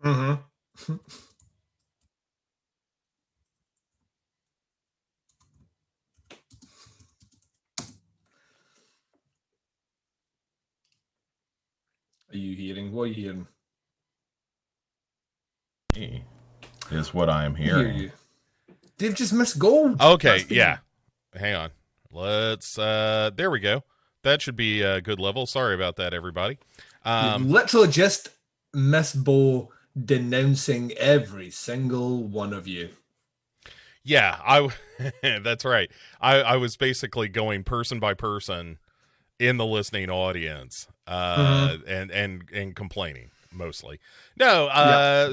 Mm-hmm. Are you hearing? What are you hearing? Is what I am I hear hearing. you. They've just missed gold. Okay, yeah. Hang on. Let's, there we go. That should be a good level. Sorry about that, everybody. You literally just missed Bo denouncing every single one of you. Yeah, that's right. I was basically going person by person in the listening audience, and complaining mostly. No,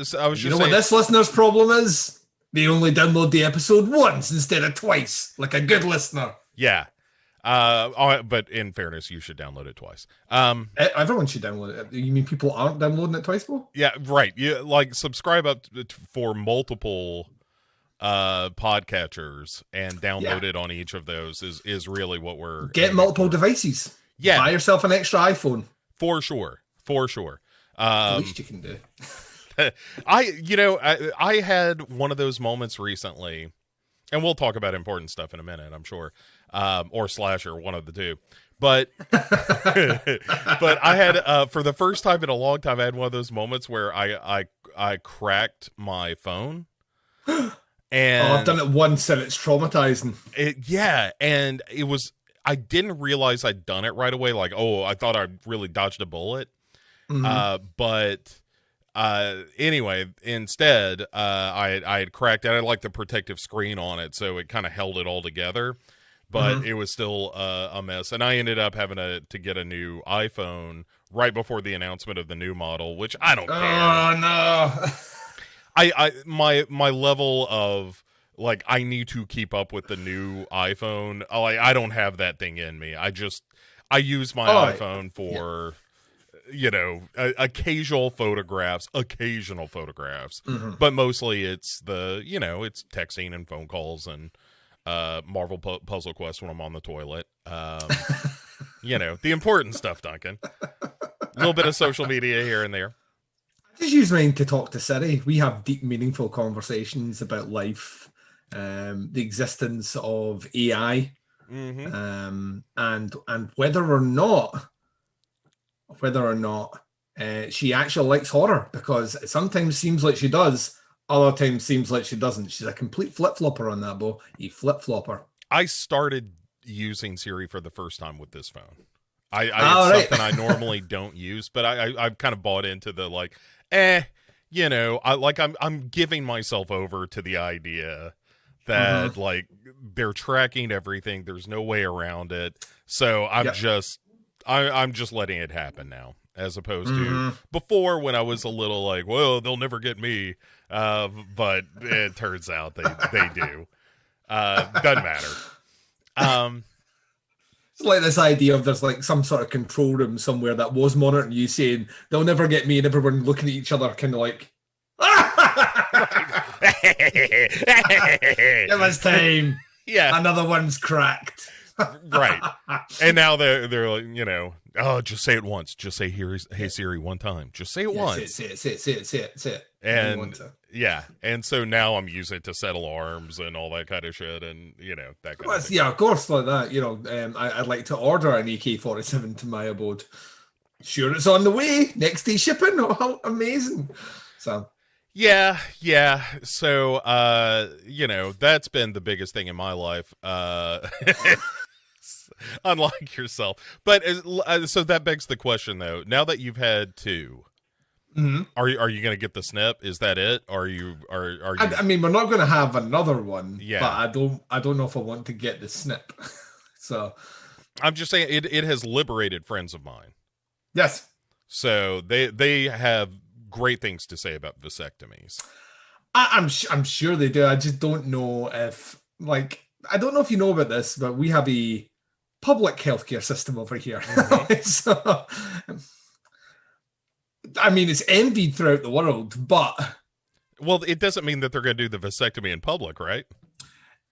so I was You just know saying, what this listener's problem is? They only download the episode once instead of twice, like a good listener. yeah. But in fairness, you should download it twice. Everyone should download it. You mean people aren't downloading it twice, Bo? Yeah, right. You like subscribe up for multiple podcatchers and download it on each of those is really what we're get multiple devices. Yeah, buy yourself an extra iPhone for sure. The least you can do. I had one of those moments recently, and we'll talk about important stuff in a minute, I'm sure, or Slasher, one of the two. But but I had for the first time in a long time, I had one of those moments where I cracked my phone. And I've done it once and it's traumatizing. And it was, I didn't realize I'd done it right away. Like, oh, I thought I really dodged a bullet. But anyway, instead, I had cracked it. I had like the protective screen on it, so it kind of held it all together. But it was still a mess. And I ended up having to get a new iPhone right before the announcement of the new model, which I don't care. Oh, no. My level of like I need to keep up with the new iPhone. Like I don't have that thing in me. I use my iPhone for occasional photographs, but mostly it's it's texting and phone calls and Marvel Puzzle Quest when I'm on the toilet. The important stuff, Duncan. A little bit of social media here and there. Just use mine to talk to Siri. We have deep, meaningful conversations about life, the existence of AI, and whether or not she actually likes horror, because it sometimes seems like she does, other times seems like she doesn't. She's a complete flip-flopper on that, Bo. You flip-flopper. I started using Siri for the first time with this phone. It's something I normally don't use, but I've kind of bought into the like, I'm giving myself over to the idea that like they're tracking everything. There's no way around it. So I'm just letting it happen now, as opposed to before when I was a little like, well, they'll never get me. But it turns out they do. Doesn't matter. It's like this idea of there's like some sort of control room somewhere that was monitoring you saying, they'll never get me, and everyone looking at each other kind of like, give us time. Yeah. Another one's cracked. Right. And now they're like, oh, just say it once. Just say, hey Siri, one time. Just say it once. Say it. And and so now I'm using it to set alarms and all that kind of shit, and that kind of thing. Yeah, of course, like that. I'd like to order an AK-47 to my abode. Sure, it's on the way. Next day shipping. Oh, how amazing! So. Yeah. So, that's been the biggest thing in my life. Unlike yourself, but so that begs the question, though. Now that you've had two. Are you going to get the snip? Is that it? Are you? I mean, we're not going to have another one. Yeah. But I don't know if I want to get the snip. So I'm just saying it has liberated friends of mine. Yes. So they have great things to say about vasectomies. I'm sure they do. I just don't know if I don't know if you know about this, but we have a public healthcare system over here. So. I mean, it's envied throughout the world, but... Well, it doesn't mean that they're going to do the vasectomy in public, right?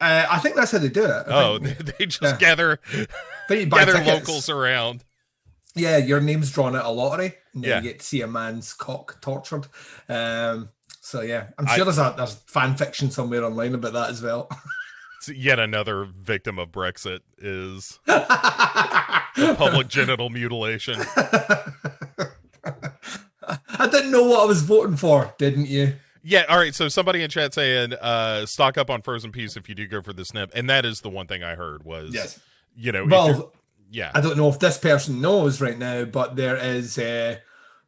I think that's how they do it. They just gather locals around. Yeah, your name's drawn at a lottery, and then Yeah. you get to see a man's cock tortured. So yeah, I'm I- sure there's fan fiction somewhere online about that as well. It's yet another victim of Brexit is the public genital mutilation. I didn't know what I was voting for, didn't you? Yeah, all right, so somebody in chat saying, stock up on frozen peas if you do go for the snip. And that is the one thing I heard was, Yes. you know, Well, yeah. I don't know if this person knows right now, but there is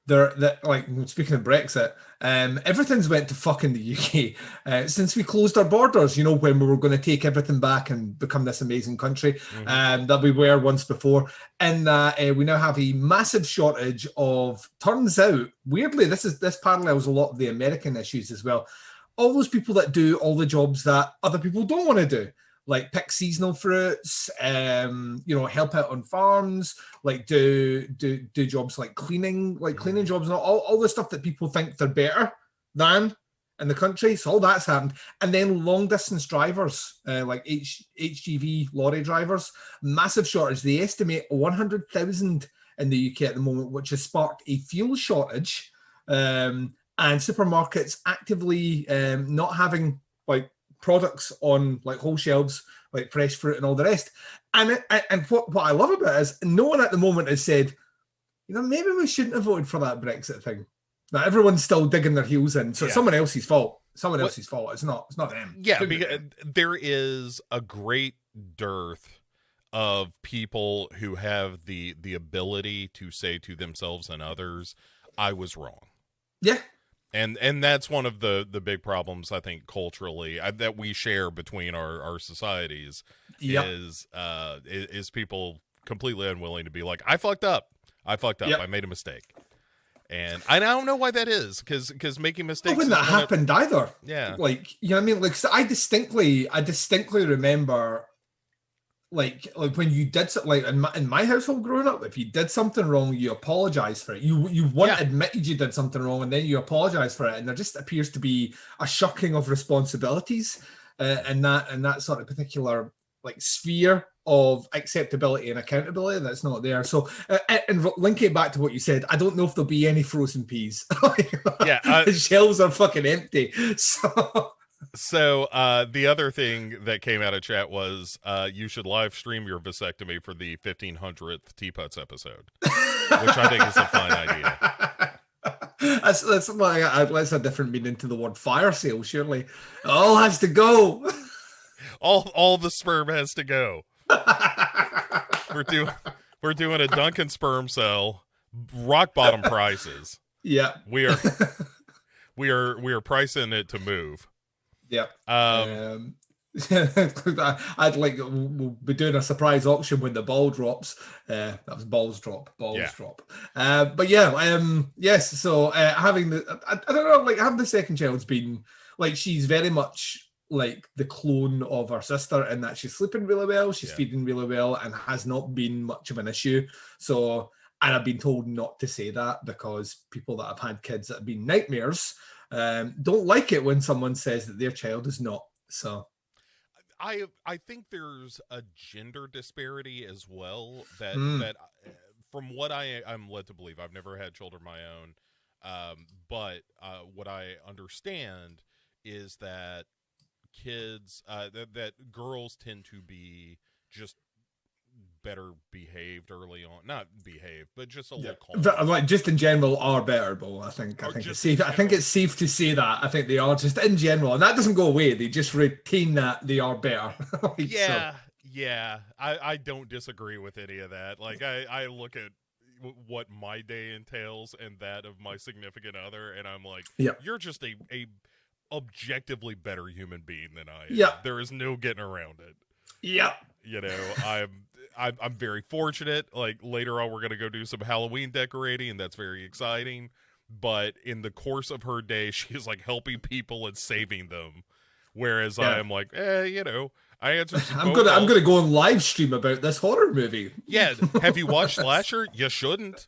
like speaking of Brexit, everything's went to fuck in the UK since we closed our borders. You know, when we were going to take everything back and become this amazing country that we were once before, and we now have a massive shortage of. Turns out, weirdly, this parallels a lot of the American issues as well. All those people that do all the jobs that other people don't want to do. Like pick seasonal fruits, help out on farms, like do jobs like cleaning jobs and all the stuff that people think they're better than in the country. So all that's happened. And then long distance drivers, like HGV lorry drivers, massive shortage. They estimate 100,000 in the UK at the moment, which has sparked a fuel shortage, and supermarkets actively not having like products on like whole shelves, like fresh fruit and all the rest. And what I love about it is no one at the moment has said, maybe we shouldn't have voted for that Brexit thing. Now everyone's still digging their heels in. So it's someone else's fault. Else's fault. It's not them. Yeah, because there is a great dearth of people who have the ability to say to themselves and others, I was wrong. Yeah. And that's one of the big problems, I think, culturally that we share between our societies is people completely unwilling to be like, I fucked up. Yep. I made a mistake. And I don't know why that is, because making mistakes. When that happened either. Yeah. Like, you know what I mean? Like, so I distinctly remember like when you did something, like in my household growing up, if you did something wrong, you apologize for it. You admitted you did something wrong, and then you apologize for it. And there just appears to be a shucking of responsibilities in that sort of particular like sphere of acceptability and accountability that's not there. So and link it back to what you said, I don't know if there'll be any frozen peas. The shelves are fucking empty. So the other thing that came out of chat was you should live stream your vasectomy for the 1500th Teapots episode, which I think is a fine idea. That's a different meaning to the word fire sale, surely. It all has to go. All the sperm has to go. We're doing a Duncan sperm cell, rock bottom prices. Yeah. We are pricing it to move. Yeah. I'd like we'll be doing a surprise auction when the ball drops. That was balls drop. But yes. So having I don't know, like having the second child's been like she's very much like the clone of her sister in that she's sleeping really well, she's feeding really well, and has not been much of an issue. So, and I've been told not to say that because people that have had kids that have been nightmares don't like it when someone says that their child is not. So I think there's a gender disparity as well that from what I'm led to believe, I've never had children of my own, but what I understand is that kids that girls tend to be just better behaved early on, not behaved, but just a little calm. Like just in general are better, Bo. I think it's safe. I think it's safe to say that. I think they are just in general, and that doesn't go away. They just retain that they are better. I don't disagree with any of that. Like I look at what my day entails and that of my significant other, and I'm like, you're just a objectively better human being than I am. There is no getting around it. You know, I'm very fortunate. Like later on, we're going to go do some Halloween decorating, and that's very exciting. But in the course of her day, she's like helping people and saving them. Whereas I am like, you know, I answer some I'm gonna go and live stream about this horror movie. Yeah. Have you watched Slasher? You shouldn't.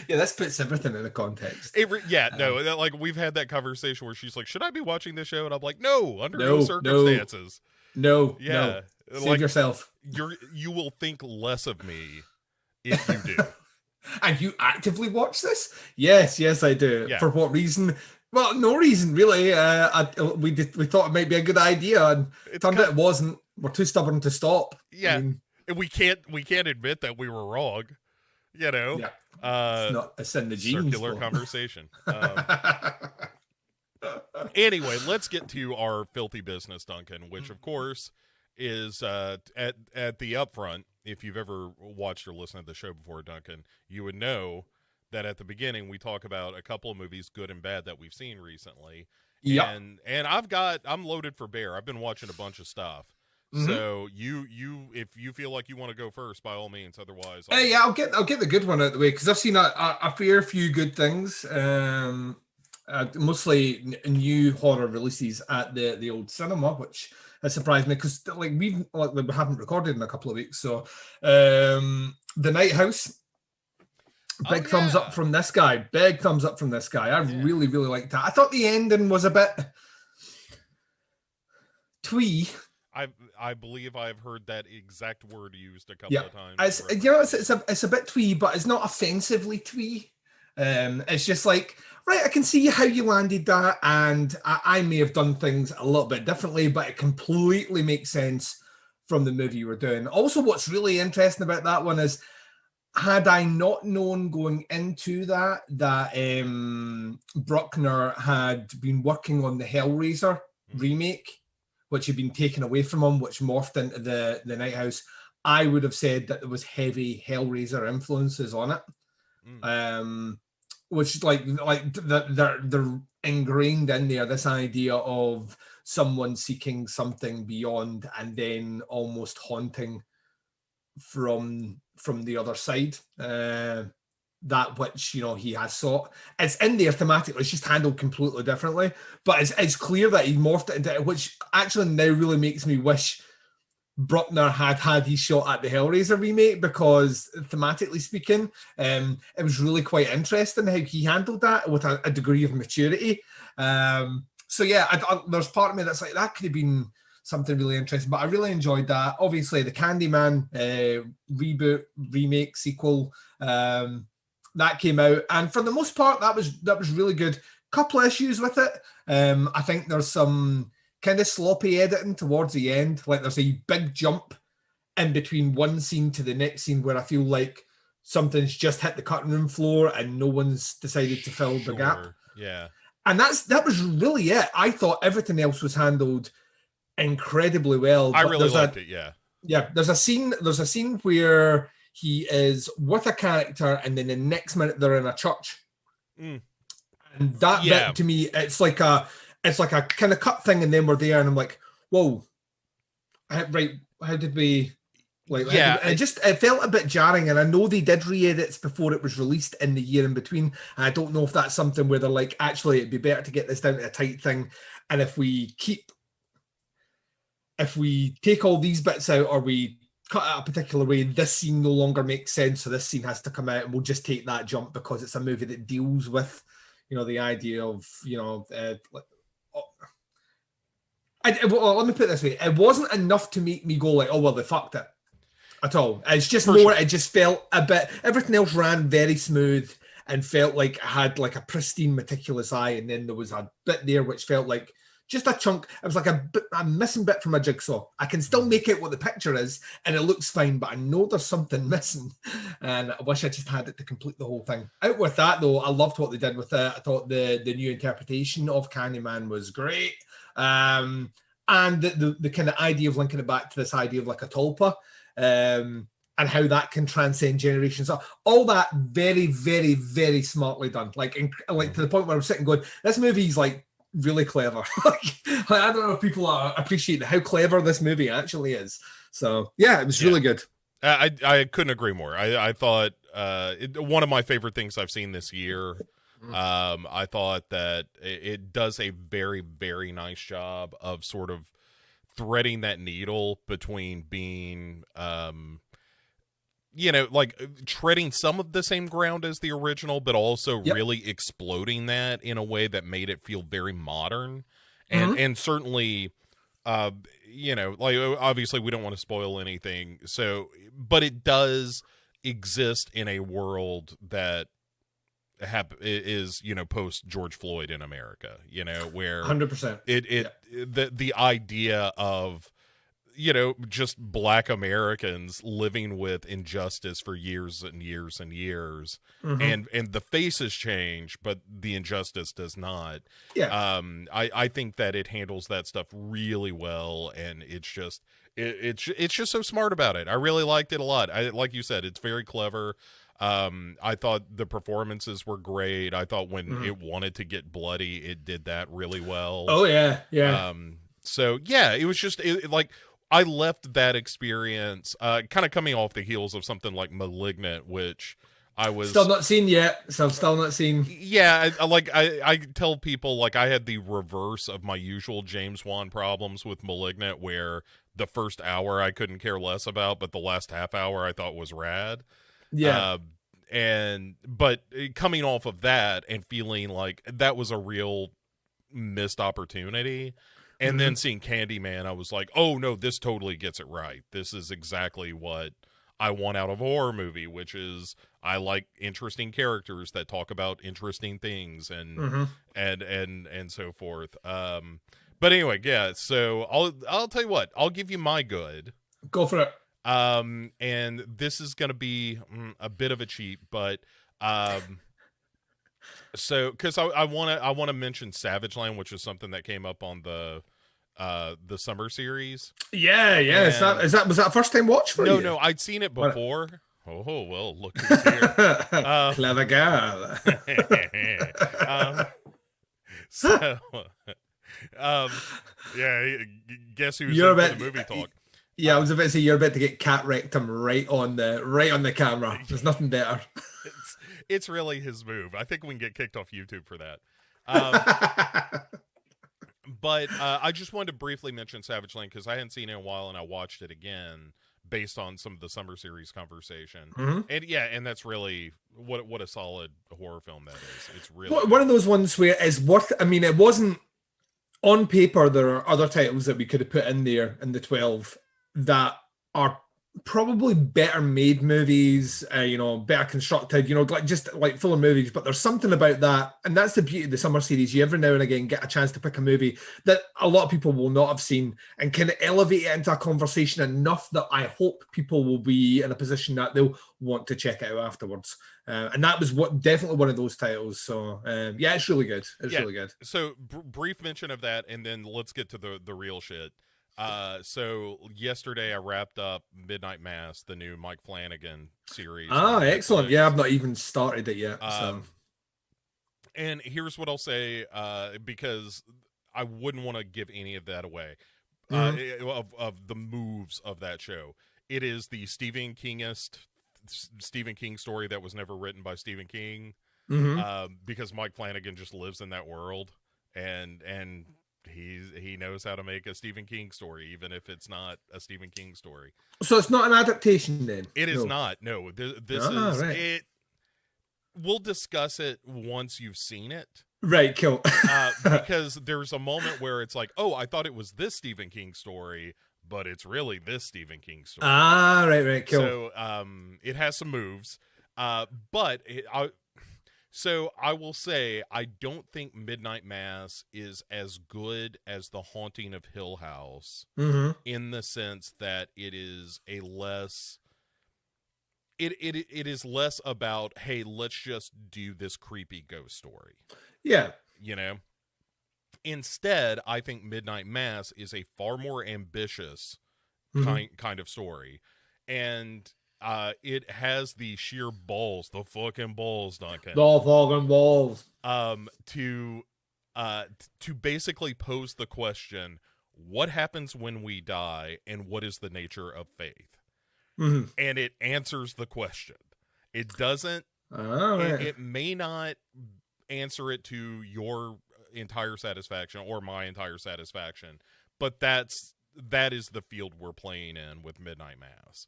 Yeah, this puts everything in a context. No, like we've had that conversation where she's like, should I be watching this show? And I'm like, no, under no circumstances. No. Save yourself. you will think less of me if you do. And you actively watch this? Yes, I do. Yeah. For what reason? Well, no reason really. We thought it might be a good idea, and turned out it wasn't. We're too stubborn to stop. Yeah, and we can't admit that we were wrong. You know. Yeah. It's in the genes. Circular conversation. Anyway, let's get to our filthy business, Duncan, which of course is at the upfront. If you've ever watched or listened to the show before, Duncan, you would know that at the beginning we talk about a couple of movies, good and bad, that we've seen recently. Yeah. And I'm loaded for bear. I've been watching a bunch of stuff. So you if you feel like you want to go first, by all means. Otherwise, I'll get the good one out of the way, because I've seen a fair few good things. Mostly new horror releases at the old cinema, which has surprised me, because we haven't recorded in a couple of weeks. So The Night House, big thumbs up from this guy. Big thumbs up from this guy. I really liked that. I thought the ending was a bit twee. I believe I've heard that exact word used a couple of times. It's a bit twee, but it's not offensively twee. It's just like, right, I can see how you landed that, and I may have done things a little bit differently, but it completely makes sense from the movie you were doing. Also, what's really interesting about that one is, had I not known going into that Bruckner had been working on the Hellraiser remake, which had been taken away from him, which morphed into the Night House, I would have said that there was heavy Hellraiser influences on it. Which they're ingrained in there, this idea of someone seeking something beyond and then almost haunting from the other side, that which he has sought. It's in there thematically, it's just handled completely differently, but it's clear that he morphed it into it, which actually now really makes me wish Bruckner had his shot at the Hellraiser remake, because thematically speaking, it was really quite interesting how he handled that with a degree of maturity. So yeah, there's part of me that's like, that could have been something really interesting, but I really enjoyed that. Obviously, the Candyman reboot, remake, sequel, that came out, and for the most part, that was really good. Couple issues with it. I think there's some kind of sloppy editing towards the end. Like, there's a big jump in between one scene to the next scene where I feel like something's just hit the cutting room floor and no one's decided to fill the gap. Yeah. And that was really it. I thought everything else was handled incredibly well. I really liked it, yeah. Yeah, there's a scene where he is with a character and then the next minute they're in a church. And that bit, to me, it's like a kind of cut thing, and then we're there and I'm like, whoa, right, how did we... It felt a bit jarring, and I know they did re-edits before it was released in the year in between, and I don't know if that's something where they're like, actually, it'd be better to get this down to a tight thing, and if we take all these bits out, or we cut it a particular way, this scene no longer makes sense, so this scene has to come out, and we'll just take that jump because it's a movie that deals with, the idea of, let me put it this way, it wasn't enough to make me go like, oh, well, they fucked it. At all. It's just it just felt a bit, everything else ran very smooth and felt like it had like a pristine, meticulous eye, and then there was a bit there which felt like just a chunk. It was like a missing bit from a jigsaw. I can still make out what the picture is, and it looks fine, but I know there's something missing, and I wish I just had it to complete the whole thing. Out with that, though, I loved what they did with it. I thought the new interpretation of Candyman was great, and the kind of idea of linking it back to this idea of like a tulpa, and how that can transcend generations. All that very, very, very smartly done. Like to the point where I'm sitting going, this movie's like really clever. I don't know if people are appreciating how clever this movie actually is. So yeah, it was really good. I couldn't agree more. I thought one of my favorite things I've seen this year. I thought that it does a very, very nice job of sort of threading that needle between being, like treading some of the same ground as the original, but also really exploding that in a way that made it feel very modern. And certainly you know, like obviously we don't want to spoil anything. So, but it does exist in a world that is, you know, post George Floyd in America, you know, where 100%. The idea of, you know, just black Americans living with injustice for years and years and years, and the faces change, but the injustice does not. Yeah. I think that it handles that stuff really well, and it's just it's just so smart about it. I really liked it a lot. Like you said, it's very clever. I thought the performances were great. I thought when it wanted to get bloody, it did that really well. Oh yeah. So yeah, it was just like, I left that experience kind of coming off the heels of something like Malignant, which I was still not seen yet. So I'm still not seen. Yeah, I tell people, like, I had the reverse of my usual James Wan problems with Malignant, where the first hour I couldn't care less about, but the last half hour I thought was rad. Yeah. But coming off of that and feeling like that was a real missed opportunity, and then seeing Candyman, I was like, oh no, this totally gets it right. This is exactly what I want out of a horror movie, which is, I like interesting characters that talk about interesting things and so forth. But anyway, yeah, so I'll tell you what, I'll give you my good. Go for it. And this is going to be a bit of a cheat, but so because I want to mention Savage Land, which is something that came up on the summer series. Yeah. Was that a first time watch for you? No, I'd seen it before. Oh well, look who's here. Clever girl. Yeah, guess who's You're in for about, the movie talk? Yeah, I was about to say, you're about to get cat rectum right on the camera. There's nothing better. It's really his move. I think we can get kicked off YouTube for that. But I just wanted to briefly mention Savage Land because I hadn't seen it in a while, and I watched it again based on some of the summer series conversation. And that's really what a solid horror film that is. It's really one of those ones where it's worth. I mean, it wasn't on paper. There are other titles that we could have put in there in the 12 that are probably better made movies, better constructed, just fuller movies. But there's something about that, and that's the beauty of the summer series. You every now and again get a chance to pick a movie that a lot of people will not have seen and can elevate it into a conversation enough that I hope people will be in a position that they'll want to check it out afterwards. And that was definitely one of those titles. So yeah, it's really good. It's really good. So brief mention of that, and then let's get to the real shit. So yesterday I wrapped up Midnight Mass, the new Mike Flanagan series. Excellent. Yeah, I've not even started it yet. And here's what I'll say, because I wouldn't want to give any of that away, of the moves of that show. It is the Stephen King story that was never written by Stephen King, because Mike Flanagan just lives in that world, and he knows how to make a Stephen King story, even if it's not a Stephen King story. So it's not an adaptation then? It is not. No, this is right. It. We'll discuss it once you've seen it. Right, cool. Because there's a moment where it's like, oh, I thought it was this Stephen King story, but it's really this Stephen King story. Right, cool. So it has some moves, but So I will say, I don't think Midnight Mass is as good as The Haunting of Hill House, in the sense that it is a less. It is less about, hey, let's just do this creepy ghost story. Yeah, Instead, I think Midnight Mass is a far more ambitious kind of story, and. It has the sheer balls, the fucking balls, Duncan. The fucking balls. To basically pose the question, what happens when we die, and what is the nature of faith? And it answers the question. It doesn't. It may not answer it to your entire satisfaction or my entire satisfaction, but that is the field we're playing in with Midnight Mass.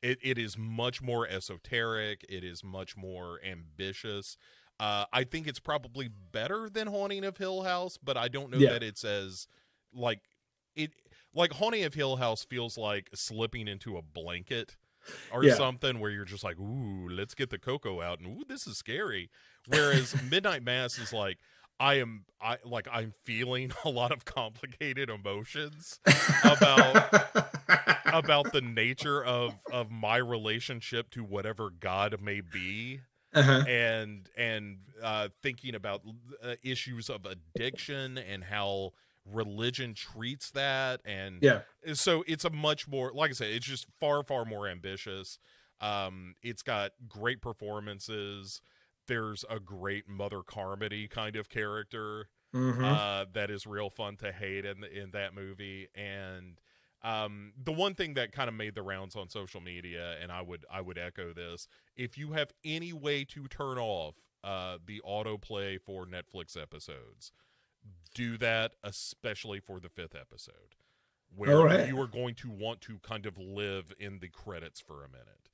It is much more esoteric. It is much more ambitious. I think it's probably better than Haunting of Hill House, but I don't know that it's as like it, like Haunting of Hill House feels like slipping into a blanket or something, where you're just like, ooh, let's get the cocoa out, and ooh, this is scary. Whereas Midnight Mass is like, I'm feeling a lot of complicated emotions about the nature of my relationship to whatever God may be. And thinking about issues of addiction and how religion treats that, and so it's a much more, like I said, it's just far more ambitious. It's got great performances. There's a great Mother Carmody kind of character that is real fun to hate in that movie. And the one thing that kind of made the rounds on social media, and I would echo this, if you have any way to turn off the autoplay for Netflix episodes, do that, especially for the 5th episode, where you are going to want to kind of live in the credits for a minute.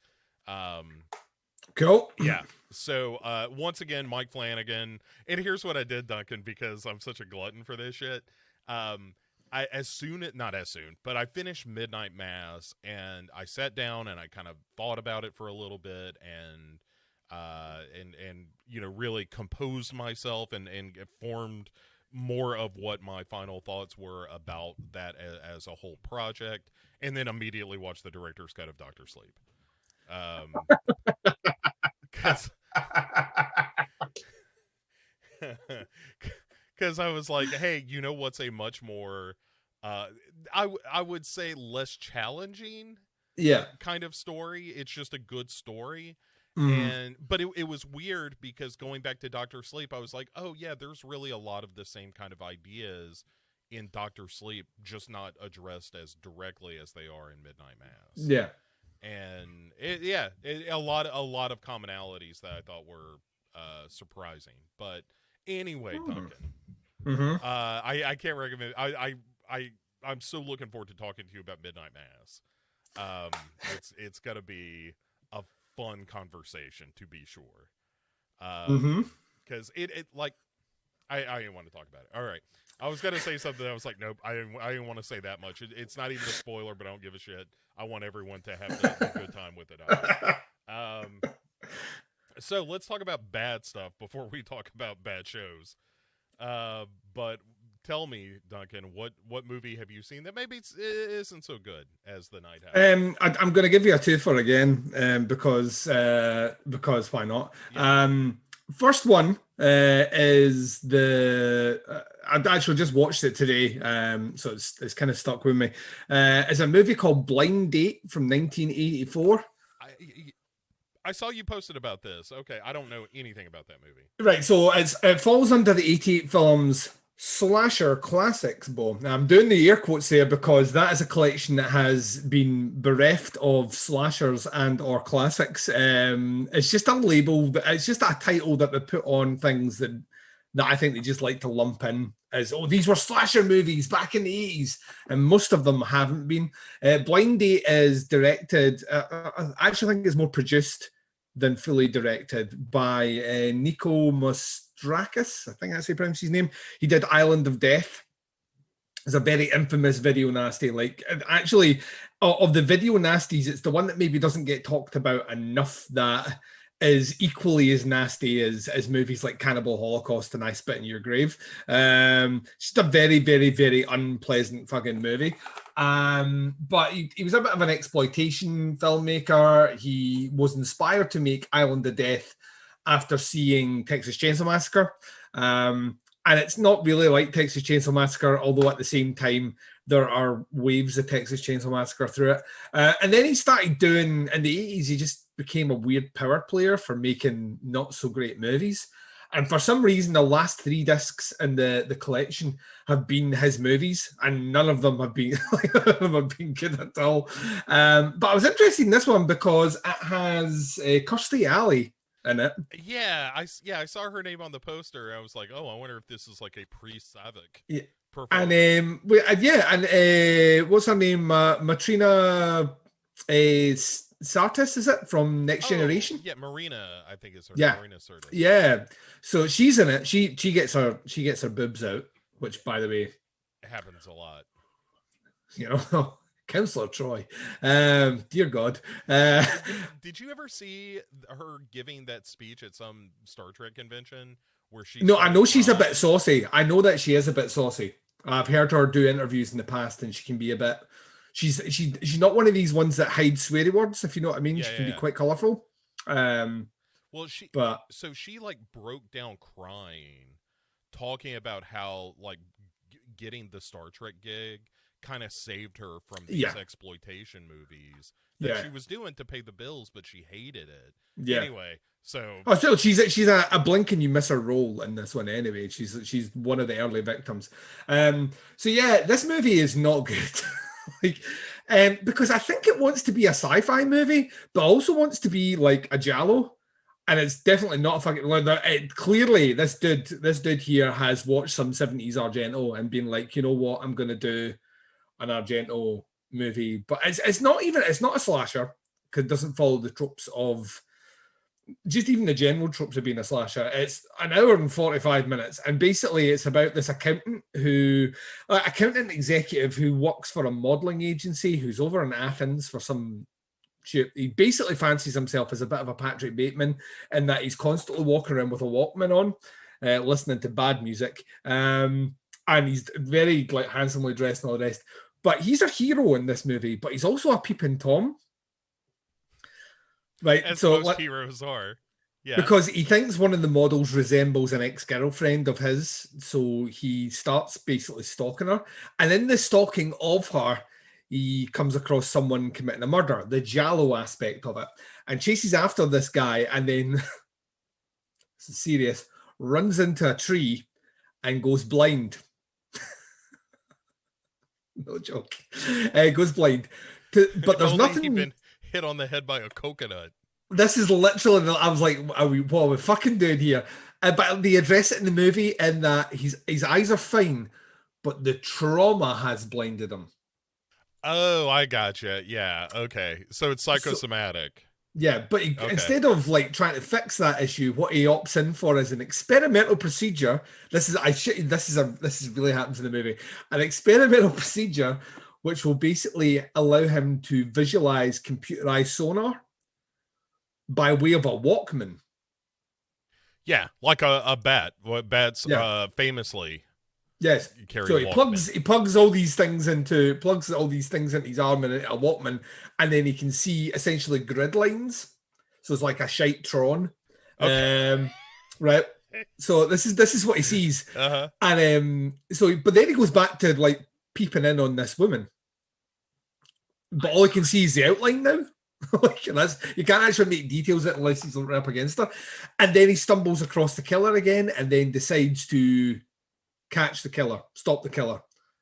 Cool. Yeah. So once again, Mike Flanagan. And here's what I did, Duncan, because I'm such a glutton for this shit. I finished Midnight Mass, and I sat down and I kind of thought about it for a little bit, and really composed myself and formed more of what my final thoughts were about that as a whole project, and then immediately watched the director's cut of Dr. Sleep. Because I was like, hey, you know what's a much more I would say less challenging kind of story. It's just a good story. But it was weird, because going back to Dr. Sleep, I was like, oh yeah, there's really a lot of the same kind of ideas in Dr. Sleep, just not addressed as directly as they are in Midnight Mass. And a lot of commonalities that I thought were surprising. But anyway, Duncan, I can't recommend. I'm so looking forward to talking to you about Midnight Mass. It's gonna be a fun conversation, to be sure. Because it like I didn't want to talk about it. All right. I was going to say something. I was like, nope, I didn't want to say that much. It's not even a spoiler, but I don't give a shit. I want everyone to have the good time with it. So let's talk about bad stuff before we talk about bad shows. But tell me, Duncan, what movie have you seen that maybe isn't so good as The Night House? I'm going to give you a twofer again, because why not? Yeah. First one is I actually just watched it today, so it's kind of stuck with me. It's a movie called Blind Date from 1984. I saw you posted about this. Okay, I don't know anything about that movie. Right, so it falls under the 88 films Slasher Classics, Bo. Now, I'm doing the air quotes there because that is a collection that has been bereft of slashers and or classics. It's just a label, it's just a title that they put on things that I think they just like to lump in as, oh, these were slasher movies back in the 80s, and most of them haven't been. Blind Date is directed, I actually think it's more produced than fully directed, by Nico Mostrakis. I think that's how you pronounce his name. He did Island of Death. It's a very infamous video nasty. Like, actually, of the video nasties, it's the one that maybe doesn't get talked about enough that is equally as nasty as movies like Cannibal Holocaust and I Spit in Your Grave. Just a very, very, very unpleasant fucking movie. But he was a bit of an exploitation filmmaker. He was inspired to make Island of Death after seeing Texas Chainsaw Massacre. And it's not really like Texas Chainsaw Massacre, although at the same time, there are waves of Texas Chainsaw Massacre through it. And then he started doing, in the 80s, he just became a weird power player for making not so great movies. And for some reason, the last 3 discs in the collection have been his movies, and none of them have been good at all. But I was interested in this one because it has Kirstie Alley in it. Yeah, I saw her name on the poster. I was like, oh, I wonder if this is like a pre-Savick. Yeah. And what's her name? Matrina Sartis, is it, from Next Generation? Yeah, Marina, I think is her. Yeah, Marina Sirtis. Yeah. So she's in it. She gets her boobs out, which, by the way, happens a lot. You know, Counselor Troy. Dear God. Did you ever see her giving that speech at some Star Trek convention where she? No, I know she's a bit crying? saucy. I know that she is a bit saucy. I've heard her do interviews in the past, and she can be a bit. She's not one of these ones that hide sweary words, if you know what I mean. Yeah, She can be yeah. quite colourful. Well, But she like broke down crying, talking about how like getting the Star Trek gig kind of saved her from these yeah, exploitation movies that yeah, she was doing to pay the bills, but she hated it. yeah. Anyway, so Oh, so she's a blink and you miss her role in this one anyway. She's one of the early victims. So yeah, this movie is not good. like, because I think it wants to be a sci-fi movie, but also wants to be like a giallo, and it's definitely not a fucking. Clearly, this dude here has watched some 70s Argento and been like, you know what, I'm gonna do an Argento movie, but it's not a slasher because it doesn't follow the tropes of just even the general tropes of being a slasher. It's an hour and 45 minutes, and basically it's about this accountant executive who works for a modeling agency who's over in Athens for some shit. He basically fancies himself as a bit of a Patrick Bateman in that he's constantly walking around with a Walkman on, listening to bad music, and he's very like handsomely dressed and all the rest. But he's a hero in this movie, but he's also a peeping Tom. Right, as so most heroes are, yeah, because he thinks one of the models resembles an ex-girlfriend of his, so he starts basically stalking her. And in the stalking of her, he comes across someone committing a murder, the giallo aspect of it, and chases after this guy, and then this is serious, runs into a tree and goes blind. No joke. Goes blind. But there's nothing. He'd been hit on the head by a coconut. This is literally, I was like, what are we fucking doing here? But they address it in the movie in that his eyes are fine, but the trauma has blinded him. Oh, I gotcha. Yeah, okay. So it's psychosomatic. Yeah, but instead of like trying to fix that issue, what he opts in for is an experimental procedure. This really happens in the movie. An experimental procedure which will basically allow him to visualize computerized sonar by way of a Walkman. Yeah, like a bat. What bats famously. Yes. So he plugs all these things into his arm and a Walkman, and then he can see essentially grid lines. So it's like a shite Tron. Okay. Right. So this is what he sees. Uh-huh. And but then he goes back to like peeping in on this woman. But all he can see is the outline now. Like, you can't actually make details it unless he's up against her. And then he stumbles across the killer again and then decides to catch the killer, stop the killer.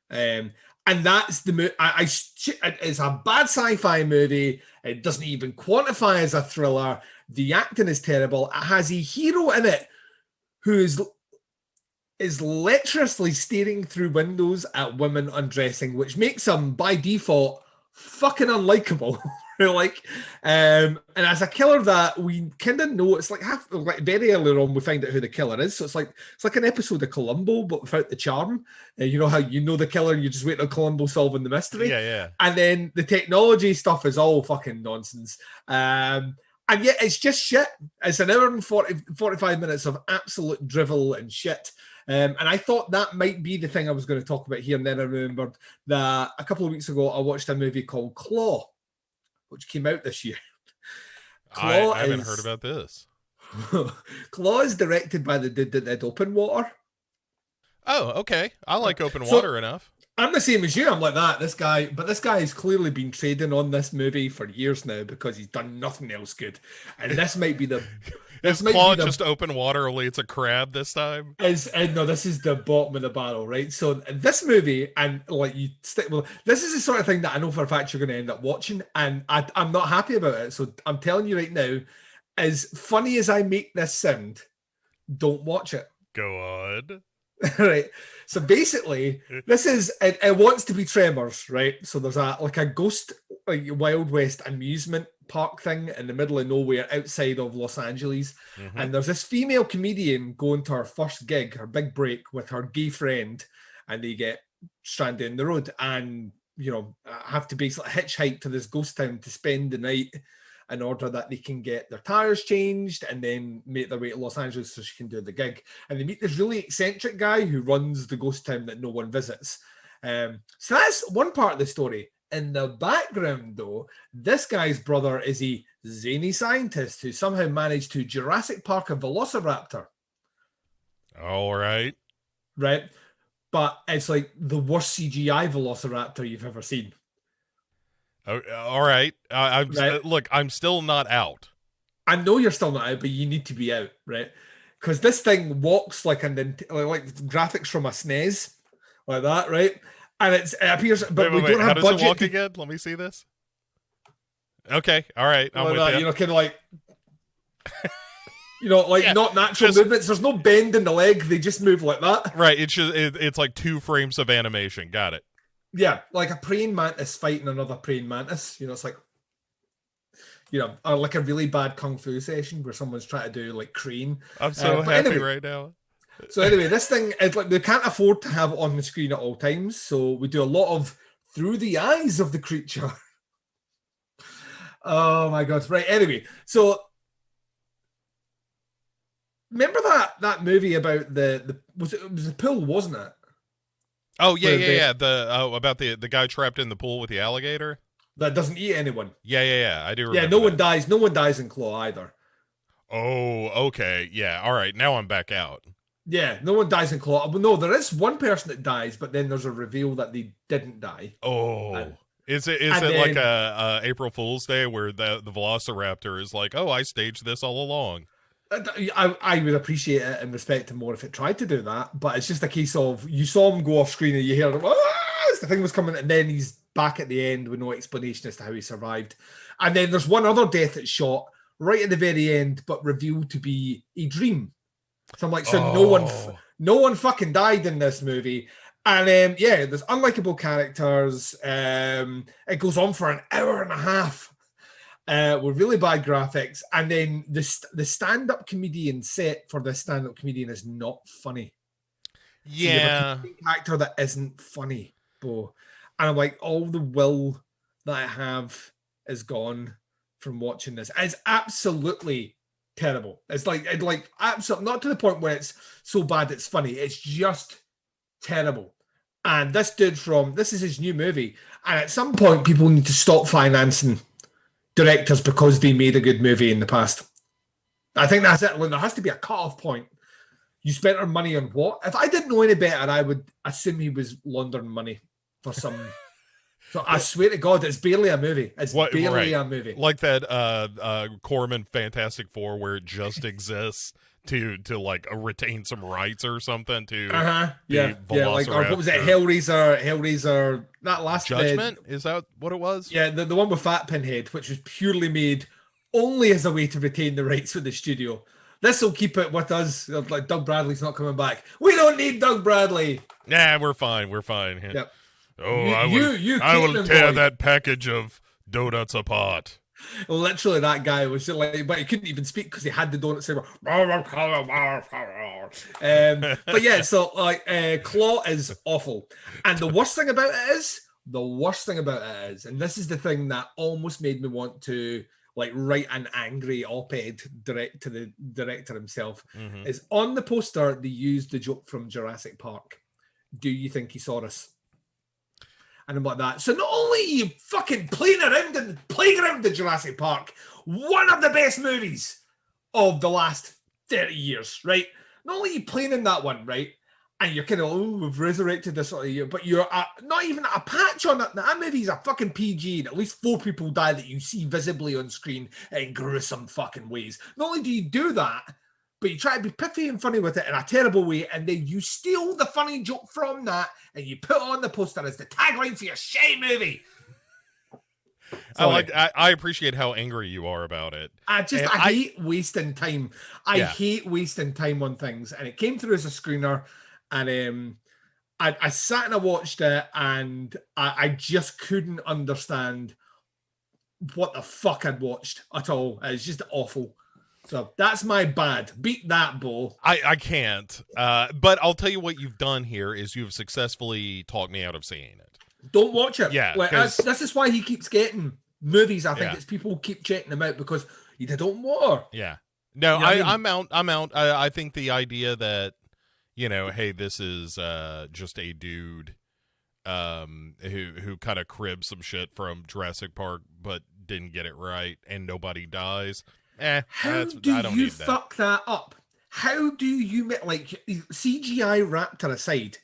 And that's the movie. It's a bad sci-fi movie. It doesn't even quantify as a thriller. The acting is terrible. It has a hero in it who is lecherously staring through windows at women undressing, which makes him, by default, fucking unlikable. And as a killer that we kind of know, it's like very early on we find out who the killer is. So it's like an episode of Columbo, but without the charm. You know how you know the killer and you just wait on Columbo solving the mystery. Yeah. And then the technology stuff is all fucking nonsense. And yet it's just shit. It's an hour and 45 minutes of absolute drivel and shit. And I thought that might be the thing I was going to talk about here. And then I remembered that a couple of weeks ago, I watched a movie called Claw, which came out this year. I haven't heard about this. Claw is directed by the dude that did Open Water. Oh, okay. I like Open Water enough. I'm the same as you. I'm like that. This guy has clearly been trading on this movie for years now because he's done nothing else good. And this might be the... Is Claw just Open Water, only it's a crab this time? No, this is the bottom of the barrel, right? So this movie, and like this is the sort of thing that I know for a fact you're going to end up watching, and I'm not happy about it. So I'm telling you right now, as funny as I make this sound, don't watch it. Go on. Right. So basically, this is it wants to be Tremors, right? So there's a ghost Wild West amusement park thing in the middle of nowhere outside of Los Angeles. Mm-hmm. And there's this female comedian going to her first gig, her big break with her gay friend, and they get stranded in the road and, you know, have to basically hitchhike to this ghost town to spend the night in order that they can get their tires changed and then make their way to Los Angeles so she can do the gig. And they meet this really eccentric guy who runs the ghost town that no one visits. So that's one part of the story. In the background, though, this guy's brother is a zany scientist who somehow managed to Jurassic Park a velociraptor. All right. Right? But it's like the worst CGI velociraptor you've ever seen. All right. Look, I'm still not out. I know you're still not out, but you need to be out, right? Because this thing walks like graphics from a SNES, like that, right? And it appears, but we don't have budget. How does it walk again? Let me see this. Okay, all right. I'm with that, you. You know, kind of like, you know, like not natural movements. There's no bend in the leg. They just move like that. Right. It's like 2 frames of animation. Got it. Yeah, like a praying mantis fighting another praying mantis. You know, it's like, you know, or like a really bad kung fu session where someone's trying to do like crane. I'm so happy right now. So anyway, this thing is like they can't afford to have it on the screen at all times, so we do a lot of through the eyes of the creature. Oh my god! Right. Anyway, so remember that movie about it was the pool, wasn't it? Oh yeah. About the guy trapped in the pool with the alligator that doesn't eat anyone. Yeah. I do remember. Yeah, no one dies. No one dies in Claw either. Oh, okay. Yeah. All right. Now I'm back out. Yeah, no one dies in Claw. Well, no, there is one person that dies, but then there's a reveal that they didn't die. Oh, is it like a April Fool's Day where the Velociraptor is like, oh, I staged this all along? I would appreciate it and respect him more if it tried to do that, but it's just a case of you saw him go off screen and you hear him, the thing was coming, and then he's back at the end with no explanation as to how he survived. And then there's one other death that's shot right at the very end, but revealed to be a dream. So I'm like, no one fucking died in this movie. And there's unlikable characters. It goes on for an hour and a half with really bad graphics. And then the stand-up comedian set for this stand-up comedian is not funny. Yeah. So you have a actor that isn't funny, Bo. And I'm like, all the will that I have is gone from watching this. It's absolutely terrible. It's like absolutely not to the point where it's so bad it's funny. It's just terrible. And this dude this is his new movie. And at some point, people need to stop financing directors because they made a good movie in the past. I think that's it. There has to be a cutoff point. You spent our money on what? If I didn't know any better, I would assume he was laundering money for some. So I swear to God, it's barely a movie. It's barely a movie. Like that Corman Fantastic Four where it just exists to like retain some rights or something to yeah, like, or what was it, Hellraiser that last Judgment, is that what it was? Yeah, the one with Fat Pinhead, which was purely made only as a way to retain the rights with the studio. This will keep it with us. Like, Doug Bradley's not coming back. We don't need Doug Bradley. Nah, we're fine. Yep. Oh, I will tear that package of donuts apart. Literally, that guy was just like, but he couldn't even speak because he had the donuts. But yeah, so like, Claw is awful, and the worst thing about it is, and this is the thing that almost made me want to like write an angry op-ed direct to the director himself, is on the poster they used the joke from Jurassic Park. Do you think he saw us? And I'm like that. So not only are you fucking playing around in the playground of Jurassic Park, one of the best movies of the last 30 years, right? Not only are you playing in that one, right? And you're kind of, we've resurrected this sort of year, but you're not even a patch on it. That movie's a fucking PG, and at least 4 people die that you see visibly on screen in gruesome fucking ways. Not only do you do that, but you try to be pithy and funny with it in a terrible way, and then you steal the funny joke from that, and you put it on the poster as the tagline for your shit movie. I appreciate how angry you are about it. I hate wasting time. I hate wasting time on things, and it came through as a screener, and I sat and I watched it, and I just couldn't understand what the fuck I'd watched at all. It's just awful. So that's my bad. Beat that, Bo. I can't. But I'll tell you what you've done here is you've successfully talked me out of seeing it. Don't watch it. Yeah, like, this is why he keeps getting movies. I think it's people keep checking them out because they don't want. Yeah. No, you know I mean? I'm out. I think the idea that, hey, this is just a dude who kind of cribbed some shit from Jurassic Park but didn't get it right and nobody dies. How do you fuck that up? How do you like CGI Raptor aside?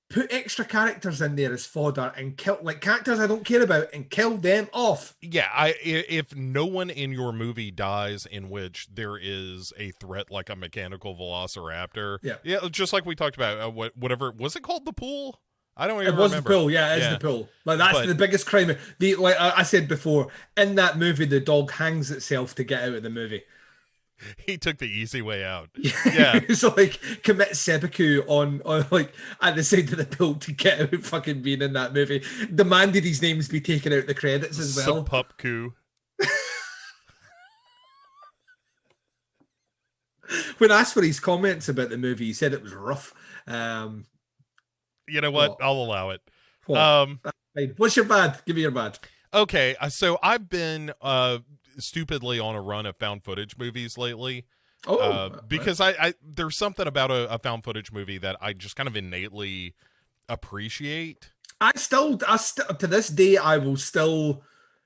Put extra characters in there as fodder and kill characters I don't care about and kill them off. Yeah, if no one in your movie dies in which there is a threat like a mechanical velociraptor, yeah, just like we talked about, whatever was it called, the pool? I don't even remember. It was the pool, yeah, it's the pool. Like that's the biggest crime. Like I said before, in that movie, the dog hangs itself to get out of the movie. He took the easy way out. Yeah. So commit seppuku on like at the side of the pool to get out fucking being in that movie. Demanded his names be taken out the credits as well. Seppuku. When asked for his comments about the movie, he said it was rough. You know what? I'll allow it. What's your bad? Give me your bad. Okay, so I've been stupidly on a run of found footage movies lately. Because I there's something about a found footage movie that I just kind of innately appreciate. I still to this day I will still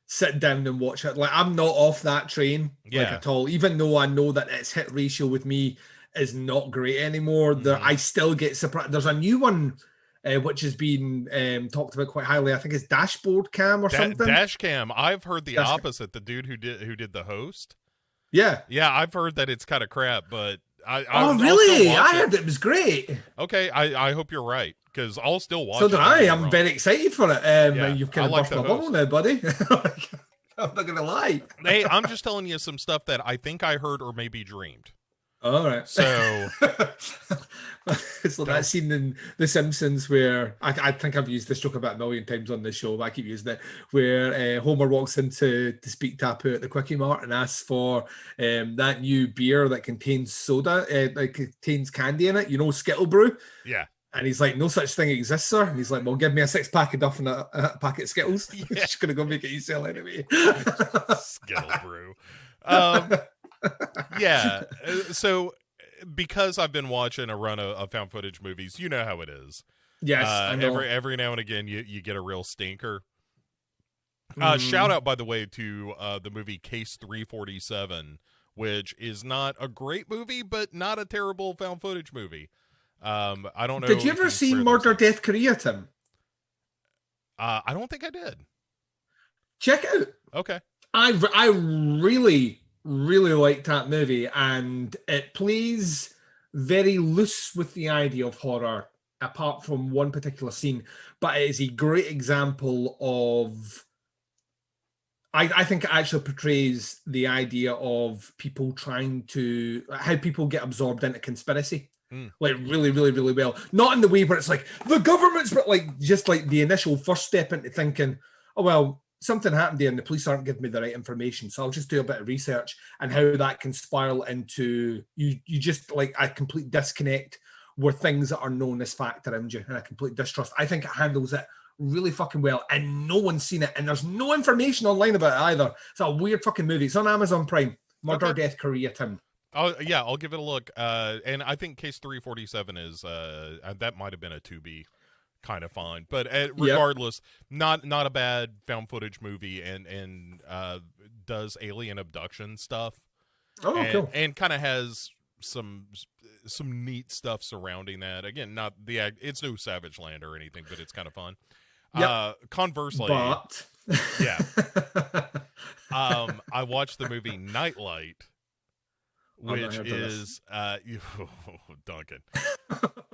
sit down and watch it. Like I'm not off that train at all. Even though I know that its hit ratio with me is not great anymore. I still get surprised. There's a new one which has been talked about quite highly. I think it's Dashboard Cam or something. Dash Cam. I've heard the opposite. The dude who did the host. Yeah, I've heard that it's kind of crap, but oh really? I heard it was great. Okay, I hope you're right because I'll still watch. So did I. I'm very excited for it. You've kind of burst my bubble now, buddy. I'm not gonna lie. Hey, I'm just telling you some stuff that I think I heard or maybe dreamed. All right. So it's like that scene in The Simpsons where I think I've used this joke about a million times on this show, but I keep using it, where Homer walks into to speak to Apu at the Quickie Mart and asks for that new beer that contains soda, that contains candy in it, Skittle Brew. Yeah. And he's like, no such thing exists, sir. And he's like, well, give me a 6-pack of Duff and a packet of Skittles. Yeah. Just going to go make it yourself anyway. Skittle Brew. Yeah. So because I've been watching a run of found footage movies, you know how it is. Yes, I know. Every now and again, you get a real stinker. Shout out, by the way, to the movie Case 347, which is not a great movie, but not a terrible found footage movie. I don't know. Did you ever see Murder, Death, Korea, Tim? I don't think I did. Check it out. Okay. I really liked that movie, and it plays very loose with the idea of horror, apart from one particular scene. But it is a great example of. I think it actually portrays the idea of people trying to how people get absorbed into conspiracy. Like really, really, really well. Not in the way where it's like the government's, but like just like the initial first step into thinking, oh well, something happened there and the police aren't giving me the right information, so I'll just do a bit of research, and how that can spiral into you just like a complete disconnect where things that are known as fact around you and a complete distrust. I think it handles it really fucking well, and no one's seen it, and there's no information online about it either. It's a weird fucking movie. It's on Amazon Prime. Murder, Death, Korea, Tim. Oh yeah, I'll give it a look. And I think Case 347 is that might have been a 2B kind of fine, but regardless, not a bad found footage movie, and does alien abduction stuff. Oh, cool. And kind of has some neat stuff surrounding that. Again, not it's no Savage Land or anything, but it's kind of fun. Conversely, but yeah, I watched the movie Nightlight, which is Duncan.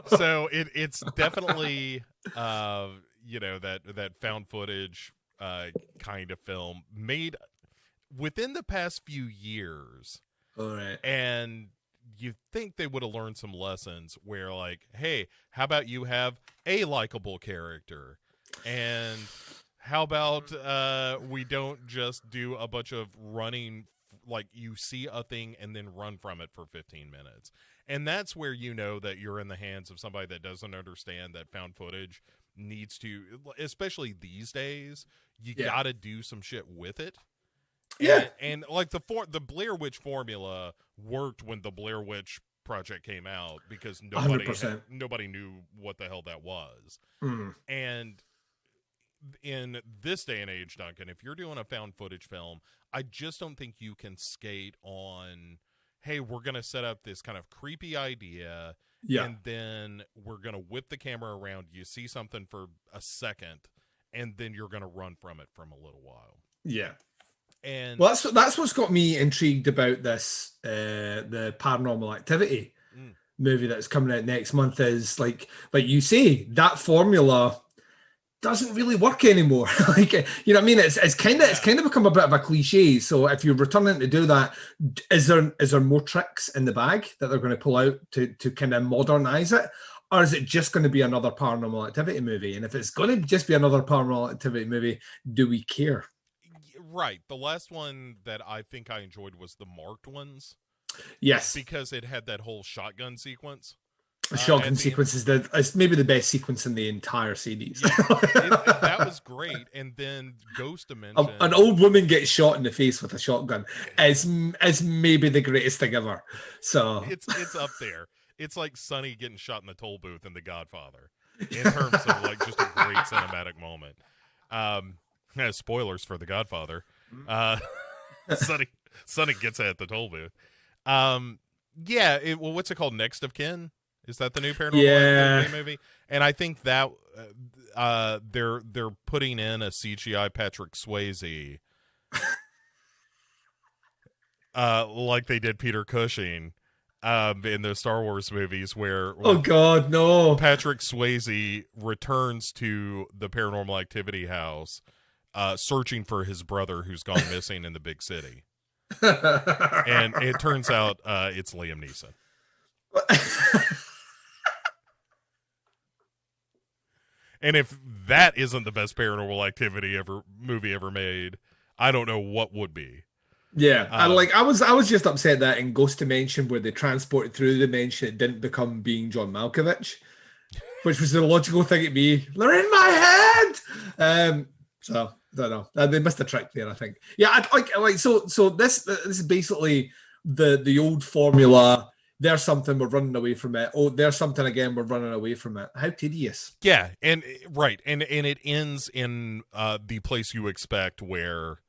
So it's definitely that found footage kind of film made within the past few years. All right. And you think they would have learned some lessons where, like, hey, how about you have a likable character? And how about we don't just do a bunch of running like you see a thing and then run from it for 15 minutes. And that's where you know that you're in the hands of somebody that doesn't understand that found footage needs to, especially these days, you got to do some shit with it. And like the Blair Witch formula worked when the Blair Witch Project came out because nobody knew what the hell that was. And in this day and age, Duncan, if you're doing a found footage film, I just don't think you can skate on, hey, we're going to set up this kind of creepy idea, and then we're going to whip the camera around, you see something for a second, and then you're going to run from it from a little while. Yeah. And well, that's what's got me intrigued about this, the Paranormal Activity movie that's coming out next month is like you say, that formula doesn't really work anymore. Like, you know what I mean? It's kind of become a bit of a cliche. So if you're returning to do that, is there more tricks in the bag that they're going to pull out to kind of modernize it? Or is it just going to be another Paranormal Activity movie? And if it's going to just be another Paranormal Activity movie, do we care? Right. The last one that I think I enjoyed was the marked ones. Yes. Because it had that whole shotgun sequence. The shotgun sequence is maybe the best sequence in the entire series. Yeah, that was great. And then Ghost Dimension. An old woman gets shot in the face with a shotgun is maybe the greatest thing ever. So it's up there. It's like Sonny getting shot in the toll booth in The Godfather in terms of like just a great cinematic moment. Spoilers for The Godfather. Sonny gets at the toll booth. What's it called? Next of Kin? Is that the new Paranormal Activity movie? And I think that they're putting in a CGI Patrick Swayze, like they did Peter Cushing, in the Star Wars movies, where oh god, no, Patrick Swayze returns to the Paranormal Activity house, searching for his brother who's gone missing in the big city, and it turns out it's Liam Neeson. And if that isn't the best Paranormal Activity movie ever made, I don't know what would be. Yeah, I was just upset that in Ghost Dimension, where they transported through the dimension, it didn't become Being John Malkovich, which was the logical thing to be. They're in my head. So I don't know. They missed a trick there, I think. Yeah, so this is basically the old formula. There's something, we're running away from it. Oh, there's something again, we're running away from it. How tedious. Yeah, and right, and it ends in the place you expect, where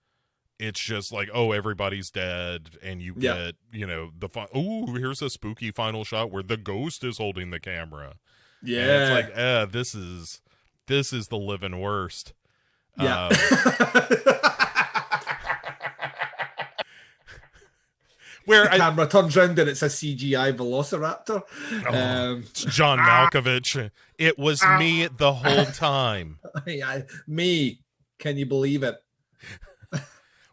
it's just like, oh, everybody's dead, and you get, here's a spooky final shot where the ghost is holding the camera. Yeah, and it's like, this is the living worst. Yeah. Where the camera turns around and it's a CGI velociraptor. It's John Malkovich. It was me the whole time. Me. Can you believe it?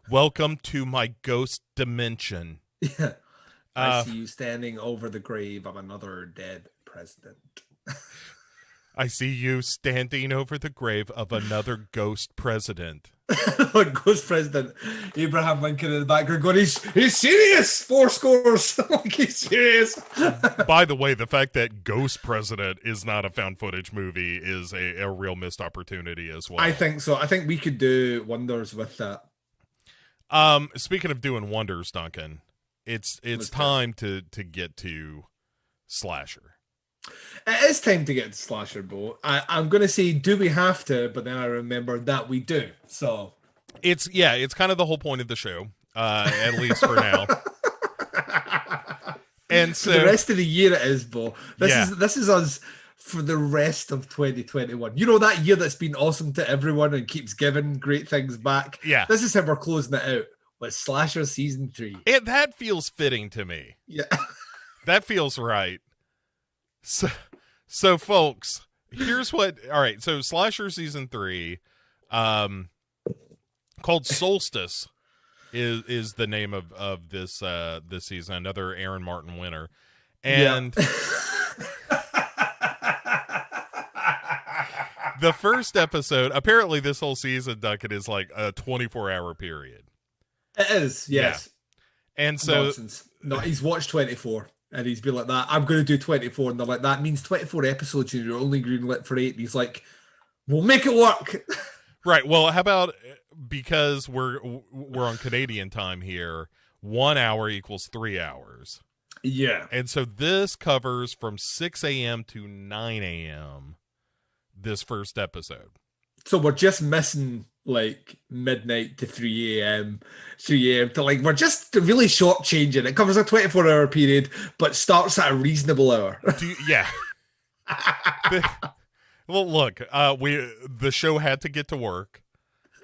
Welcome to my ghost dimension. Yeah. I see you standing over the grave of another dead president. I see you standing over the grave of another ghost president. Ghost president Abraham Lincoln in the background going, he's serious. 4 scores. Like, he's serious. By the way, the fact that Ghost President is not a found footage movie is a real missed opportunity as well. I think so. I think we could do wonders with that. Speaking of doing wonders, Duncan, it's time to get to slasher. It is time to get to slasher, Bo. I'm going to say, do we have to? But then I remember that we do. So it's kind of the whole point of the show, at least for now. And so for the rest of the year it is, Bo. This is us for the rest of 2021. You know, that year that's been awesome to everyone and keeps giving great things back. Yeah. This is how we're closing it out with Slasher Season 3. That feels fitting to me. Yeah. That feels right. So folks, here's what. All right, so Slasher Season 3, called Solstice, is the name of this this season. Another Aaron Martin winner, and the first episode. Apparently, this whole season, Duncan, is like a 24-hour period. It is, yes. And so nonsense. No, he's watched 24 and he's been like that. I'm going to do 24, and they're like, that means 24 episodes and you're only greenlit for 8. And he's like, we'll make it work. Right. Well, how about, because we're on Canadian time here, 1 hour equals 3 hours. Yeah. And so this covers from 6 a.m. to 9 a.m. this first episode. So we're just missing like midnight to 3 a.m. 3 a.m. to like, we're just really shortchanging. It covers a 24-hour period, but starts at a reasonable hour. Yeah. Well, look, the show had to get to work.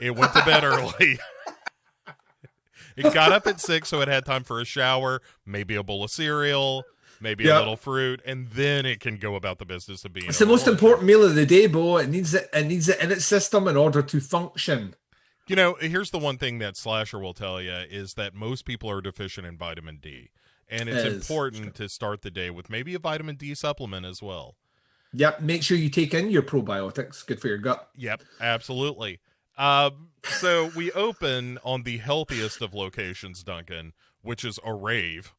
It went to bed early. It got up at 6, so it had time for a shower, maybe a bowl of cereal, maybe a little fruit, and then it can go about the business of being. It's the most important meal of the day, Bo. It needs it in its system in order to function. You know, here's the one thing that Slasher will tell you is that most people are deficient in vitamin D, and it's important to start the day with maybe a vitamin D supplement as well. Yep, make sure you take in your probiotics. Good for your gut. Yep, absolutely. So we open on the healthiest of locations, Duncan, which is a rave.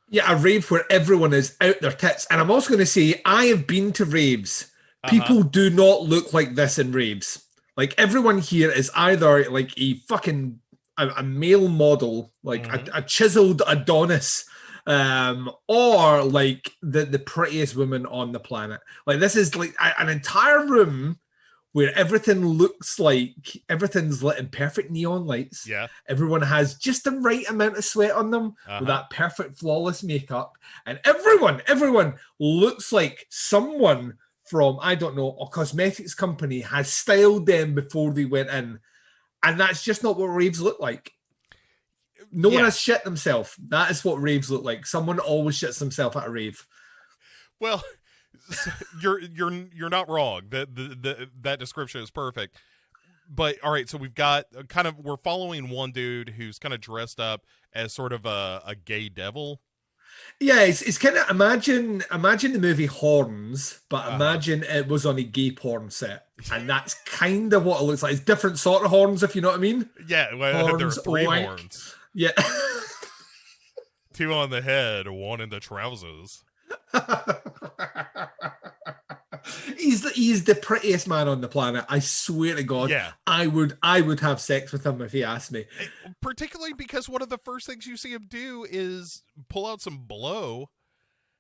Yeah, a rave where everyone is out their tits. And I'm also going to say, I have been to raves. People do not look like this in raves. Like, everyone here is either like a male model, like a chiseled Adonis, or like the prettiest woman on the planet. Like, this is like an entire room where everything's lit in perfect neon lights. Yeah. Everyone has just the right amount of sweat on them with that perfect, flawless makeup. And everyone looks like someone from, I don't know, a cosmetics company has styled them before they went in. And that's just not what raves look like. No one has shit themselves. That is what raves look like. Someone always shits themselves at a rave. Well, you're not wrong. That description is perfect. But all right, so we've got we're following one dude who's kind of dressed up as sort of a gay devil. Yeah, it's kind of imagine the movie Horns, but imagine it was on a gay porn set, and that's kind of what it looks like. It's different sort of horns, if you know what I mean. Yeah, well, there are 3 horns. Yeah, 2 on the head, 1 in the trousers. He's the prettiest man on the planet. I swear to God. Yeah. I would have sex with him if he asked me. Particularly because one of the first things you see him do is pull out some blow.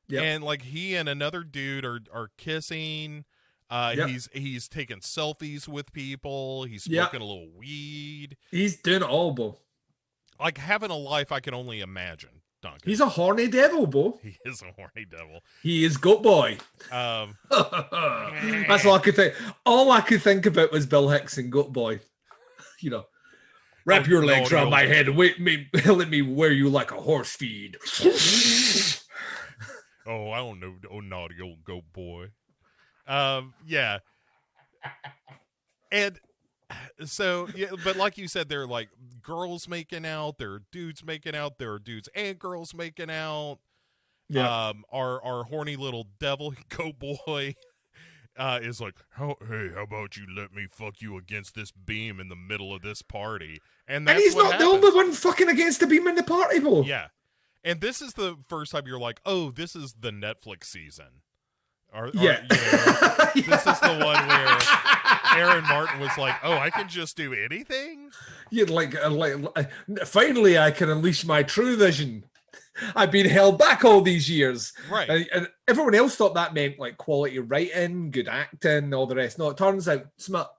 Yep. And like he and another dude are kissing. He's taking selfies with people. He's smoking a little weed. He's doing it all, Bo. Like having a life I can only imagine. Duncan. He's a horny devil, Bo. He is a horny devil. He is Goat Boy. That's all I could think. All I could think about was Bill Hicks and Goat Boy. You know, wrap your legs around my head and let me wear you like a horse feed. Oh, I don't know. Oh, naughty old Goat Boy. Yeah. And so, yeah, but like you said, there are like girls making out, there are dudes making out, there are dudes and girls making out. Yeah. Our horny little devil Goat Boy is like, hey, how about you let me fuck you against this beam in the middle of this party? And he's not the only one fucking against the beam in the party, Bo. Yeah. And this is the first time you're like, oh, this is the Netflix season. This is the one where Aaron Martin was like, "Oh, I can just do anything." Yeah, finally, I can unleash my true vision. I've been held back all these years, right? And everyone else thought that meant like quality writing, good acting, all the rest. No, it turns out smut.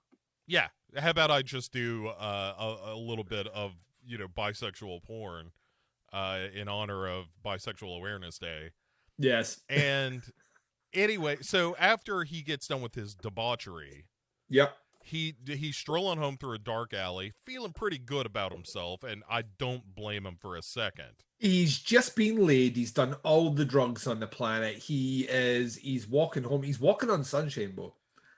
Yeah, how about I just do a little bit of bisexual porn in honor of Bisexual Awareness Day? Yes, and. Anyway, so after he gets done with his debauchery, he's strolling home through a dark alley, feeling pretty good about himself, and I don't blame him for a second. He's just been laid. He's done all the drugs on the planet. He's walking home. He's walking on sunshine, Bo.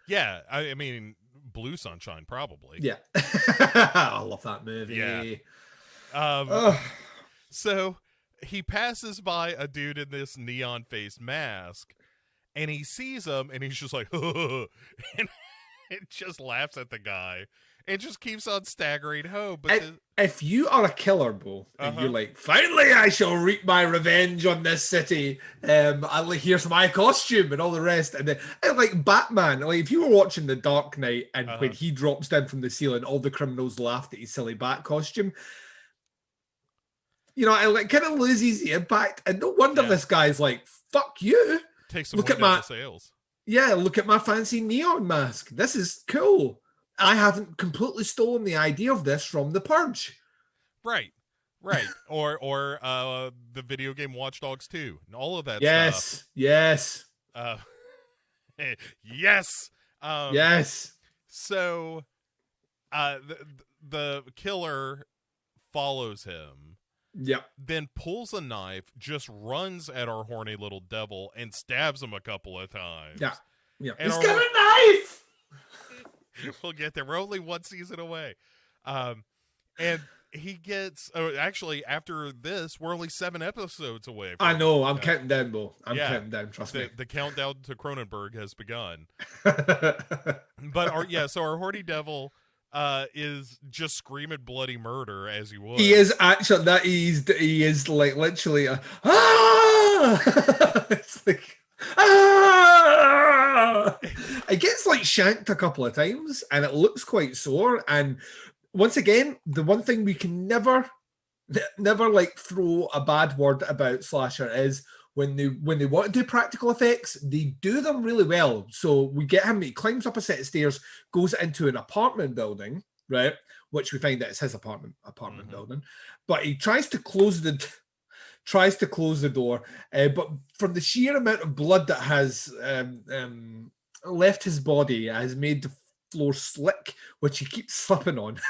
Yeah, I mean, blue sunshine, probably. Yeah. I love that movie. Yeah. So he passes by a dude in this neon face mask, and he sees him, and he's just like, and it just laughs at the guy. it just keeps on staggering home. But if you are a killer, Bo, and you're like, finally I shall reap my revenge on this city. Here's my costume and all the rest. And then, like Batman, like if you were watching The Dark Knight and when he drops down from the ceiling, all the criminals laughed at his silly bat costume. You know, it kind of loses the impact. And no wonder this guy's like, fuck you. Take some look at my sales. Yeah, look at my fancy neon mask. This is cool. I haven't completely stolen the idea of this from The Purge. Right. or the video game Watch Dogs 2 and all of that stuff. Yes. Yes. Yes. So the killer follows him. Yep. Then pulls a knife, just runs at our horny little devil and stabs him a couple of times. Yeah. And he's got a knife! We'll get there. We're only one season away. And he gets... actually, after this, we're only 7 episodes away. I know. I'm counting down, Bo. I'm counting down. Trust me. The countdown to Cronenberg has begun. But, so our horny devil... is just screaming bloody murder as he would. He is actually he is like literally it's like it gets like shanked a couple of times and it looks quite sore. And once again, the one thing we can never like throw a bad word about slasher is when they want to do practical effects, they do them really well. So we get him, he climbs up a set of stairs, goes into an apartment building, right? Which we find that it's his apartment building. But he tries to close the door. But from the sheer amount of blood that has left his body, has made the floor slick, which he keeps slipping on.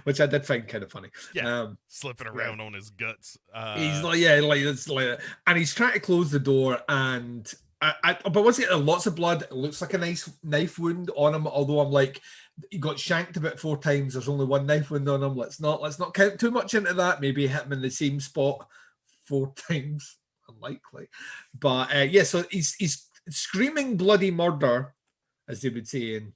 Which I did find kind of funny. Yeah, slipping around on his guts. He's like, it's like, and he's trying to close the door, and but once again, lots of blood. It looks like a nice knife wound on him. Although I'm like, he got shanked about 4 times. There's only 1 knife wound on him. Let's not count too much into that. Maybe hit him in the same spot 4 times. Unlikely, but so he's screaming bloody murder, as they would say in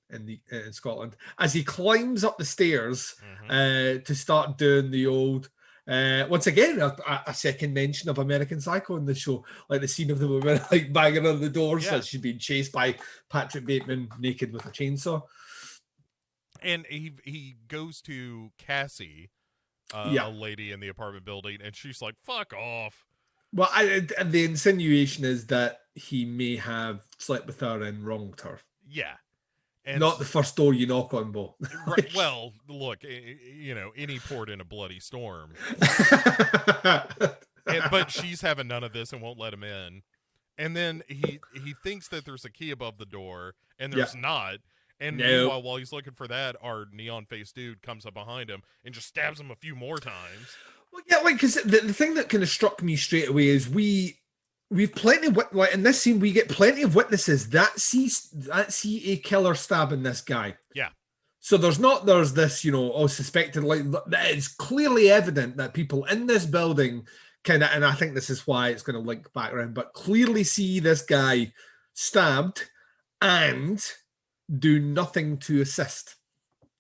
Scotland, as he climbs up the stairs to start doing the old, once again, a second mention of American Psycho in the show, like the scene of the woman like banging on the doors as she's being chased by Patrick Bateman naked with a chainsaw. And he goes to Cassie, a lady in the apartment building, and she's like, fuck off. Well, and the insinuation is that he may have slept with her and wronged her. Yeah. And not the first door you knock on, Bo. Right, well, look, any port in a bloody storm. But she's having none of this and won't let him in. And then he thinks that there's a key above the door, and there's not. And meanwhile, while he's looking for that, our neon-faced dude comes up behind him and just stabs him a few more times. Well, yeah, like, because the thing that kind of struck me straight away is we've plenty of, like, in this scene, we get plenty of witnesses that see a killer stabbing this guy. Yeah. So there's this, suspected, like, it's clearly evident that people in this building kind of, and I think this is why it's going to link back around, but clearly see this guy stabbed and do nothing to assist.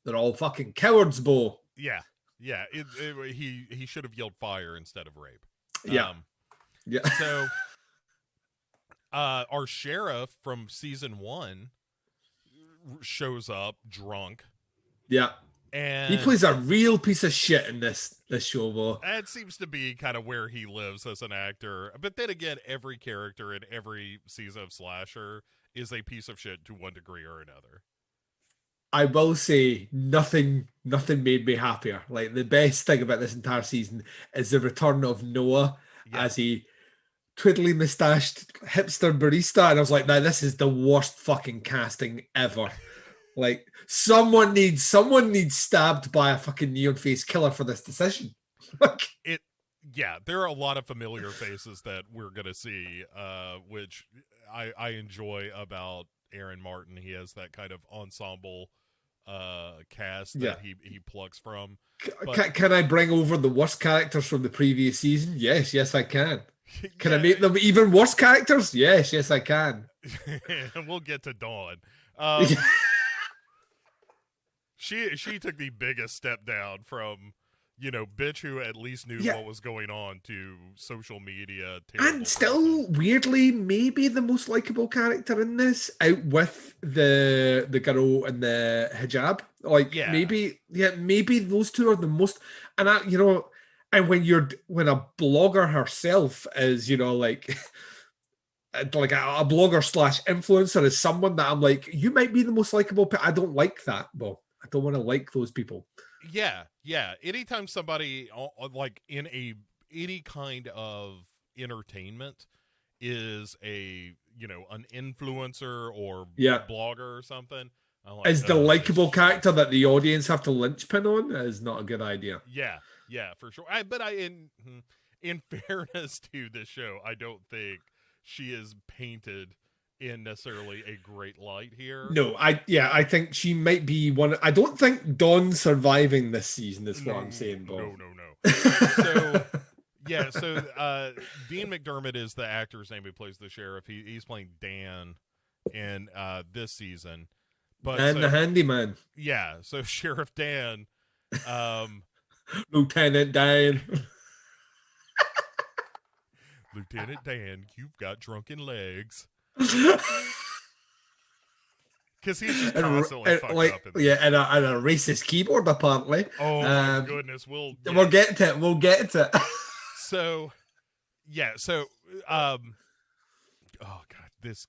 They're all fucking cowards, Bo. Yeah. Yeah. He should have yelled fire instead of rape. Yeah. Yeah. So our sheriff from season 1 shows up drunk. Yeah. And he plays a real piece of shit in this show, though. That seems to be kind of where he lives as an actor. But then again, every character in every season of Slasher is a piece of shit to one degree or another. I will say nothing made me happier. Like, the best thing about this entire season is the return of Noah as a twiddly mustached hipster barista, and I was like, "Now this is the worst fucking casting ever." Like, someone needs stabbed by a fucking neon-faced killer for this decision. There are a lot of familiar faces that we're gonna see, which I enjoy about Aaron Martin. He has that kind of ensemble cast that he plucks from. Can I bring over the worst characters from the previous season? Yes, I can. Can I make them even worse characters? Yes, I can. We'll get to Dawn. She took the biggest step down from, bitch who at least knew what was going on to social media. And still, weirdly, maybe the most likable character in this, out with the girl in the hijab. Maybe those two are the most. And and when a blogger herself is, like a blogger / influencer is someone that I'm like, you might be the most likable. I don't like that. Well, I don't want to like those people. Yeah. Anytime somebody like in any kind of entertainment is an influencer or blogger or something, like, is the likable character that the audience have to linchpin on is not a good idea. Yeah, for sure. But in fairness to this show, I don't think she is painted in necessarily a great light here. No, I think she might be one. I don't think Dawn surviving this season is what I'm saying, Bob. No. So Dean Mcdermott is the actor's name who plays the sheriff. He's playing Dan in this season. The handyman. Yeah, so Sheriff Dan. Lieutenant Dan. Lieutenant Dan, you've got drunken legs. Because he's just constantly fucked up. And a racist keyboard, apparently. Oh, my goodness. We'll get to it. We'll get to it. oh, God. This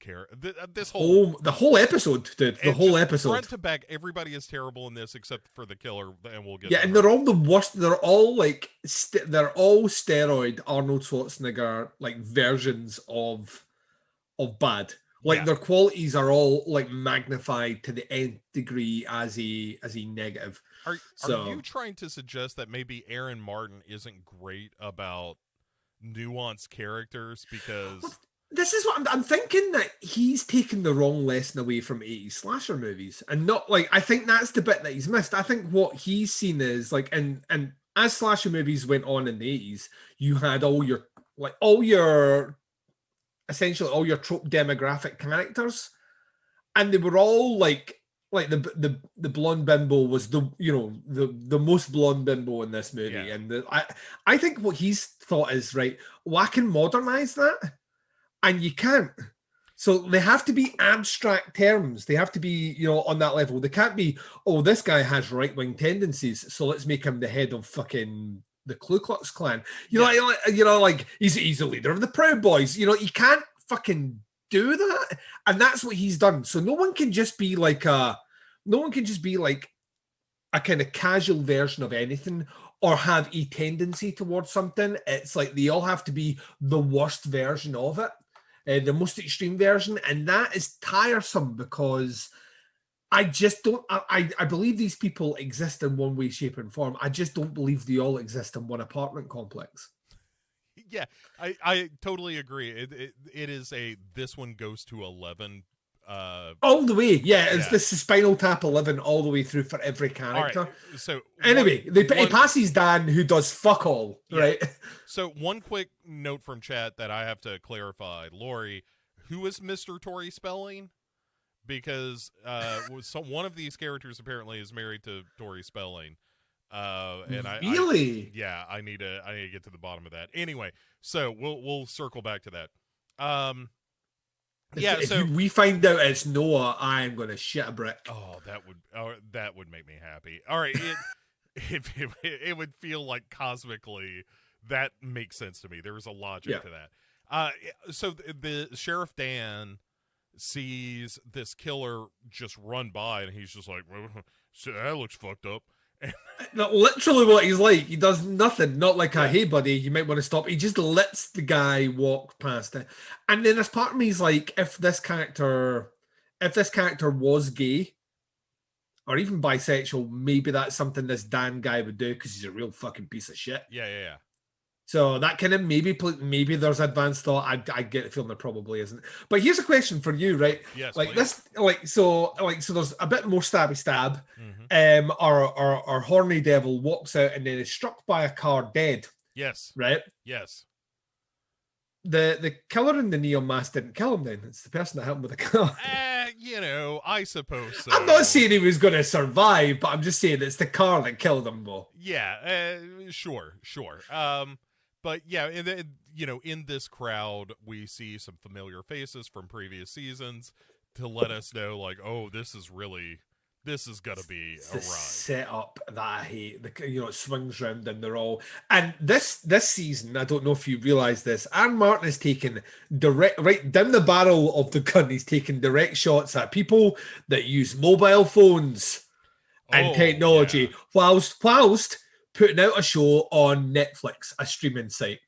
whole episode, dude. The whole episode. Front to back, everybody is terrible in this except for the killer, and we'll get to and they're all the worst. They're all like they're all steroid Arnold Schwarzenegger like versions of bad. Like their qualities are all like magnified to the nth degree as a negative. Are you trying to suggest that maybe Aaron Martin isn't great about nuanced characters because? This is what I'm thinking, that he's taken the wrong lesson away from 80s slasher movies, and not like, I think that's the bit that he's missed. I think what he's seen is like, and as slasher movies went on in the 80s, you had essentially all your trope demographic characters, and they were all like the blonde bimbo was the most blonde bimbo in this movie, and I think what he's thought is, right, well, I can modernize that. And you can't. So they have to be abstract terms. They have to be, on that level. They can't be, this guy has right-wing tendencies, so let's make him the head of fucking the Ku Klux Klan. Like he's the leader of the Proud Boys. You can't fucking do that. And that's what he's done. So no one can just be like a kind of casual version of anything or have a tendency towards something. It's like they all have to be the worst version of it. The most extreme version, and that is tiresome because I just don't. I believe these people exist in one way, shape, and form. I just don't believe they all exist in one apartment complex. Yeah, I totally agree. It is this one goes to 11. All the way, it's this Spinal Tap 11 all the way through for every character. Right, so anyway, he passes Dan, who does fuck all, right? So one quick note from chat that I have to clarify, Lori, who is Mr. Tori Spelling? Because one of these characters apparently is married to Tori Spelling. And really? I need to get to the bottom of that. Anyway, so we'll circle back to that. If we find out it's Noah, I am going to shit a brick. Oh, that would make me happy. All right, it would feel like cosmically that makes sense to me. There was a logic to that. So the Sheriff Dan sees this killer just run by, and he's just like, well, that looks fucked up. Literally what he's like, he does nothing, not like hey buddy, you might want to stop. He just lets the guy walk past it. And then there's part of me is like, if this character was gay or even bisexual, maybe that's something this Dan guy would do because he's a real fucking piece of shit. Yeah. So that kind of maybe there's advanced thought. I get the feeling there probably isn't. But here's a question for you, right? Yes. Like please. this, so there's a bit more stabby stab. Mm-hmm. Our horny devil walks out and then is struck by a car dead. Yes. Right. Yes. The killer in the neon mask didn't kill him. Then it's the person that helped him with the car. I suppose so. I'm not saying he was going to survive, but I'm just saying it's the car that killed him, though. Yeah, sure. But yeah, in this crowd, we see some familiar faces from previous seasons to let us know, like, oh, this is gonna be a ride. Setup that I hate. It swings round and they're all. And this season, I don't know if you realise this, Aaron Martin is taking right down the barrel of the gun. He's taking direct shots at people that use mobile phones and technology whilst putting out a show on Netflix, a streaming site.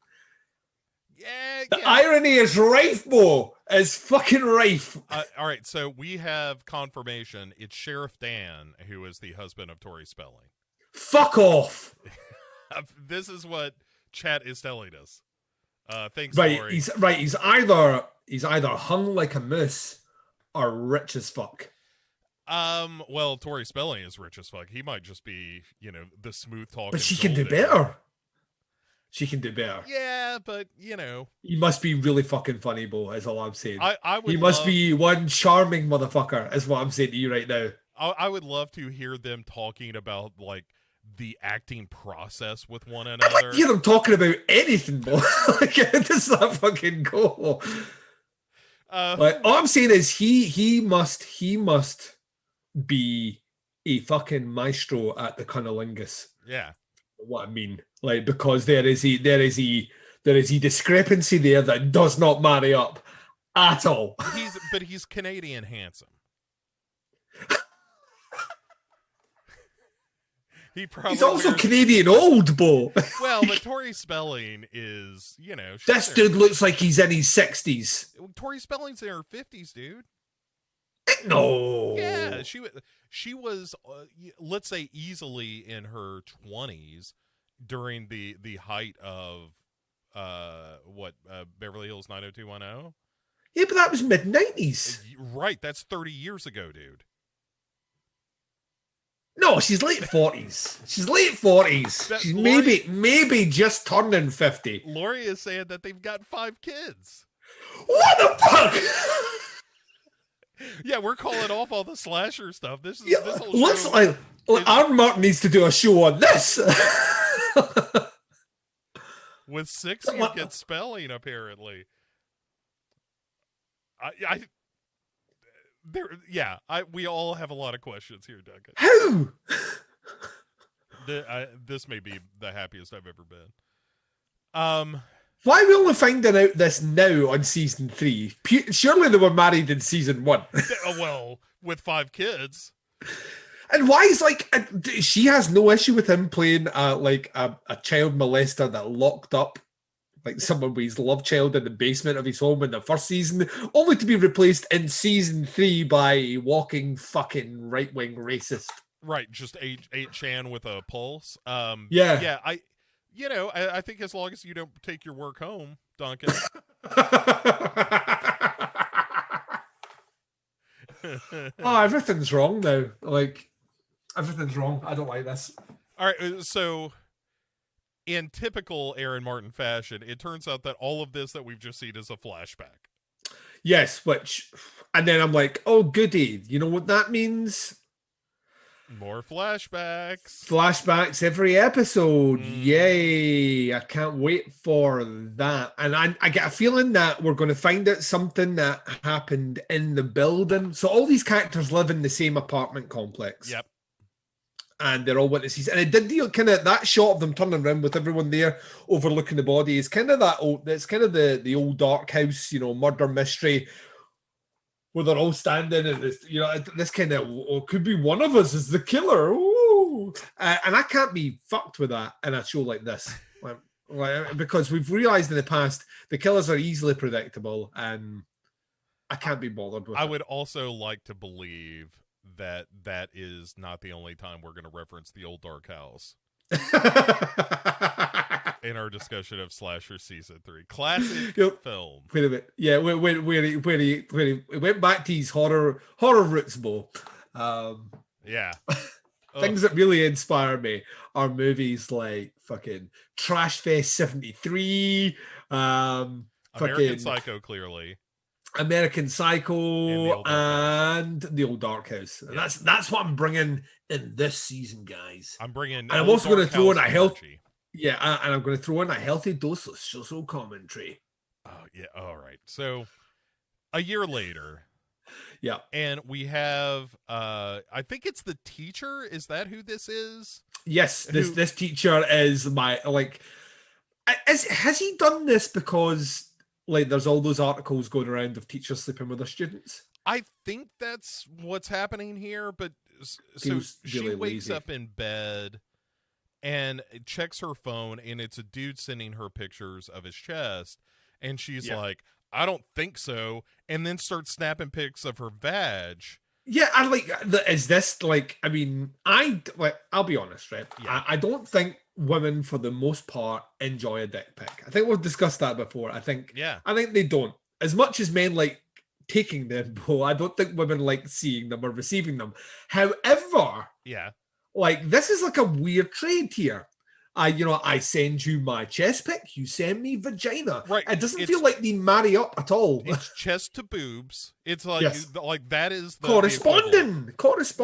Yeah, the irony is rife, Bo. It's fucking rife. All right, so we have confirmation. It's Sheriff Dan, who is the husband of Tori Spelling. Fuck off. This is what chat is telling us. Thanks, right, Tori. He's either hung like a moose or rich as fuck. Well, Tori Spelling is rich as fuck. He might just be, the smooth talking. But she can do better. She can do better. Yeah, but he must be really fucking funny, Bo. Is all I'm saying. He must be one charming motherfucker. Is what I'm saying to you right now. I would love to hear them talking about like the acting process with one another. I don't hear them talking about anything, Bo. Like, does that fucking go? All I'm saying is he must be a fucking maestro at the cunnilingus. Yeah. What I mean, like, because there is a discrepancy there that does not marry up at all. He's Canadian handsome. He's also Canadian old, Bo. Well, but Tori Spelling is, this dude looks like he's in his 60s. Tori Spelling's in her 50s, dude. No. Yeah, she was let's say easily in her 20s during the height of Beverly Hills 90210. Yeah, but that was mid-90s. Right, that's 30 years ago, dude. No, she's late 40s. She's late 40s. She's maybe just turning 50. Lori is saying that they've got 5 kids. What the fuck? Yeah, we're calling off all the slasher stuff. This whole looks show like Aaron Martin needs to do a show on this. With 6 you get Spelling, apparently. We all have a lot of questions here, Duncan. How? This may be the happiest I've ever been. Why are we only finding out this now on season 3? Surely they were married in season 1. Well, with 5 kids. And why is she has no issue with him playing a child molester that locked up like someone with his love child in the basement of his home in the first season, only to be replaced in season 3 by a walking fucking right-wing racist. Right, just 8chan with a pulse. Yeah. I think as long as you don't take your work home, Duncan. Everything's wrong now. Like, everything's wrong. I don't like this. All right, so in typical Aaron Martin fashion, it turns out that all of this that we've just seen is a flashback. Yes, and then I'm like, oh, goody. You know what that means? More flashbacks. Flashbacks every episode. Yay. I can't wait for that. And I get a feeling that we're going to find out something that happened in the building. So all these characters live in the same apartment complex. Yep. And they're all witnesses. And it did deal kind of that shot of them turning around with everyone there overlooking the body is kind of that old, it's kind of the old dark house, murder mystery where they're all standing and this kind of, could be one of us is the killer. Ooh. And I can't be fucked with that in a show like this. Because we've realized in the past the killers are easily predictable and I can't be bothered with it. I would also like to believe that is not the only time we're going to reference the old dark house in our discussion of Slasher season 3. Classic film. Wait a minute. Yeah, where he went back to his horror roots, Bo. Yeah. Things that really inspire me are movies like fucking Trash Fest 73, American Psycho, clearly. American Psycho, and the Old Dark House. And that's what I'm bringing in this season, guys. I'm bringing, and I'm also going to throw in a healthy, and I'm going to throw in a healthy dose of social commentary. Oh yeah, all right. So a year later, and we have, I think it's the teacher. Is that who this is? Yes, this teacher is has he done this because like there's all those articles going around of teachers sleeping with their students? I think that's what's happening here, but so she really wakes lazy. up in bed and checks her phone, and it's a dude sending her pictures of his chest, and she's like, I don't think so, and then starts snapping pics of her vag. Yeah, I like. Is this like? I mean, I'll be honest, right? Yeah. I don't think women, for the most part, enjoy a dick pic. I think we've discussed that before. I think they don't. As much as men like taking them, though, I don't think women like seeing them or receiving them. However, like this is like a weird trade here. I send you my chest pic, you send me vagina. Right. It doesn't feel like they marry up at all. It's chest to boobs. It's like like that is the corresponding.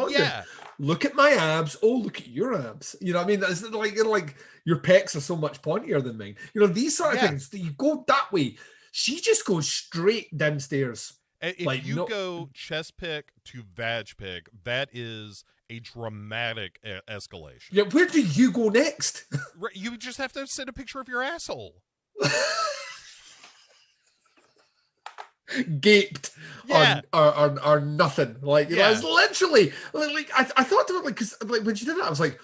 Yeah. Look at my abs. Oh, look at your abs. You know what I mean? That's like your pecs are so much pointier than mine. You know, these sort of things. You go that way. She just goes straight downstairs. If you go chest pic to vag pic, that is a dramatic escalation. Yeah, where do you go next? Right, you just have to send a picture of your asshole. Gaped or nothing. Like, that's literally like I thought to it, like, because like when she did that, I was like,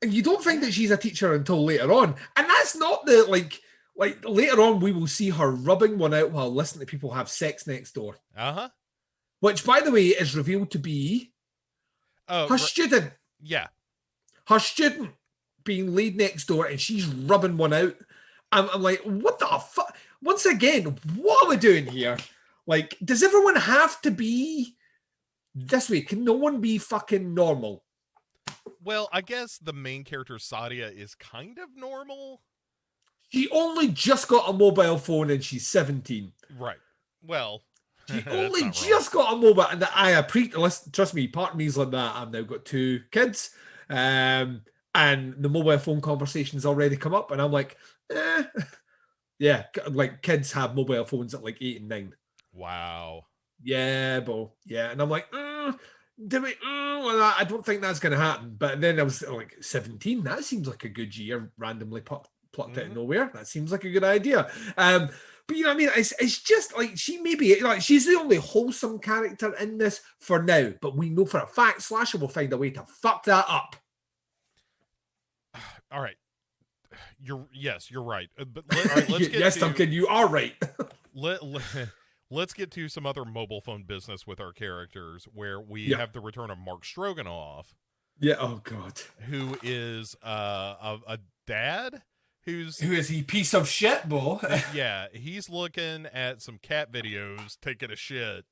and you don't think that she's a teacher until later on, and that's not the like later on we will see her rubbing one out while listening to people have sex next door. Which, by the way, is revealed to be her student. Yeah. Her student being laid next door, and she's rubbing one out. I'm like, what the fuck? Once again, what are we doing here? Like, does everyone have to be this way? Can no one be fucking normal? Well, I guess the main character, Sadia, is kind of normal. She only just got a mobile phone and she's 17. Right. Well... She only just got a mobile, and trust me, part of me's like that. I've now got 2 kids, and the mobile phone conversation's already come up, and I'm like, yeah, like kids have mobile phones at like 8 and 9. Wow. Yeah, and I'm like, I don't think that's gonna happen. But then I was like, 17. That seems like a good year. Randomly plucked out of nowhere. That seems like a good idea. But you know what I mean? It's just like she maybe like she's the only wholesome character in this for now. But we know for a fact Slasher will find a way to fuck that up. All right, you're right. But let's get Duncan, you are right. Let's get to some other mobile phone business with our characters, where we have the return of Mark Stroganoff. Yeah. Oh God. Who is a dad? Who is he, piece of shit, Bo? Yeah, he's looking at some cat videos, taking a shit,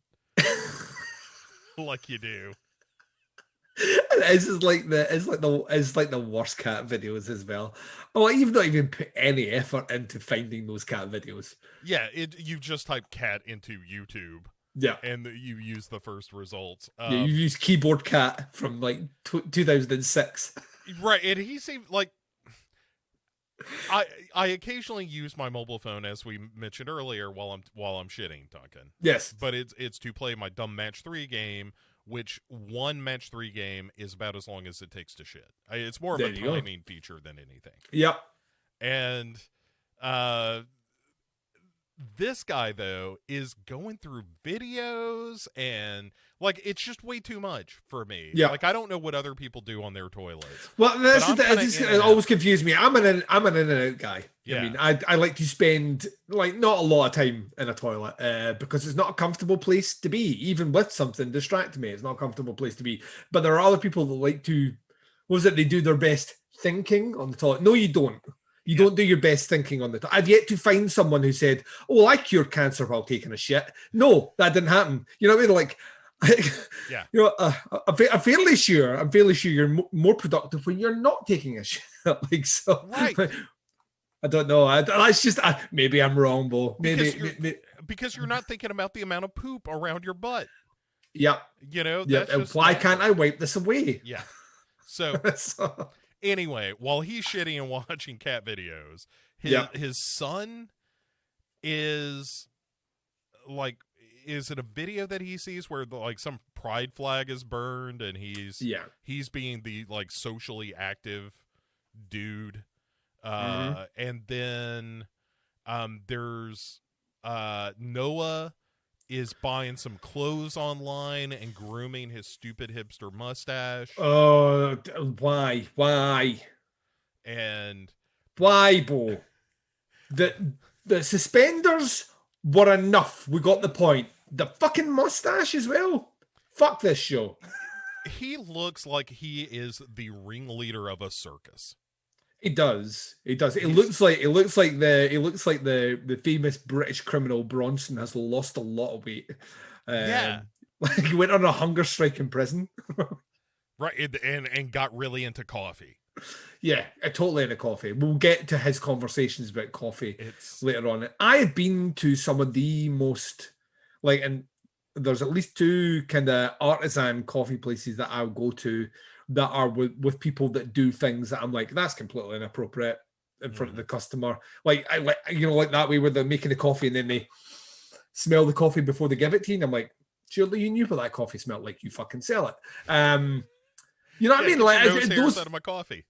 like you do. It's like the worst cat videos as well. Oh, you've not even put any effort into finding those cat videos. Yeah, you just type cat into YouTube. Yeah, and you use the first results. You use keyboard cat from like 2006. Right, and he seemed like. I occasionally use my mobile phone, as we mentioned earlier, while I'm shitting, Duncan. Yes, but it's to play my dumb match 3 game, which one match 3 game is about as long as it takes to shit. It's more of a timing feature than anything. Yep. And this guy though is going through videos and like it's just way too much for me. Yeah. Like I don't know what other people do on their toilets. Well, it always confused me. I'm an in and out guy. Yeah. I mean, I like to spend like not a lot of time in a toilet because it's not a comfortable place to be. Even with something distracting me, it's not a comfortable place to be. But there are other people that like to, they do their best thinking on the toilet. No, you don't. You don't do your best thinking on the toilet. I've yet to find someone who said, "Oh, I cured cancer while taking a shit." No, that didn't happen. You know what I mean? Like, yeah. You know, I'm fairly sure you're more productive when you're not taking a shit. Like so, right? I don't know. That's just maybe I'm wrong, Bo. Because you're not thinking about the amount of poop around your butt. Yep. You know, yep. that's just why can't I wipe this away? Yeah. So anyway, while he's shitting and watching cat videos, his son is like, is it a video that he sees where like some pride flag is burned and he's being the like socially active dude, and then there's Noah is buying some clothes online and grooming his stupid hipster mustache. Oh, why? And why, Bo? The suspenders were enough. We got the point. The fucking mustache as well. Fuck this show. He looks like he is the ringleader of a circus. He does. It looks like the famous British criminal Bronson has lost a lot of weight. Like he went on a hunger strike in prison. Right, and got really into coffee. Yeah, totally into coffee. We'll get to his conversations about coffee later on. I have been to some of the most and there's at least 2 kind of artisan coffee places that I'll go to that are with people that do things that I'm like, that's completely inappropriate in front of the customer. Like that way where they're making the coffee and then they smell the coffee before they give it to you. And I'm like, surely you knew what that coffee smelled like. You fucking sell it. You know what I mean? Like those out of my coffee.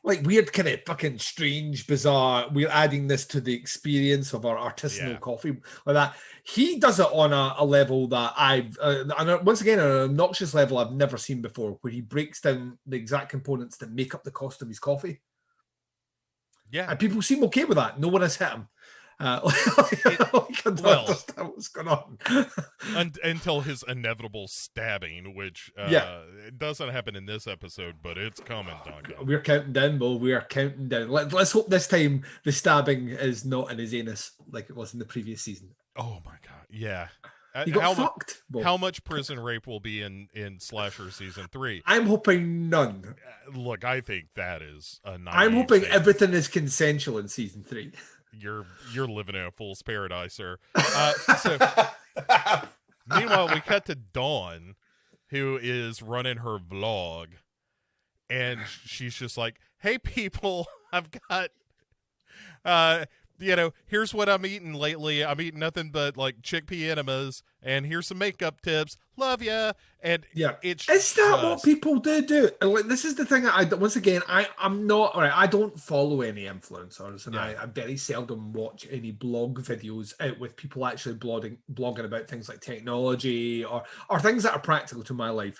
Like weird, kind of fucking strange, bizarre. We're adding this to the experience of our artisanal coffee like that. He does it on a level that I've, and once again, on an obnoxious level I've never seen before, where he breaks down the exact components that make up the cost of his coffee. Yeah, and people seem okay with that. No one has hit him. I don't understand what's going on until his inevitable stabbing, which it doesn't happen in this episode, but it's coming, Duncan. We're counting down, Bo. We are counting down. Let's hope this time the stabbing is not in his anus like it was in the previous season. Oh my god, yeah. You got fucked, Bo. How much prison rape will be in Slasher season 3? I'm hoping none. Look, I think that is a naive I'm hoping statement. everything is consensual in season 3. You're living in a fool's paradise, sir. Meanwhile, we cut to Dawn, who is running her vlog, and she's just like, "Hey, people, I've got, here's what I'm eating lately. I'm eating nothing but like chickpea enemas, and here's some makeup tips. Love ya." And is that what people do? Like, this is the thing. I'm not. All right, I don't follow any influencers, and I very seldom watch any blog videos out with people actually blogging about things like technology or things that are practical to my life.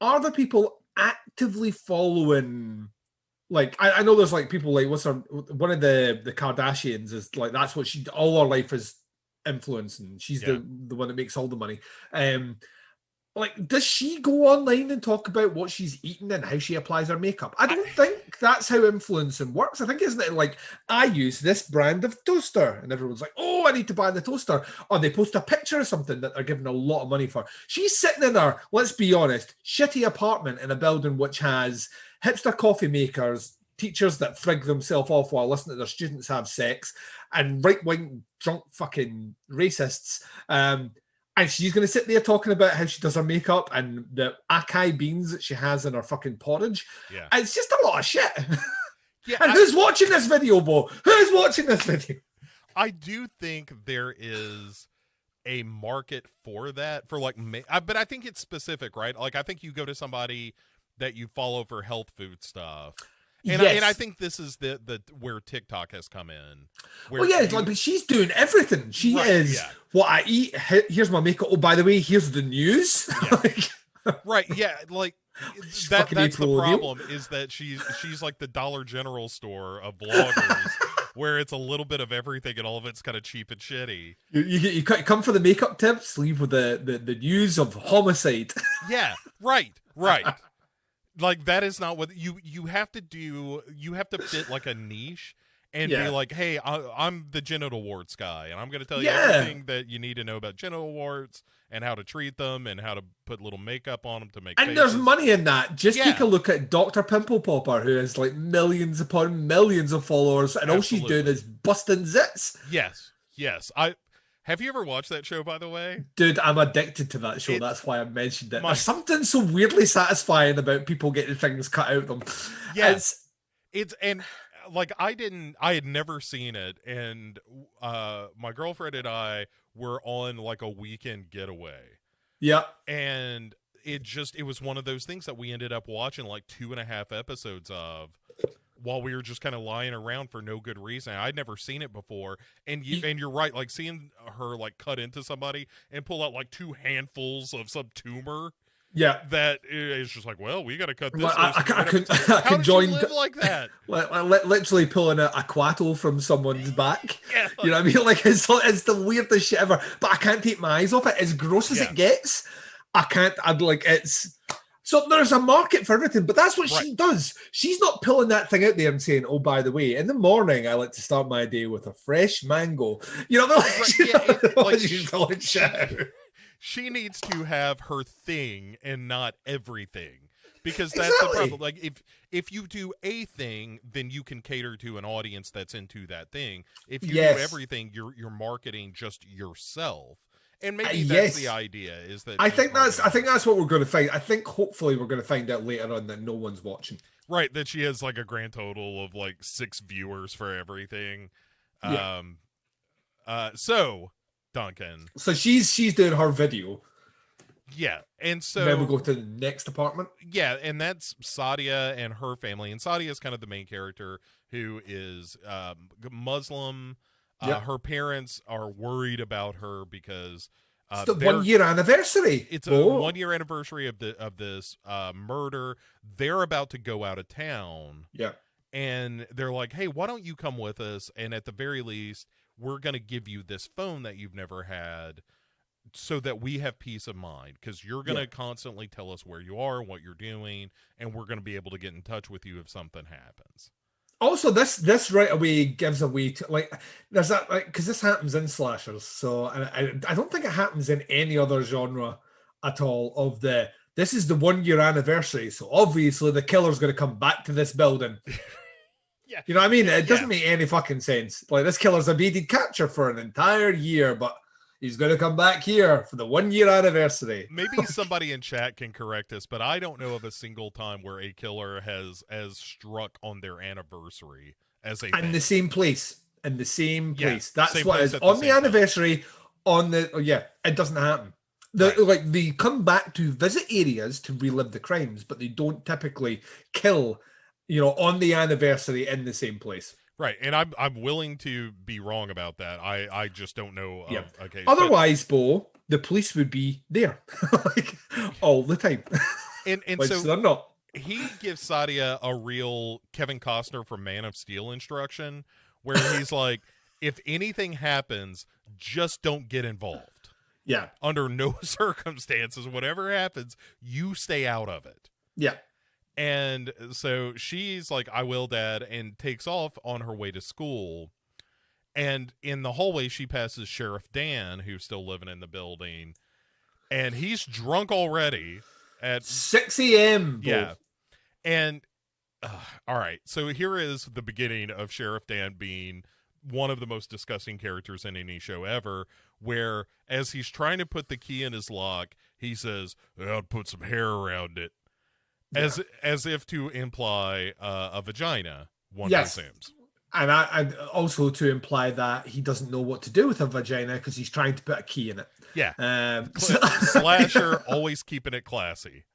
Are the people actively following? Like, I know there's like people like one of the Kardashians is like, that's what all her life is influencing. She's the one that makes all the money. Like, does she go online and talk about what she's eating and how she applies her makeup? I don't think that's how influencing works. I think, isn't it like, I use this brand of toaster, and everyone's like, oh, I need to buy the toaster. Or they post a picture of something that they're giving a lot of money for. She's sitting in her, let's be honest, shitty apartment in a building which has hipster coffee makers, teachers that frig themselves off while listening to their students have sex, and right-wing drunk fucking racists. And she's going to sit there talking about how she does her makeup and the acai beans that she has in her fucking porridge. Yeah. And it's just a lot of shit. And who's watching this video, Bo? Who's watching this video? I do think there is a market for that, for like, but I think it's specific, right? Like, I think you go to somebody that you follow for health food stuff. And, and I think this is the where TikTok has come in. But she's doing everything. She is what I eat. Here's my makeup. Oh, by the way, here's the news. Yeah. Right? Yeah, like that's the problem. Is that she's like the Dollar General store of vloggers, where it's a little bit of everything and all of it's kind of cheap and shitty. You come for the makeup tips, leave with the news of homicide. Yeah. Right. Like, that is not what you have to do. You have to fit like a niche, and be like, hey, I'm the genital warts guy, and I'm going to tell you everything that you need to know about genital warts and how to treat them and how to put little makeup on them to make faces. There's money in that. Just take a look at Dr. Pimple Popper, who has like millions upon millions of followers, and all she's doing is busting zits. Yes. Have you ever watched that show, by the way? Dude, I'm addicted to that show. That's why I mentioned it. There's something so weirdly satisfying about people getting things cut out of them. Yes. And like I had never seen it, and my girlfriend and I were on like a weekend getaway. Yeah. And it was one of those things that we ended up watching like 2.5 episodes of while we were just kind of lying around for no good reason. I'd never seen it before. And you're right, like seeing her like cut into somebody and pull out like 2 handfuls of some tumor. Yeah, that is just like, well, we got to cut this. Well, I can join live like that. Literally pulling a quattle from someone's back. Yeah, you know what I mean? Like it's the weirdest shit ever. But I can't take my eyes off it. As gross as it gets, I can't. So there's a market for everything, but that's what she does. She's not pulling that thing out there and saying, "Oh, by the way, in the morning I like to start my day with a fresh mango." You know, she's pulling shit out. She needs to have her thing and not everything, because that's the problem. Like if you do a thing, then you can cater to an audience that's into that thing. If you do everything, you're marketing just yourself. And maybe that's the idea, is that I think that's what we're going to find. I think hopefully we're going to find out later on that no one's watching. Right, that she has like a grand total of like 6 viewers for everything. Yeah. So Duncan. So she's doing her video. Yeah, and so then we go to the next apartment. Yeah, and that's Sadia and her family. And Sadia is kind of the main character, who is Muslim. Her parents are worried about her because it's the 1-year anniversary. It's a 1-year anniversary of this murder. They're about to go out of town. Yeah, and they're like, "Hey, why don't you come with us? And at the very least, we're going to give you this phone that you've never had, so that we have peace of mind, because you're going to constantly tell us where you are, what you're doing, and we're going to be able to get in touch with you if something happens." Also, this right away gives away to, like, there's that, like, because this happens in slashers, so I don't think it happens in any other genre at all. This is the 1-year anniversary, so obviously the killer's going to come back to this building. Yeah, you know what I mean? It doesn't make any fucking sense. Like, this killer's evaded capture for an entire year, but he's going to come back here for the 1-year anniversary. Maybe somebody in chat can correct us, but I don't know of a single time where a killer has struck on their anniversary as a in the same place. In the same place. That's same what place it is. On the anniversary, it doesn't happen. Like, they come back to visit areas to relive the crimes, but they don't typically kill, on the anniversary in the same place. Right, and I'm willing to be wrong about that. I just don't know. Okay. Otherwise, Bo, the police would be there like all the time, and so they're not. He gives Sadia a real Kevin Costner from Man of Steel instruction, where he's like, if anything happens, just don't get involved. Yeah. Under no circumstances, whatever happens, you stay out of it. Yeah. And so she's like, "I will, Dad," and takes off on her way to school. And in the hallway, she passes Sheriff Dan, who's still living in the building. And he's drunk already at 6 a.m. Yeah. And, all right. So here is the beginning of Sheriff Dan being one of the most disgusting characters in any show ever, where as he's trying to put the key in his lock, he says, "I'll put some hair around it." As if to imply a vagina, one presumes. And I also to imply that he doesn't know what to do with a vagina because he's trying to put a key in it. Yeah. Slasher, always keeping it classy.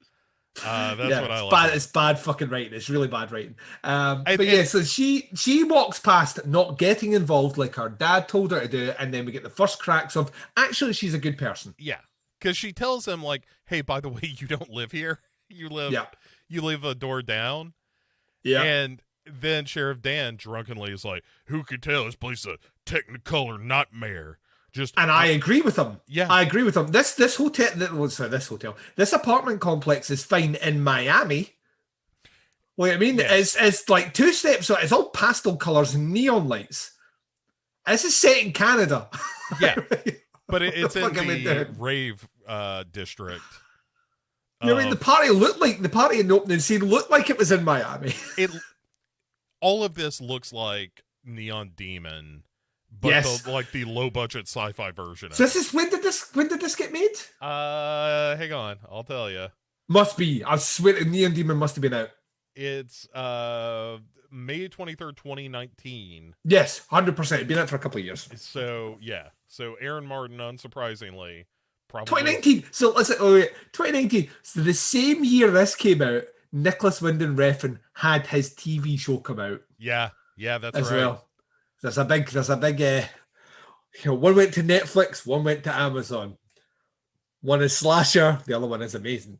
That's what I like. It's bad fucking writing. It's really bad writing. So she walks past not getting involved like her dad told her to do, and then we get the first cracks of, actually, she's a good person. Yeah. Because she tells him, like, "Hey, by the way, you don't live here. You live a door down." Yeah. And then Sheriff Dan drunkenly is like, "Who could tell this place a technicolor nightmare?" And I agree with him. Yeah. I agree with him. This apartment complex is fine in Miami. Well, I mean, it's like 2 steps. So it's all pastel colors and neon lights. This is set in Canada. Yeah, but it's in the rave district. You know, I mean, the party in the opening scene looked like it was in Miami. All of this looks like Neon Demon, but the low budget sci-fi version. So when did this get made? Hang on, I'll tell you. Must be. I swear, Neon Demon must have been out. It's May 23rd, 2019. Yes, 100%. It'd been out for a couple of years. So yeah, Aaron Martin, unsurprisingly, probably 2019. So listen, 2019. So the same year this came out, Nicholas Winding Refn had his TV show come out. Yeah, that's as right. Well. There's a big. One went to Netflix, one went to Amazon. One is slasher, the other one is amazing.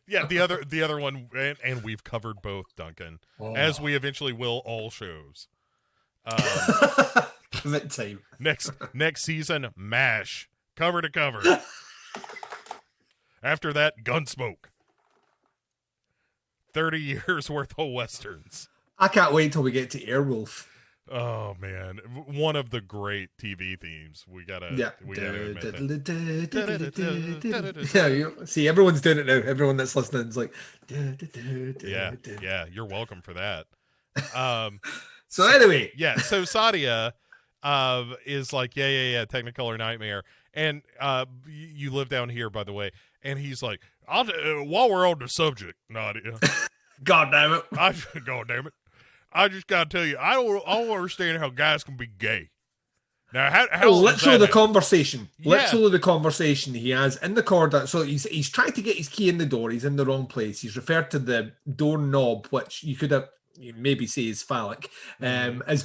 Yeah, the other one, and we've covered both, Duncan, as we eventually will all shows. Commit time. Next season, MASH, cover to cover. After that, Gunsmoke. 30 years worth of westerns. I can't wait till we get to Airwolf. Oh man, one of the great TV themes. We gotta admit that. Yeah, see, everyone's doing it now. Everyone that's listening is like, yeah. You're welcome for that. So anyway, So Sadia is like, yeah, Technicolor Nightmare, and you live down here, by the way. And he's like, while we're on the subject, Nadia, God damn it, I just gotta tell you, I don't understand how guys can be gay. Now, how literally the conversation, literally the conversation he has in the corridor. So he's trying to get his key in the door. He's in the wrong place. He's referred to the door knob, which you could have maybe say is phallic, as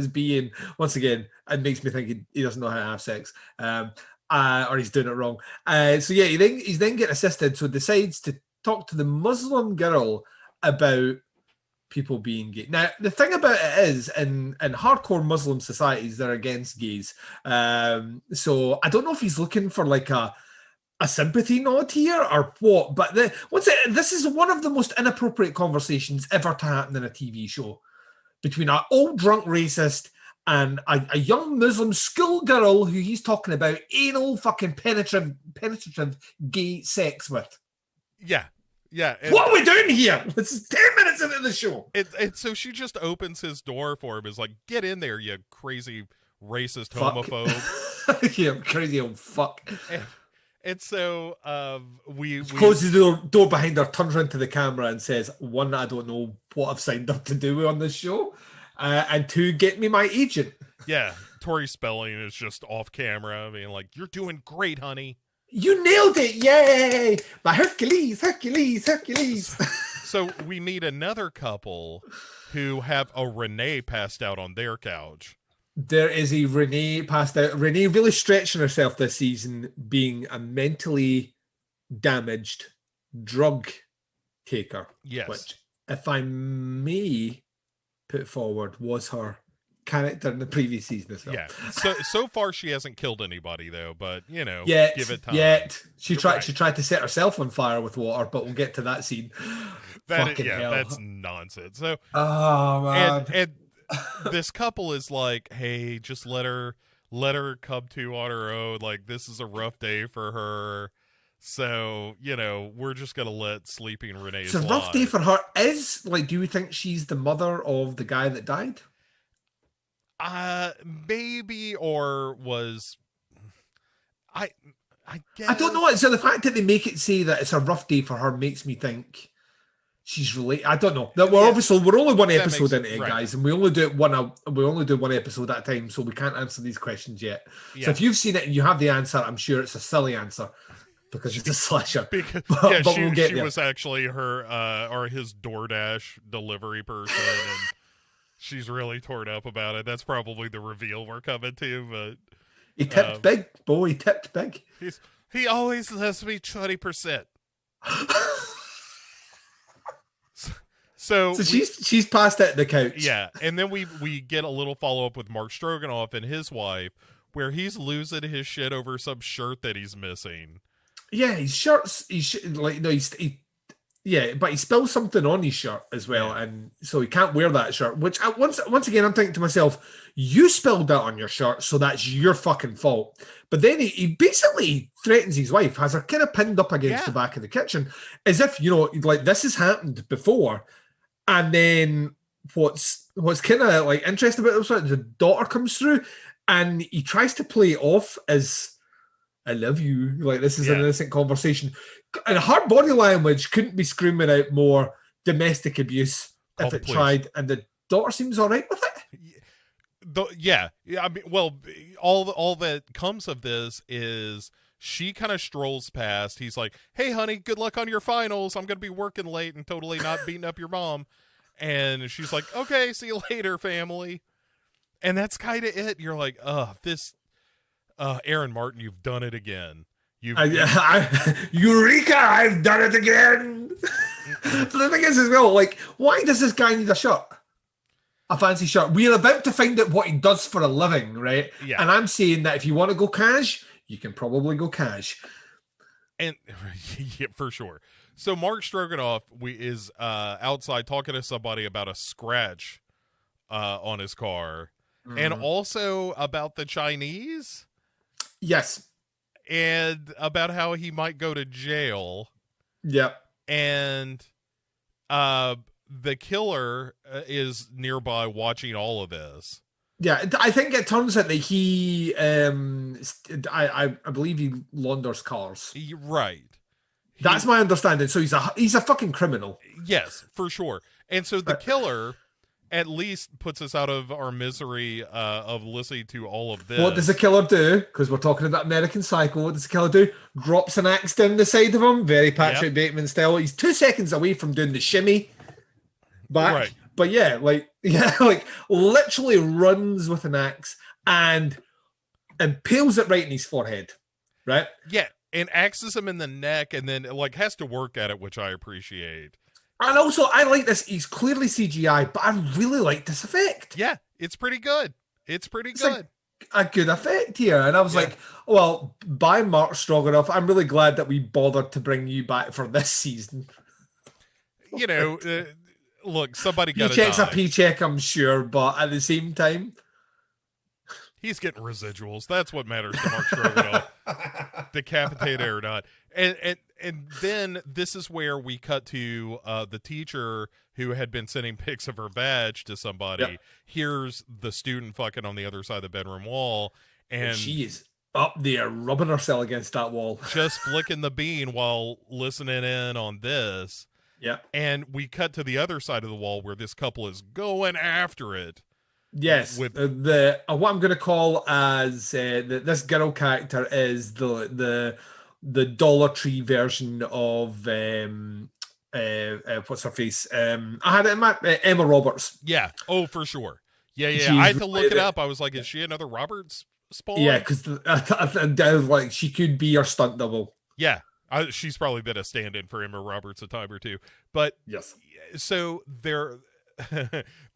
being once again. It makes me think he doesn't know how to have sex, or he's doing it wrong. So yeah, he's then getting assisted. So decides to talk to the Muslim girl about people being gay. Now, the thing about it is, in hardcore Muslim societies, they're against gays. So I don't know if he's looking for like a sympathy nod here or what, but this is one of the most inappropriate conversations ever to happen in a TV show between an old drunk racist and a young Muslim schoolgirl who he's talking about anal fucking penetrative gay sex with. Yeah. What are we doing here? This is 10 minutes into the show. So she just opens his door for him. Is like, get in there, you crazy racist homophobe. Yeah, crazy old fuck. And so we closes the door behind her, turns around to the camera and says, one, I don't know what I've signed up to do on this show. And two, get me my agent. Yeah, Tori Spelling is just off camera being like, you're doing great, honey. You nailed it! Yay! My Hercules! So we meet another couple who have a Renee passed out on their couch. There is a Renee passed out. Renee really stretching herself this season, being a mentally damaged drug taker. Yes. Which, if I may put forward, was her character in the previous season as well. Yeah. So far she hasn't killed anybody though, but give it time. She tried to set herself on fire with water, but we'll get to that scene. Fucking hell. That's nonsense. So man. And this couple is like, hey, just let her come to on her own. Like, this is a rough day for her. So, we're just going to let sleeping Renee It's a rough day for her. Do you think she's the mother of the guy that died? Maybe, or was... I guess... I don't know. So the fact that they make it say that it's a rough day for her makes me think she's related. I don't know. We're only one episode into it, guys, and we only do one episode at a time, so we can't answer these questions yet. Yeah. So if you've seen it and you have the answer, I'm sure it's a silly answer because it's a slasher. But she was actually her or his DoorDash delivery person, and she's really torn up about it. That's probably the reveal we're coming to. But he tipped big, boy. He tipped big. He always lets me 20%. So she's passed out the couch. Yeah, and then we get a little follow up with Mark Stroganoff and his wife, where he's losing his shit over some shirt that he's missing. Yeah, his shirts. He Yeah, but he spills something on his shirt as well, and so he can't wear that shirt. Which once again, I'm thinking to myself, you spilled that on your shirt, so that's your fucking fault. But then he basically threatens his wife, has her kind of pinned up against the back of the kitchen, as if like this has happened before. And then what's kind of like interesting about this, the daughter comes through, and he tries to play it off as, I love you, like this is an innocent conversation. And her body language couldn't be screaming out more domestic abuse if it tried, and the daughter seems all right with it. Yeah. I mean, well, all that comes of this is she kind of strolls past. He's like, "Hey, honey, good luck on your finals. I'm going to be working late and totally not beating up your mom." And she's like, "Okay, see you later, family." And that's kind of it. You're like, Aaron Martin, you've done it again. Eureka! I've done it again. So the thing is, as well, like, why does this guy need a shirt? A fancy shirt. We're about to find out what he does for a living, right? Yeah. And I'm saying that if you want to go cash, you can probably go cash. And yeah, for sure. So Mark Stroganoff is outside talking to somebody about a scratch on his car, and also about the Chinese. Yes. And about how he might go to jail. Yep. And the killer is nearby watching all of this. Yeah, I think it turns out that he, I believe he launders cars. Right. That's my understanding. So he's a fucking criminal. Yes, for sure. And so the killer at least puts us out of our misery of listening to all of this. What does the killer do? Because we're talking about American Psycho. What does the killer do? Drops an axe down the side of him, very Patrick Bateman style. He's 2 seconds away from doing the shimmy back. Right. But like literally runs with an axe and impales it right in his forehead. Right? Yeah, and axes him in the neck and then like has to work at it, which I appreciate. And also, I like this. He's clearly CGI, but I really like this effect. Yeah, it's pretty good. It's pretty good. Like a good effect here. And I was like, well, by Mark Stroganoff, I'm really glad that we bothered to bring you back for this season. You know, look, somebody got to die. Paycheck's a paycheck, I'm sure, but at the same time, he's getting residuals. That's what matters to Mark Stroganoff. Decapitated or not. And then this is where we cut to the teacher who had been sending pics of her badge to somebody. Yep. Here's the student fucking on the other side of the bedroom wall. And she is up there rubbing herself against that wall. Just flicking the bean while listening in on this. Yeah. And we cut to the other side of the wall where this couple is going after it. Yes, with what I'm going to call as this girl character is the Dollar Tree version of what's her face? I had it in my Emma Roberts. Yeah. Oh, for sure. Yeah. I had to look it up. I was like, is she another Roberts spawn? Yeah, because like she could be your stunt double. Yeah, she's probably been a stand-in for Emma Roberts a time or two. But yes, so they're.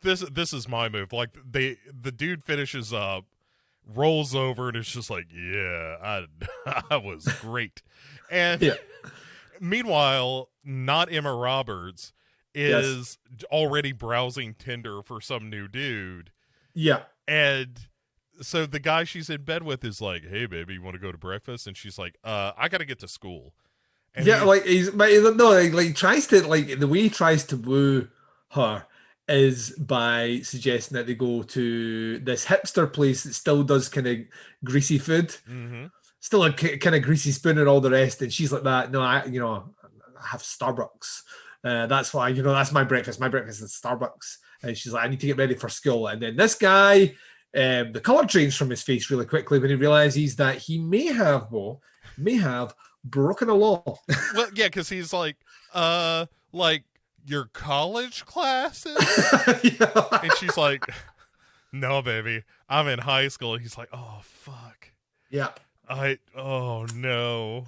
This is my move. Like the dude finishes up, rolls over, and it's just like, yeah, I was great. And meanwhile, not Emma Roberts is already browsing Tinder for some new dude. Yeah. And so the guy she's in bed with is like, hey baby, you want to go to breakfast? And she's like, I gotta get to school. And he tries to, like, the way he tries to woo her is by suggesting that they go to this hipster place that still does kind of greasy food, still a kind of greasy spoon and all the rest. And she's like, that, no, I have Starbucks. That's why, that's my breakfast. My breakfast is Starbucks. And she's like, I need to get ready for school. And then this guy, the color drains from his face really quickly when he realizes that he may have broken a law. Well, yeah, because he's like, your college classes? And she's like, no, baby, I'm in high school. And he's like, oh, fuck. Yeah. Oh, no.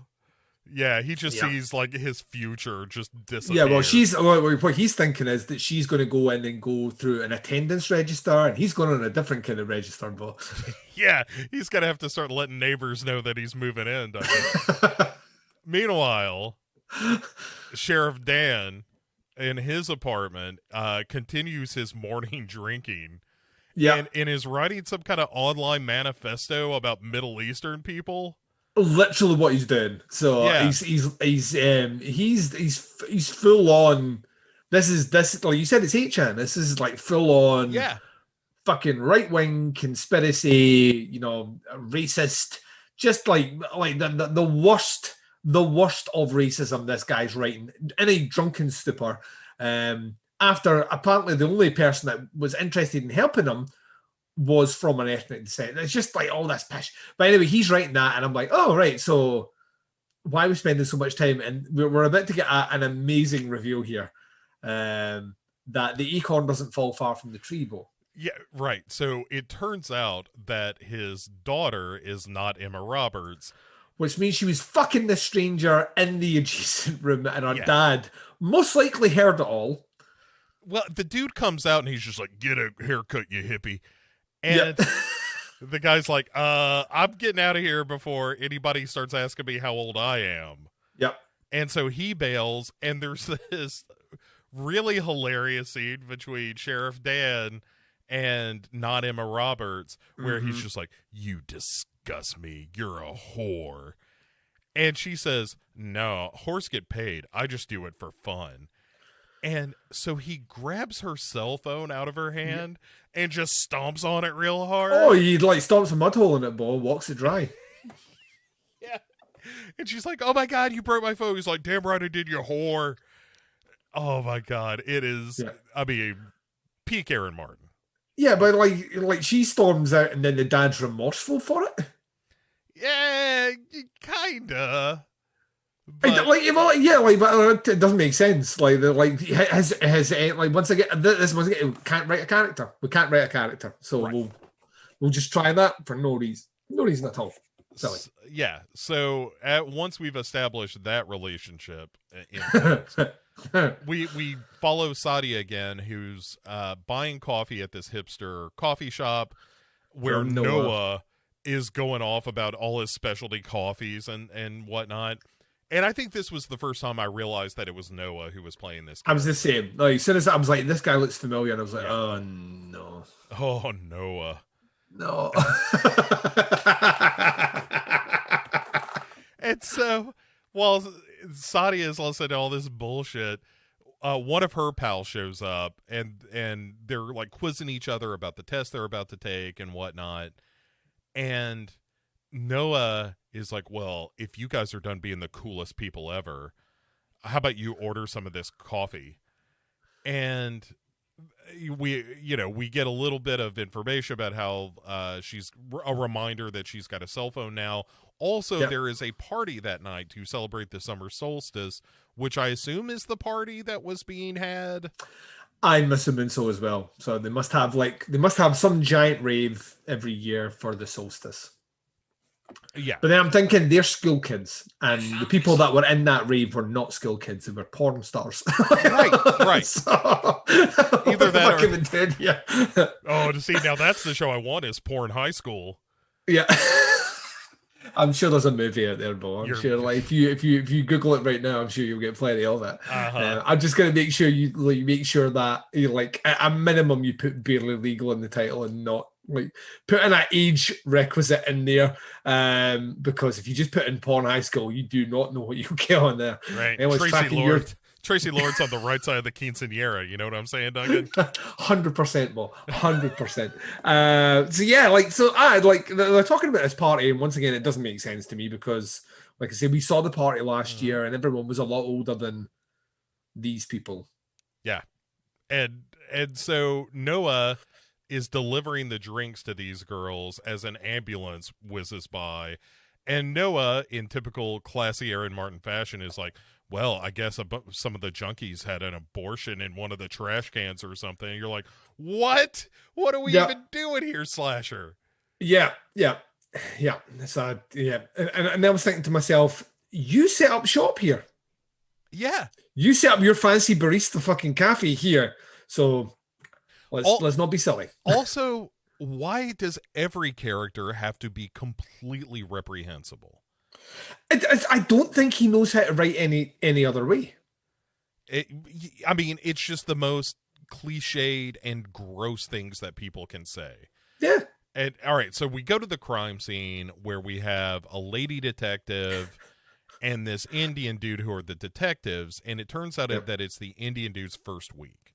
Yeah, he just sees, like, his future just disappear. Yeah, well, what he's thinking is that she's going to go in and go through an attendance register, and he's going on a different kind of register, but... Yeah, he's going to have to start letting neighbors know that he's moving in. Meanwhile... Sheriff Dan in his apartment continues his morning drinking. Yeah, And is writing some kind of online manifesto about Middle Eastern people. literally what he's doing. So Yeah. he's full on. This like you said, it's 8chan. This is like full on. Yeah. Fucking right wing conspiracy. Racist. Just like the worst of racism. This guy's writing in a drunken stupor. After apparently the only person that was interested in helping him was from an ethnic descent. It's just like all this pish. But anyway, he's writing that, and I'm like, oh, right. So why are we spending so much time? And we're about to get an amazing reveal here that the acorn doesn't fall far from the tree, Bo. Yeah, right. So it turns out that his daughter is not Emma Roberts. Which means she was fucking the stranger in the adjacent room, and her dad most likely heard it all. Well, the dude comes out and he's just like, get a haircut, you hippie. And the guy's like, I'm getting out of here before anybody starts asking me how old I am. Yep. And so he bails, and there's this really hilarious scene between Sheriff Dan and not Emma Roberts, where he's just like, you disgust me. You're a whore. And she says, no, whores get paid. I just do it for fun. And so he grabs her cell phone out of her hand and just stomps on it real hard. Oh, he like stomps a mud hole in it, Bo, walks it dry. Yeah. And she's like, oh my God, you broke my phone. He's like, damn right I did, you whore. Oh my God. It is, I mean, peak Aaron Martin. Yeah, but like she storms out and then the dad's remorseful for it. Yeah, kinda. But but it doesn't make sense. Like his like once again, we can't write a character. We can't write a character, so we'll just try that for no reason at all. Silly. Yeah. So once we've established that relationship, we follow Sadia again, who's buying coffee at this hipster coffee shop where Noah is going off about all his specialty coffees and whatnot. And I think this was the first time I realized that it was Noah who was playing this character. I was the same. Like, as soon as I was like, this guy looks familiar, and I was like, oh, no. Oh, Noah. No. And so, while Sadia is listening to all this bullshit, one of her pals shows up, and they're, like, quizzing each other about the test they're about to take and whatnot. And Noah is like, well, if you guys are done being the coolest people ever, how about you order some of this coffee? And we get a little bit of information about how she's a reminder that she's got a cell phone now. Also, there is a party that night to celebrate the summer solstice, which I assume is the party that was being had. I'm assuming so as well. So they must have some giant rave every year for the solstice. Yeah. But then I'm thinking they're school kids, and the people that were in that rave were not school kids, they were porn stars. Right. So, either that or did, yeah. Oh, to see, now that's the show I want, is Porn High School. Yeah. I'm sure there's a movie out there, Bo. I'm sure, like, if you Google it right now, I'm sure you'll get plenty of it. I'm just gonna make sure you make sure that you, like, at a minimum, you put barely legal in the title and not like put in an age requisite in there, because if you just put in porn high school, you do not know what you'll get on there. Right, Tracy Lord's on the right side of the quinceanera. You know what I'm saying, Duncan? 100%, Bo. 100%. So yeah, like, so they're talking about this party, and once again, it doesn't make sense to me because, like I said, we saw the party last year, and everyone was a lot older than these people. Yeah, and so Noah is delivering the drinks to these girls as an ambulance whizzes by. And Noah, in typical classy Aaron Martin fashion, is like, well, I guess some of the junkies had an abortion in one of the trash cans or something. And you're like, what? What are we even doing here, Slasher? Yeah. So, and I was thinking to myself, you set up shop here. Yeah. You set up your fancy barista fucking cafe here. So let's not be silly. Also, why does every character have to be completely reprehensible? I don't think he knows how to write any other way. I mean, it's just the most cliched and gross things that people can say. Yeah. And all right, so we go to the crime scene where we have a lady detective and this Indian dude who are the detectives, and it turns out that it's the Indian dude's first week.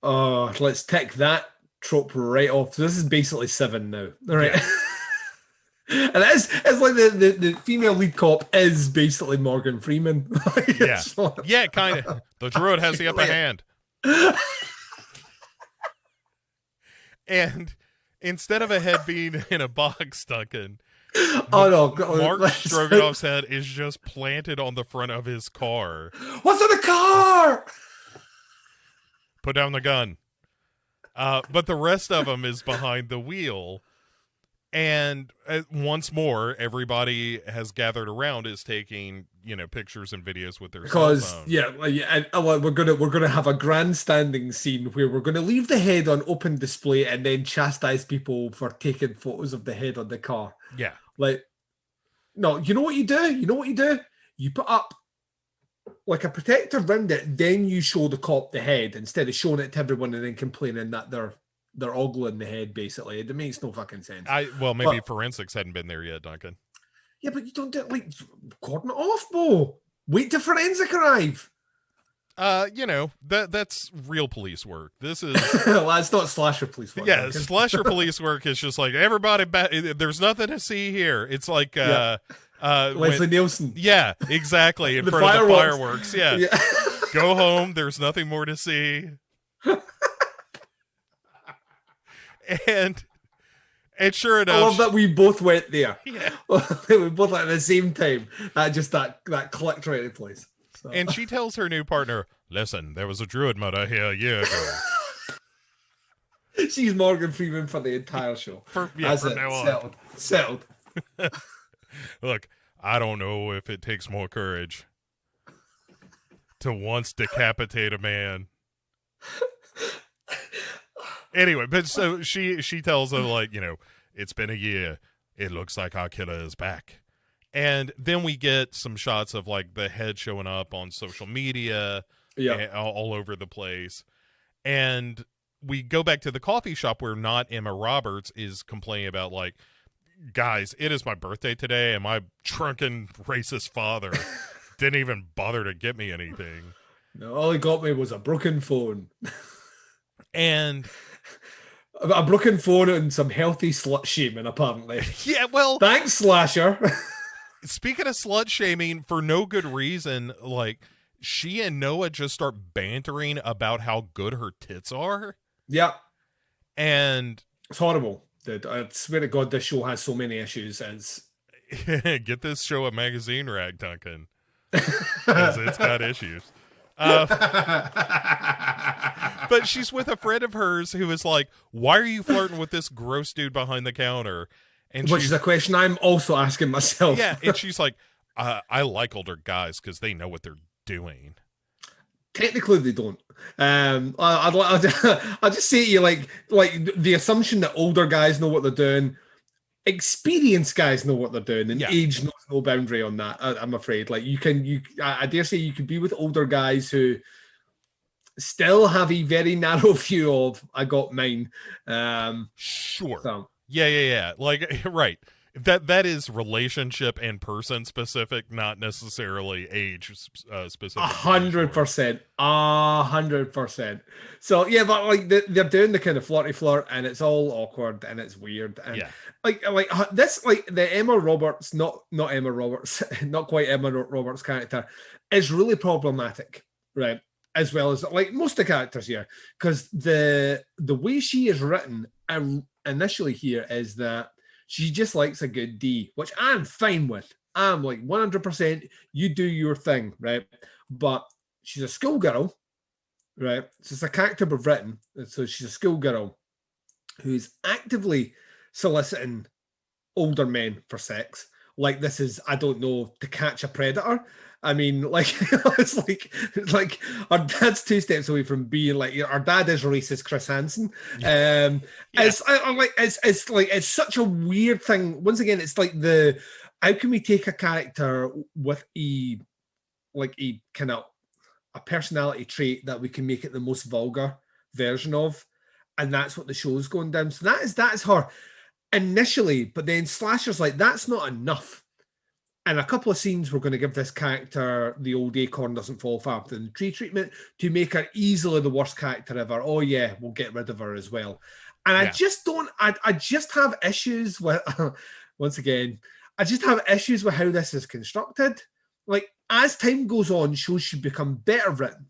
Let's tick that trope right off. So this is basically Seven now. All right. Yeah. And it's like the female lead cop is basically Morgan Freeman. Yeah, kind of. The druid has the upper hand. And instead of a head being in a box, Duncan, Mark Stroganoff's head is just planted on the front of his car. What's in the car? Put down the gun. But the rest of him is behind the wheel. And once more, everybody has gathered around is taking, pictures and videos with their cell phone. We're gonna have a grandstanding scene where we're gonna leave the head on open display and then chastise people for taking photos of the head on the car. Yeah, no, you know what you do? You put up like a protector around it, then you show the cop the head instead of showing it to everyone and then complaining that they're ogling the head. Basically, it makes no fucking sense. Maybe forensics hadn't been there yet, Duncan. Yeah, but you don't do it cordon it off, Bo. Wait till forensic arrive. That's real police work. This is well, it's not slasher police work. Yeah, slasher police work is just like everybody. There's nothing to see here. It's like Leslie Nielsen. Yeah, exactly. In front of the fireworks. Yeah. Go home. There's nothing more to see. And sure enough, I love that we both went there. Yeah, we both at the same time. That clicked right in place. So. And she tells her new partner, "Listen, there was a druid murder here a year ago." She's Morgan Freeman for the entire show. From now on, settled. Look, I don't know if it takes more courage to once decapitate a man. Anyway, but so she tells him, it's been a year. It looks like our killer is back. And then we get some shots of the head showing up on social media, all over the place. And we go back to the coffee shop where not Emma Roberts is complaining about guys, it is my birthday today and my drunken racist father didn't even bother to get me anything. No, all he got me was a broken phone. And a broken phone and some healthy slut shaming, apparently. Yeah, well, thanks, Slasher. Speaking of slut shaming, for no good reason, she and Noah just start bantering about how good her tits are. Yeah. And it's horrible. I swear to God, this show has so many issues. Get this show a magazine rag, Duncan. Because it's got issues. But she's with a friend of hers who is like, why are you flirting with this gross dude behind the counter? And which is a question I'm also asking myself. Yeah, and she's like, I like older guys because they know what they're doing. Technically, they don't. I'll just say to you, like the assumption that older guys know what they're doing, experienced guys know what they're doing, and age knows no boundary on that. I'm afraid. I dare say you can be with older guys who still have a very narrow view of I got mine. Sure. So. Yeah. Right. That is relationship and person specific, not necessarily age specific. 100%. 100%. So yeah, but they're doing the kind of flirty flirt, and it's all awkward and it's weird. And the Emma Roberts, not Emma Roberts, not quite Emma Roberts character, is really problematic, right? As well as most of the characters here, because the way she is written initially here is that she just likes a good D, which I'm fine with. I'm 100%, you do your thing, right? But she's a schoolgirl, right? So it's a character we've written. So she's a schoolgirl who's actively soliciting older men for sex. This is, I don't know, To Catch a Predator. I mean, it's like our dad's 2 steps away from being our dad is racist Chris Hansen. It's such a weird thing. Once again, it's the how can we take a character with a kind of a personality trait that we can make it the most vulgar version of, and that's what the show's going down. So that is her initially, but then Slasher's like, that's not enough. And a couple of scenes we're going to give this character the old acorn doesn't fall far from the tree treatment to make her easily the worst character ever. Oh yeah, we'll get rid of her as well. And I just have issues with, once again, I just have issues with how this is constructed. Like, as time goes on, shows should become better written.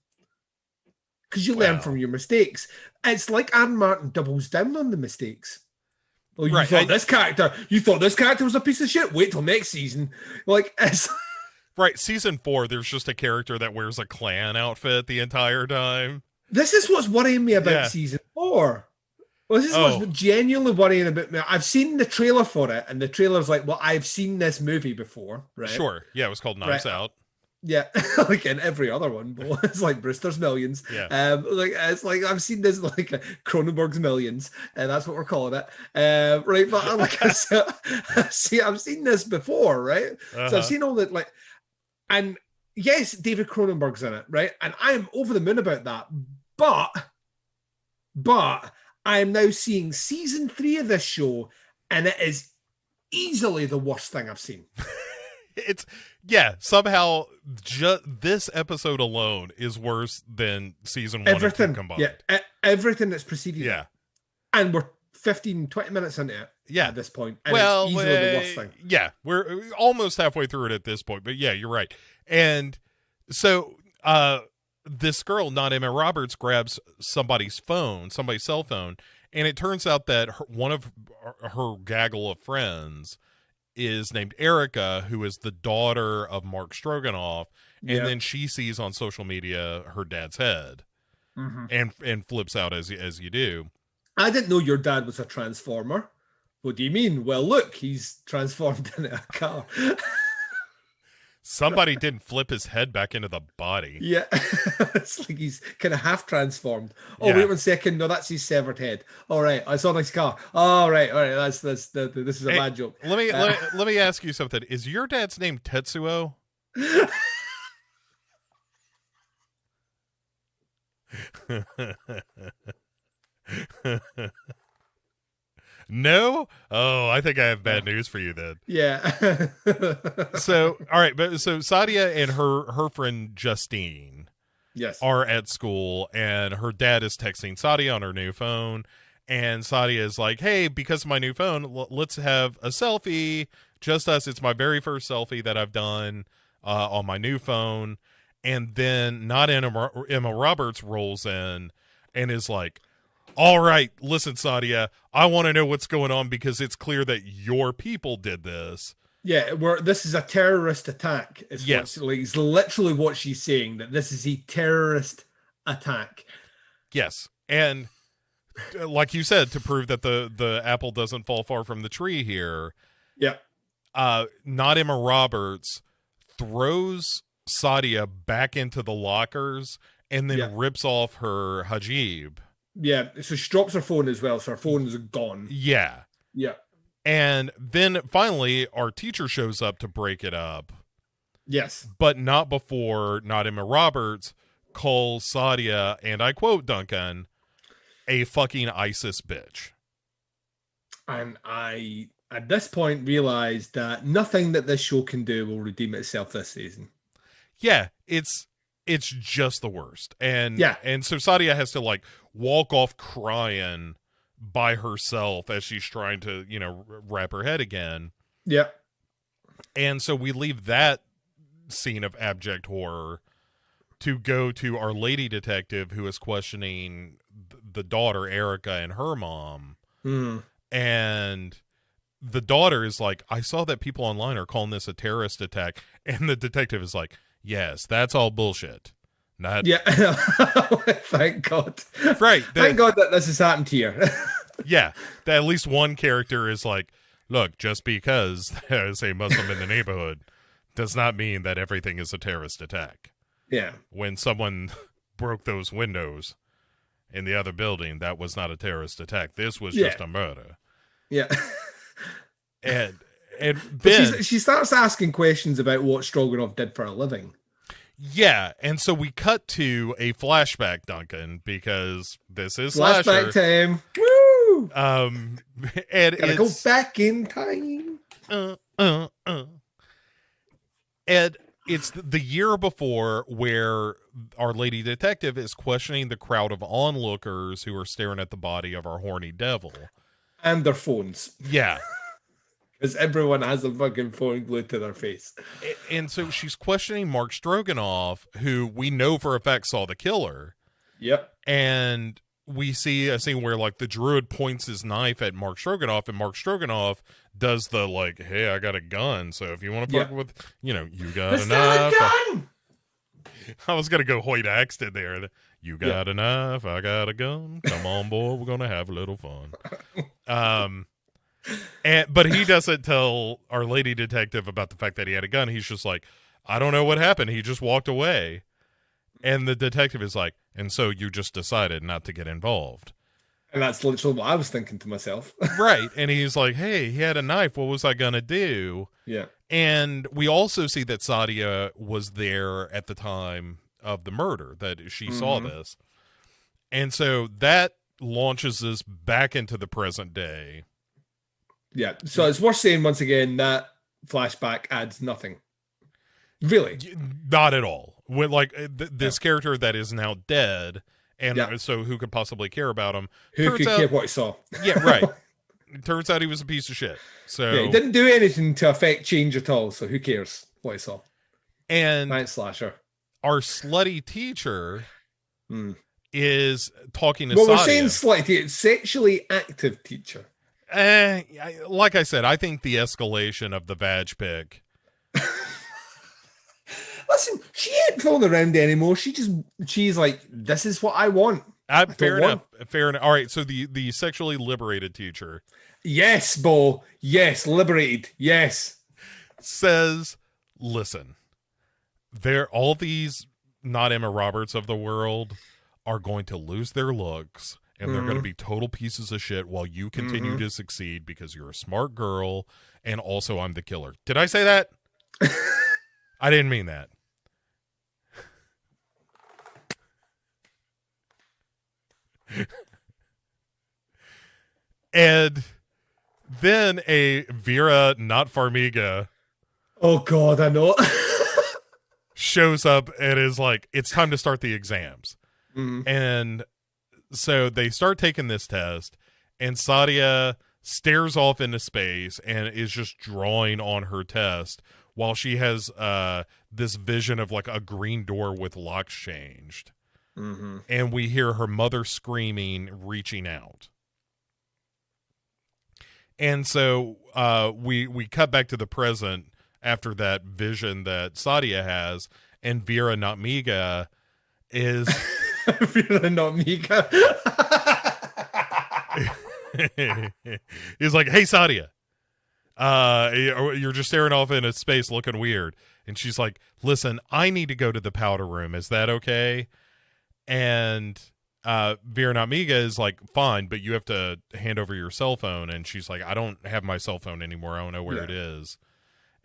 Because you learn from your mistakes. It's like Aaron Martin doubles down on the mistakes. Oh, you thought this character was a piece of shit? Wait till next season. Like, it's... Right, season 4, there's just a character that wears a Klan outfit the entire time. This is what's worrying me about season 4. Well, this is what's genuinely worrying about me. I've seen the trailer for it, and the trailer's like, well, I've seen this movie before, right? Sure. Yeah, it was called Knives Out. Yeah, like in every other one, but it's like Brewster's Millions. Yeah. It's like I've seen this like Cronenberg's Millions, and that's what we're calling it. Right, but like I've seen this before, right? So I've seen all that, like, and yes, David Cronenberg's in it, right? And I am over the moon about that. But I am now seeing season 3 of this show, and it is easily the worst thing I've seen. It's somehow this episode alone is worse than season 1 and 2 combined. Yeah, everything that's preceded. Yeah. And we're 15-20 minutes into it at this point. And well, it's easily the worst thing. Yeah, we're almost halfway through it at this point, but yeah, you're right. And so this girl, not Emma Roberts, grabs somebody's cell phone, and it turns out that one of her gaggle of friends is named Erica, who is the daughter of Mark Stroganoff, and then she sees on social media her dad's head, and flips out as you do. I didn't know your dad was a transformer. What do you mean? Well, look, he's transformed into a car. Somebody didn't flip his head back into the body. Yeah, it's like he's kind of half transformed. Oh, wait 1 second. No, that's his severed head. All right, I saw this car. All right. This is a bad joke. Let me ask you something. Is your dad's name Tetsuo? No? Oh, I think I have bad news for you then. Yeah. So Sadia and her friend Justine are at school, and her dad is texting Sadia on her new phone, and Sadia is like, hey, because of my new phone, let's have a selfie, just us. It's my very first selfie that I've done on my new phone. And then not Emma Roberts rolls in and is like, all right, listen, Sadia, I want to know what's going on because it's clear that your people did this. Yeah, this is a terrorist attack. Yes. It's literally what she's saying, that this is a terrorist attack. Yes. And like you said, to prove that the apple doesn't fall far from the tree here. Yeah. Not Emma Roberts throws Sadia back into the lockers and then rips off her hijab. Yeah, so she drops her phone as well, so her phone is gone. Yeah. Yeah. And then finally, our teacher shows up to break it up. Yes. But not before not Emma Roberts calls Sadia, and I quote Duncan, a fucking ISIS bitch. And I, at this point, realized that nothing that this show can do will redeem itself this season. Yeah, it's just the worst. And so Sadia has to like walk off crying by herself as she's trying to, wrap her head again. Yeah. And so we leave that scene of abject horror to go to our lady detective who is questioning the daughter, Erica, and her mom. Mm. And the daughter is like, I saw that people online are calling this a terrorist attack. And the detective is like, yes, that's all bullshit. Thank God. Right. Thank God that this has happened here. Yeah. That at least one character is like, look, just because there's a Muslim in the neighborhood does not mean that everything is a terrorist attack. Yeah. When someone broke those windows in the other building, that was not a terrorist attack. This was just a murder. Yeah. And And then she starts asking questions about what Stroganoff did for a living. Yeah, and so we cut to a flashback, Duncan, because this is flashback slasher. time. Woo! And Gotta go back in time. And it's the year before, where our lady detective is questioning the crowd of onlookers who are staring at the body of our horny devil. And their phones. Yeah. Because everyone has a fucking phone glued to their face. And so she's questioning Mark Stroganoff, who we know for a fact saw the killer. Yep. And we see a scene where, like, the druid points his knife at Mark Stroganoff, and Mark Stroganoff does the, like, hey, I got a gun, so if you want to fuck with, you got Let's enough. Got a gun! I was going to go Hoyt Axton there. You got enough, I got a gun. Come on, boy, we're going to have a little fun. But he doesn't tell our lady detective about the fact that he had a gun. He's just like, I don't know what happened. He just walked away. And the detective is like, and so you just decided not to get involved. And that's literally what I was thinking to myself. Right. And he's like, hey, he had a knife. What was I going to do? Yeah. And we also see that Sadia was there at the time of the murder, that she saw this. And so that launches us back into the present day. Yeah, so it's worth saying once again that flashback adds nothing. Really? Not at all. With this character that is now dead, and so who could possibly care about him? Who could care what he saw? Yeah, right. It turns out he was a piece of shit. So he didn't do anything to affect change at all, so who cares what he saw? And Night slasher. Our slutty teacher is talking to Well, Sadia. we're saying slutty, sexually active teacher. Like I said, I think the escalation of the vag pic. Listen, she ain't fooling around anymore. She's like, this is what I want. Fair enough. Fair enough. All right. So the sexually liberated teacher. Yes, Bo. Yes, liberated. Yes. Says, listen, all these not Emma Roberts of the world are going to lose their looks. And they're going to be total pieces of shit while you continue to succeed because you're a smart girl. And also I'm the killer. Did I say that? I didn't mean that. And then a Vera, not Farmiga. Oh, God, I know. shows up and is like, it's time to start the exams. And so they start taking this test, and Sadia stares off into space and is just drawing on her test while she has this vision of like a green door with locks changed. And we hear her mother screaming, reaching out. And so we cut back to the present after that vision that Sadia has, and Vera Notmiga is... Vera Notmiga. He's like, hey, Sadia, you're just staring off into space looking weird. And she's like, listen, I need to go to the powder room. Is that okay? And Vera Notmiga is like, fine, but you have to hand over your cell phone. And she's like, I don't have my cell phone anymore. I don't know where it is.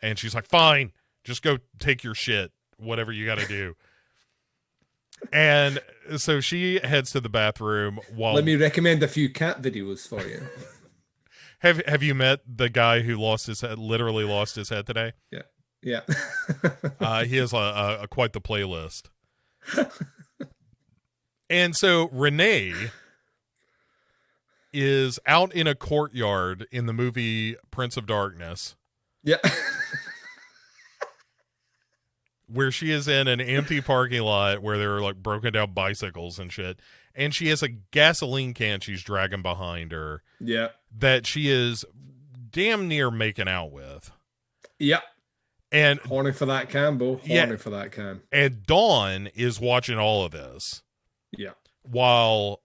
And she's like, fine, just go take your shit, whatever you got to do. And so she heads to the bathroom while... Let me recommend a few cat videos for you. Have you met the guy who literally lost his head today? Yeah. He has a quite the playlist. And so Renee is out in a courtyard in the movie Prince of Darkness. Yeah. Where she is in an empty parking lot where there are like broken down bicycles and shit. And she has a gasoline can she's dragging behind her. Yeah. That she is damn near making out with. Yeah. And horny for that can, Bo. Horny for that can. And Dawn is watching all of this. Yeah. While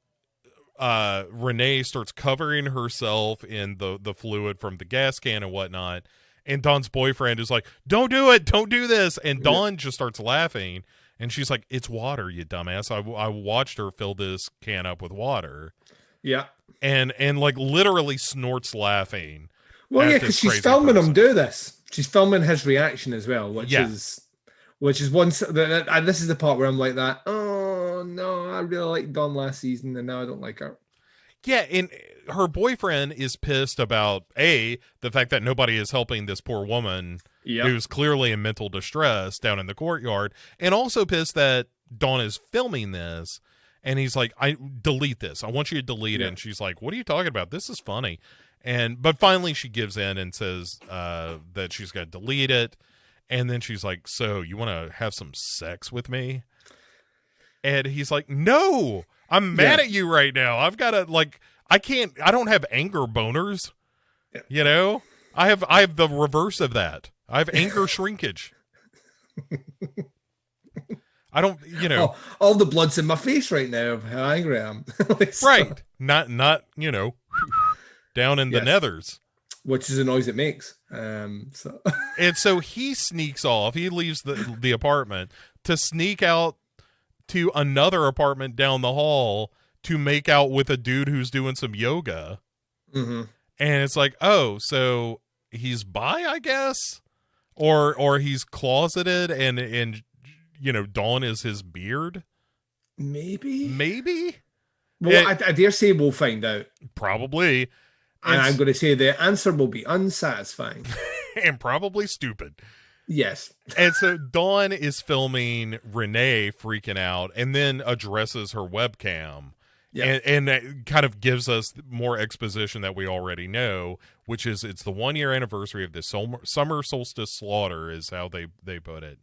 Renee starts covering herself in the fluid from the gas can and whatnot. And Dawn's boyfriend is like, don't do it. Don't do this. And Dawn just starts laughing. And she's like, it's water, you dumbass. I watched her fill this can up with water. Yeah. And like literally snorts laughing. Well, yeah, because she's filming him do this. She's filming his reaction as well, which is one. And this is the part where I'm like that. Oh no, I really liked Dawn last season, and now I don't like her. Yeah, and her boyfriend is pissed about the fact that nobody is helping this poor woman who's clearly in mental distress down in the courtyard, and also pissed that Dawn is filming this. And he's like, I delete this. I want you to delete it. And she's like, what are you talking about? This is funny. But finally she gives in and says that she's got to delete it. And then she's like, so you want to have some sex with me? And he's like, no, I'm mad at you right now. I've got to I don't have anger boners. Yeah. You know, I have the reverse of that. I have anger shrinkage. I don't, all the blood's in my face right now of how angry I am. Right. Not, down in the nethers. Which is the noise it makes. And so he sneaks off. He leaves the apartment to sneak out to another apartment down the hall to make out with a dude who's doing some yoga. Mm-hmm. And it's like, oh, so he's bi, I guess? Or he's closeted and Dawn is his beard? Maybe? Well, I dare say we'll find out. Probably. And I'm going to say the answer will be unsatisfying. And probably stupid. Yes. And so Dawn is filming Renee freaking out and then addresses her webcam. Yeah. And that kind of gives us more exposition that we already know, which is it's the 1-year anniversary of the summer solstice slaughter is how they put it.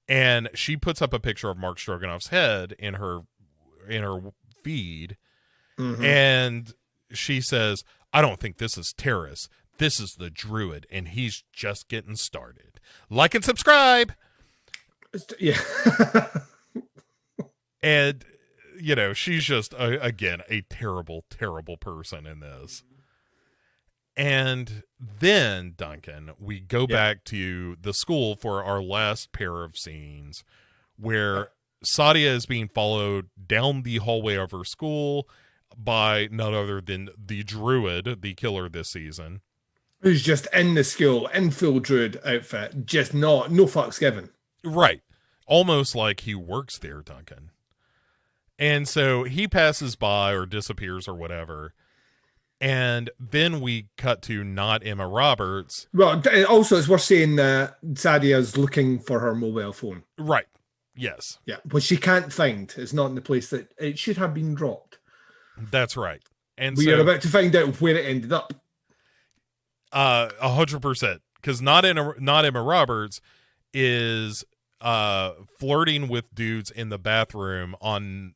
And she puts up a picture of Mark Stroganoff's head in her feed. Mm-hmm. And she says, I don't think this is Terrace. This is the Druid, and he's just getting started. Like and subscribe. Yeah. And, she's just, again, a terrible, terrible person in this. And then, Duncan, we go back to the school for our last pair of scenes where Sadia is being followed down the hallway of her school by none other than the Druid, the killer this season. Who's just in the school, in full Druid outfit, just no fucks given. Right. Almost like he works there, Duncan. And so he passes by or disappears or whatever. And then we cut to not Emma Roberts. Well, also, it's worth saying that Sadia's looking for her mobile phone. Right. Yes. Yeah, but she can't find. It's not in the place that it should have been dropped. That's right. And we are about to find out where it ended up. 100%. Because not Emma Roberts is flirting with dudes in the bathroom on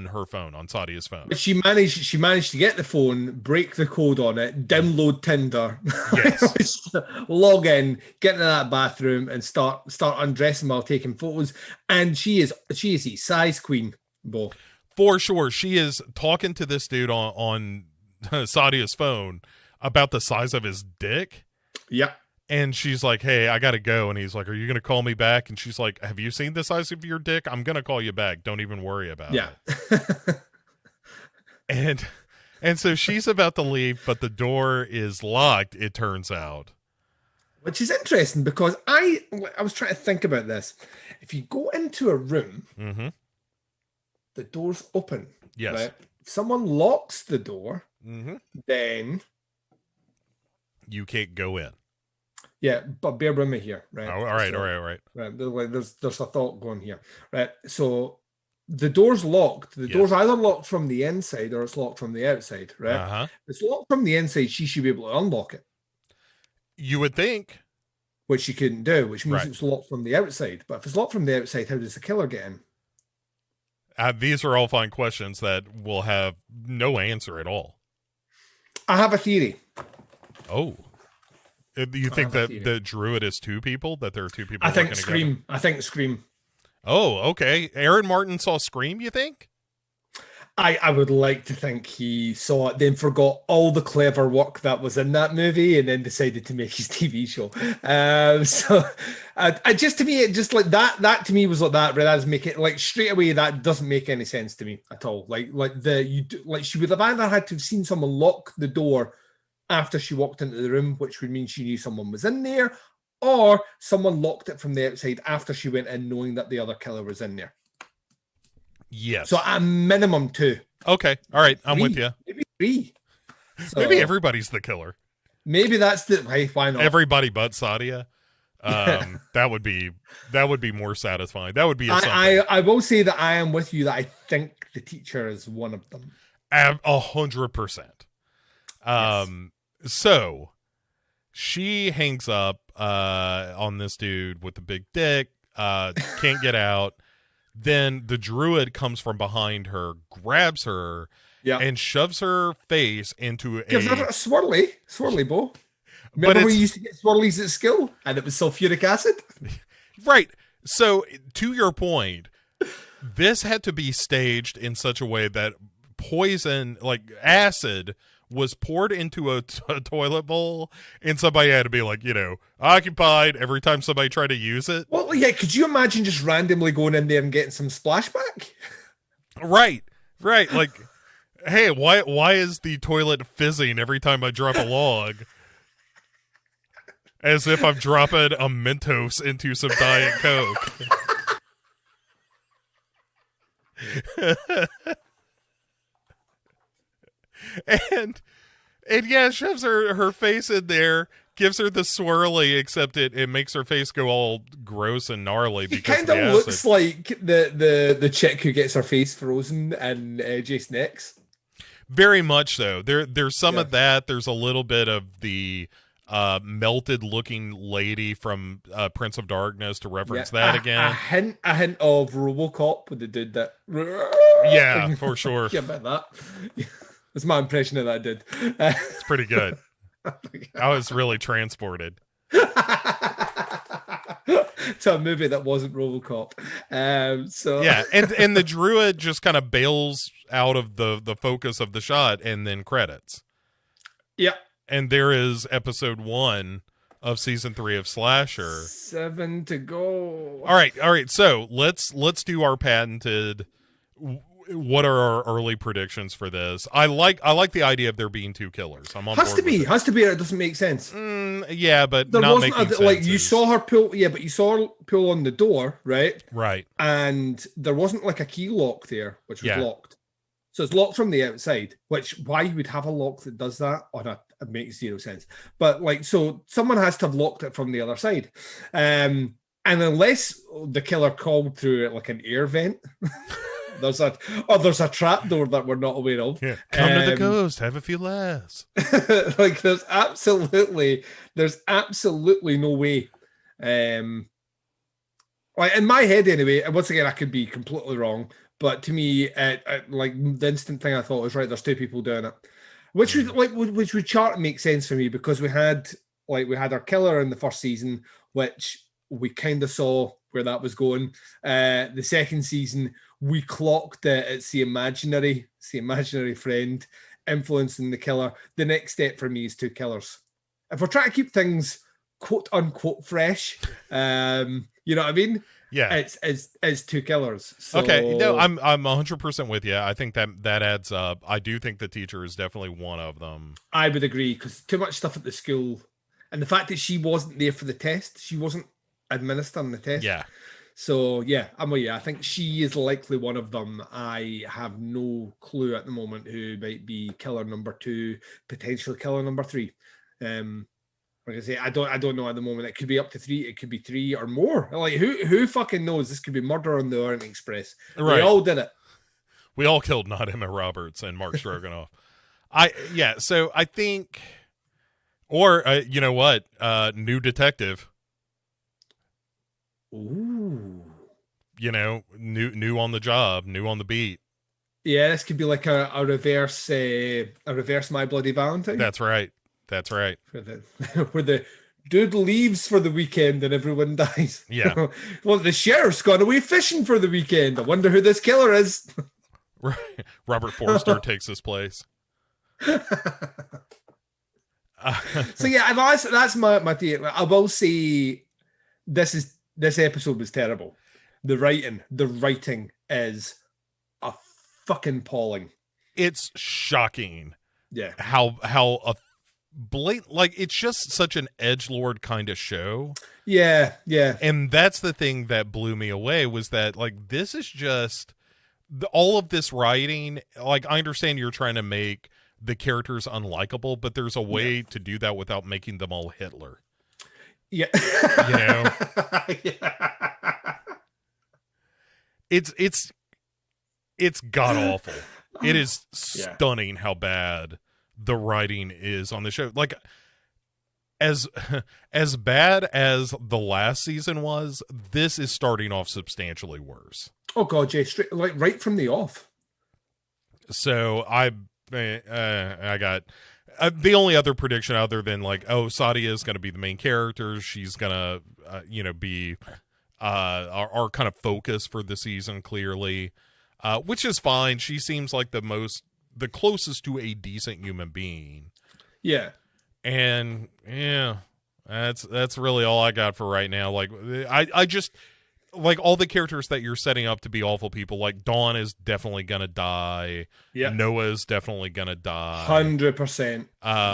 her phone, on Sadia's phone. But she managed to get the phone, break the code on it, download Tinder, yes, log in, get into that bathroom, and start undressing while taking photos. And she is a size queen, Bo. For sure, she is talking to this dude on Sadia's phone about the size of his dick. Yeah. And she's like, hey, I got to go. And he's like, are you going to call me back? And she's like, have you seen the size of your dick? I'm going to call you back. Don't even worry about it. And so she's about to leave, but the door is locked, it turns out. Which is interesting because I was trying to think about this. If you go into a room, mm-hmm, the door's open. Yes. Right? If someone locks the door, mm-hmm, then you can't go in. Yeah, but bear with me here, right? Oh, all right. Right, there's a thought going here, right? So the door's locked. The door's either locked from the inside or it's locked from the outside, right? Uh-huh. If it's locked from the inside, she should be able to unlock it. You would think. Which she couldn't do, which means it's locked from the outside. But if it's locked from the outside, how does the killer get in? These are all fine questions that will have no answer at all. I have a theory. Oh. Do you think that the Druid is two people? That there are two people? I think Scream. Together? I think Scream. Oh, okay. Aaron Martin saw Scream, you think? I would like to think he saw it, then forgot all the clever work that was in that movie, and then decided to make his TV show. So, just to me, it just like that to me was like that. But that doesn't make it like straight away. That doesn't make any sense to me at all. Like she would have either had to have seen someone lock the door after she walked into the room, which would mean she knew someone was in there, or someone locked it from the outside after she went in, knowing that the other killer was in there. Yes. So at a minimum 2. Okay. All right. I'm 3, with you. Maybe 3. So Maybe everybody's the killer. Maybe that's the why not? Everybody but Sadia. That would be more satisfying. That would be I will say that I am with you that I think the teacher is one of them. 100%. Yes. So she hangs up on this dude with the big dick, can't get out. Then the druid comes from behind her, grabs her, and shoves her face into Gives her a swirly bow. But Remember we used to get swirlies at school, and it was sulfuric acid? Right. So, to your point, this had to be staged in such a way that poison, like acid, was poured into a toilet bowl, and somebody had to be like, occupied every time somebody tried to use it. Well, yeah, could you imagine just randomly going in there and getting some splashback? Right. Like, hey, why is the toilet fizzing every time I drop a log? As if I'm dropping a Mentos into some Diet Coke. and yeah, shoves her face in there, gives her the swirly, except it makes her face go all gross and gnarly. It kind of looks like the chick who gets her face frozen in Jason X. Very much so. There's some of that. There's a little bit of the melted looking lady from Prince of Darkness, to reference that again. A hint of RoboCop with the dude that. Yeah, for sure. Yeah, about that. That's my impression of that dude. It's pretty good. I was really transported to a movie that wasn't RoboCop. So yeah, and the druid just kind of bails out of the focus of the shot, and then credits. Yeah. And there is episode 1 of season 3 of Slasher. 7 to go. All right. So let's do our patented. What are our early predictions for this? I like the idea of there being 2 killers. I'm on board with it. Has to be. It doesn't make sense. Yeah, but there not wasn't making sense. Like you saw her pull. Yeah, but you saw her pull on the door, right? Right. And there wasn't like a key lock there, which was locked. So it's locked from the outside. Which why you would have a lock that does that? It makes 0 sense. But so someone has to have locked it from the other side. And unless the killer called through it like an air vent, there's a trap door that we're not aware of. Yeah. Come to the ghost, have a few laughs. Like there's absolutely no way. Like in my head anyway, and once again I could be completely wrong, but to me, like the instant thing I thought was right. There's 2 people doing it. Which would chart make sense for me, because we had our killer in the first season, which we kind of saw where that was going. The second season, we clocked that it's the imaginary friend influencing the killer. The next step for me is 2 killers. If we're trying to keep things quote unquote fresh, you know what I mean? Yeah, it's 2 killers. So... Okay, no, I'm 100% with you. I think that adds up. I do think the teacher is definitely one of them. I would agree, because too much stuff at the school, and the fact that she wasn't there for the test, she wasn't administering the test. Yeah. So yeah, I'm with you. I think she is likely one of them. I have no clue at the moment who might be killer number 2, potentially killer number 3. Like I say, I don't know at the moment. It could be up to 3. It could be 3 or more. Like who fucking knows? This could be Murder on the Orient Express. Right. We all did it. We all killed not Emma Roberts and Mark Stroganoff. So I think, or you know what? New detective. Ooh. New on the job, new on the beat. Yeah, this could be like a reverse My Bloody Valentine. That's right. Where the dude leaves for the weekend and everyone dies. Yeah. Well, the sheriff's gone away fishing for the weekend. I wonder who this killer is. Right. Robert Forster takes his place. So yeah, that's my theory. I will say this episode was terrible. The writing is a fucking appalling. It's shocking. Yeah. How blatant, like it's just such an edgelord kind of show. Yeah. And that's the thing that blew me away, was that like this is just all of this writing. Like, I understand you're trying to make the characters unlikable, but there's a way to do that without making them all Hitler. Yeah. You know? It's god awful. It is stunning how bad the writing is on the show. Like, as bad as the last season was, this is starting off substantially worse. Oh god, yeah, straight, like right from the off. So I got the only other prediction other than like, oh, Sadia is going to be the main character. She's going to, be our kind of focus for the season, clearly, which is fine. She seems like the closest to a decent human being. Yeah. And yeah, that's really all I got for right now. Like, I just, like, all the characters that you're setting up to be awful people, like Dawn is definitely gonna die. Yeah. Noah's definitely gonna die. 100%.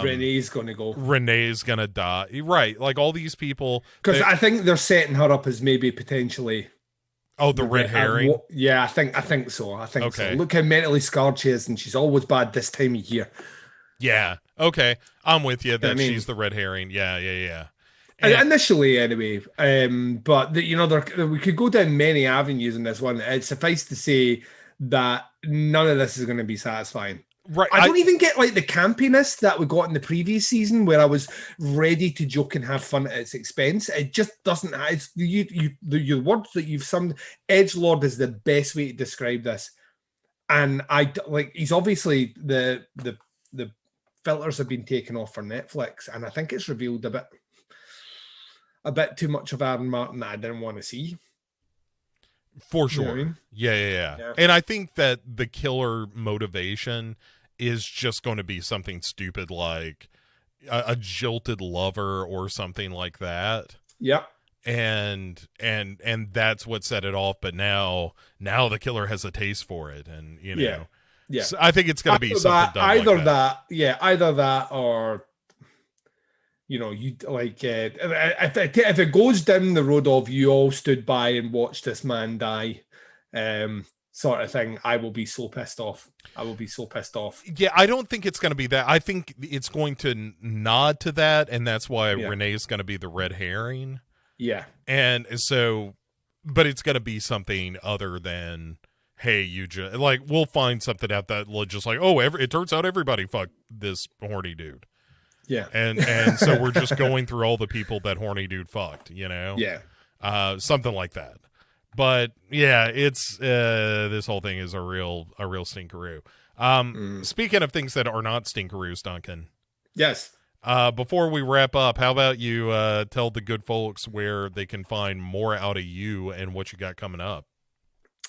Renee's gonna go. Renee's gonna die. Right. Like, all these people. Because I think they're setting her up as maybe potentially. Oh, the red herring? Yeah, I think so. Okay. So. Look how mentally scarred she is, and she's always bad this time of year. Yeah. Okay. I'm with you that she's the red herring. Yeah. And initially, anyway. But we could go down many avenues in this one. It's suffice to say that none of this is going to be satisfying. Right. I don't even get like the campiness that we got in the previous season, where I was ready to joke and have fun at its expense. It just doesn't. It's your words that you've summed. Edgelord is the best way to describe this. And he's obviously the filters have been taken off for Netflix, and I think it's revealed a bit too much of Aaron Martin that I didn't want to see. For sure. You know what I mean? Yeah. And I think that the killer motivation is just going to be something stupid like a jilted lover or something like that. Yep. And that's what set it off. But now the killer has a taste for it, and Yeah. So I think it's going to be something dumb either like that. Either that, or if it goes down the road of you all stood by and watched this man die, sort of thing, I will be so pissed off. Yeah, I don't think it's going to be that. I think it's going to nod to that, and that's why Renee's going to be the red herring. Yeah. And so, but it's going to be something other than, hey, we'll find something out that just like, oh, it turns out everybody fucked this horny dude. Yeah. And so we're just going through all the people that horny dude fucked, Yeah. Something like that. But yeah, it's this whole thing is a real stinkeroo. Speaking of things that are not stinkeroos, Duncan. Yes. Before we wrap up, how about you tell the good folks where they can find more out of you and what you got coming up?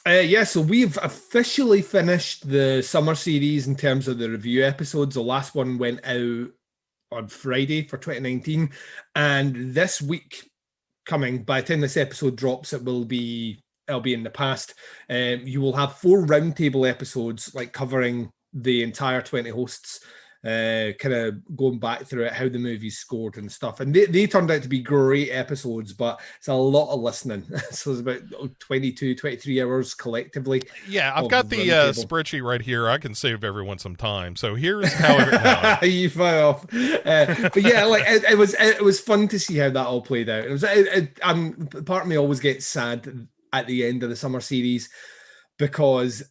So we've officially finished the summer series in terms of the review episodes. The last one went out on Friday for 2019, and this week coming, by the time this episode drops, it'll be in the past. You will have 4 roundtable episodes, like covering the entire 20 hosts, kind of going back through it, how the movie's scored and stuff. And they turned out to be great episodes, but it's a lot of listening. So it's about 22, 23 hours collectively. Yeah, I've got the spreadsheet right here. I can save everyone some time. So here's how you fell off. But yeah, like it was fun to see how that all played out. Part of me always gets sad at the end of the summer series, because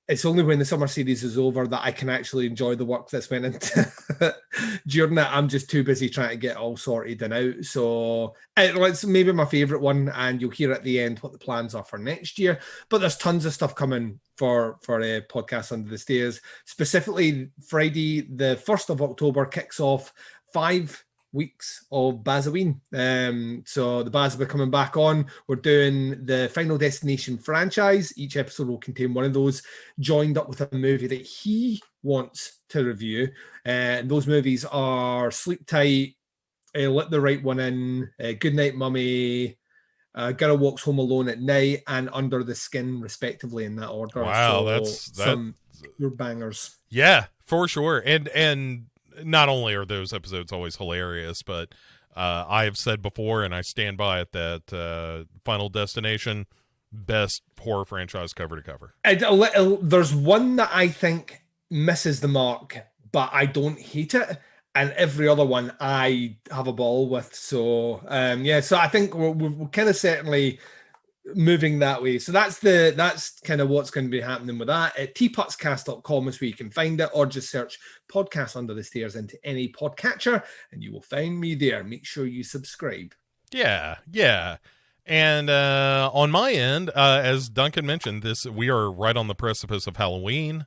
it's only when the summer series is over that I can actually enjoy the work that's went into. During that, I'm just too busy trying to get all sorted and out. So it's maybe my favourite one, and you'll hear at the end what the plans are for next year. But there's tons of stuff coming for a podcast under the stairs. Specifically, Friday, the 1st of October, kicks off 5 weeks of Bazaween. So the Baz will be coming back on. We're doing the Final Destination franchise. Each episode will contain one of those, joined up with a movie that he wants to review. And those movies are Sleep Tight, Let the Right One In, Goodnight Mummy, Girl Walks Home Alone at Night, and Under the Skin, respectively, in that order. Wow, so that's your bangers. Yeah, for sure. And not only are those episodes always hilarious, but I have said before, and I stand by it, that Final Destination, best horror franchise cover to cover. There's one that I think misses the mark, but I don't hate it. And every other one I have a ball with. So, so I think we're kind of certainly moving that way. So that's kind of what's going to be happening with that. At tputscast.com is where you can find it, or just search Podcast Under the Stairs into any podcatcher and you will find me there. Make sure you subscribe. Yeah. And on my end, as Duncan mentioned, we are right on the precipice of Halloween.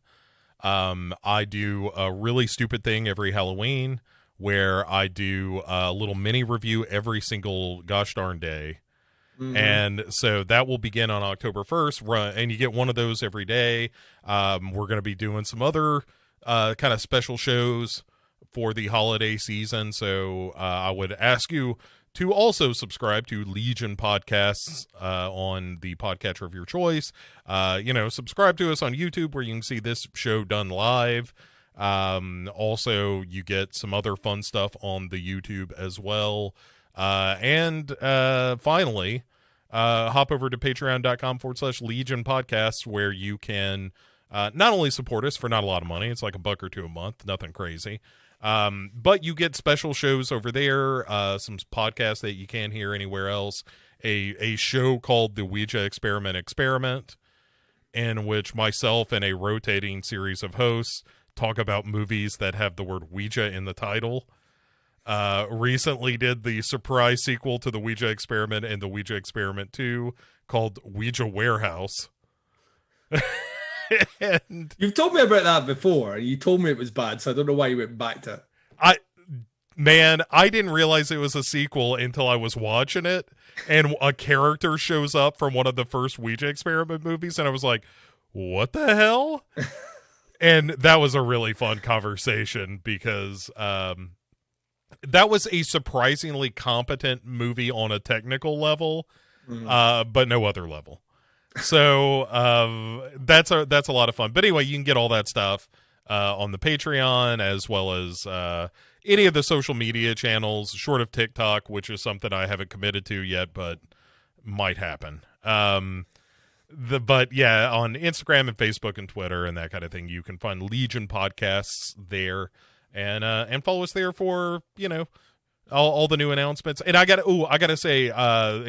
I do a really stupid thing every Halloween where I do a little mini review every single gosh darn day. Mm-hmm. And so that will begin on October 1st, and you get one of those every day. We're going to be doing some other kind of special shows for the holiday season. So I would ask you to also subscribe to Legion Podcasts on the podcatcher of your choice. Subscribe to us on YouTube where you can see this show done live. Also, you get some other fun stuff on the YouTube as well. And finally, hop over to patreon.com/Legion Podcasts where you can not only support us for not a lot of money, it's like $1 or $2 a month, nothing crazy. But you get special shows over there, some podcasts that you can't hear anywhere else, a show called the Ouija Experiment, in which myself and a rotating series of hosts talk about movies that have the word Ouija in the title. Recently did the surprise sequel to the Ouija Experiment and the Ouija Experiment 2 called Ouija Warehouse. And you've told me about that before. You told me it was bad, so I don't know why you went back to it. I didn't realize it was a sequel until I was watching it, and a character shows up from one of the first Ouija Experiment movies, and I was like, what the hell? And that was a really fun conversation because that was a surprisingly competent movie on a technical level, but no other level. So that's a lot of fun. But anyway, you can get all that stuff on the Patreon, as well as any of the social media channels, short of TikTok, which is something I haven't committed to yet, but might happen. But yeah, on Instagram and Facebook and Twitter and that kind of thing, you can find Legion Podcasts there, and follow us there for all the new announcements. And I gotta say,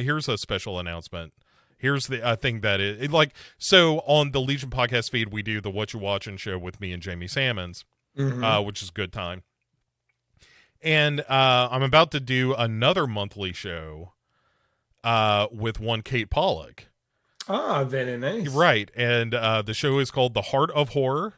here's a special announcement. Here's the thing that so on the Legion podcast feed, we do the What You Watching show with me and Jamie Sammons, which is a good time. And I'm about to do another monthly show with one Kate Pollock. Ah, very nice. Right. And the show is called The Heart of Horror.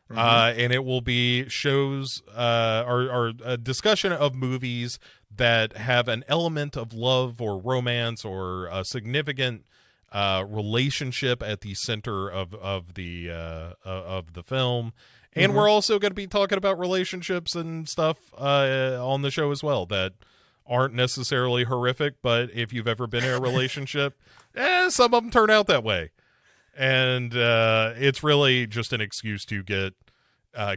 And it will be shows or a discussion of movies that have an element of love or romance or a significant relationship at the center of the film. And we're also going to be talking about relationships and stuff on the show as well that aren't necessarily horrific, but if you've ever been in a relationship, some of them turn out that way. And it's really just an excuse to get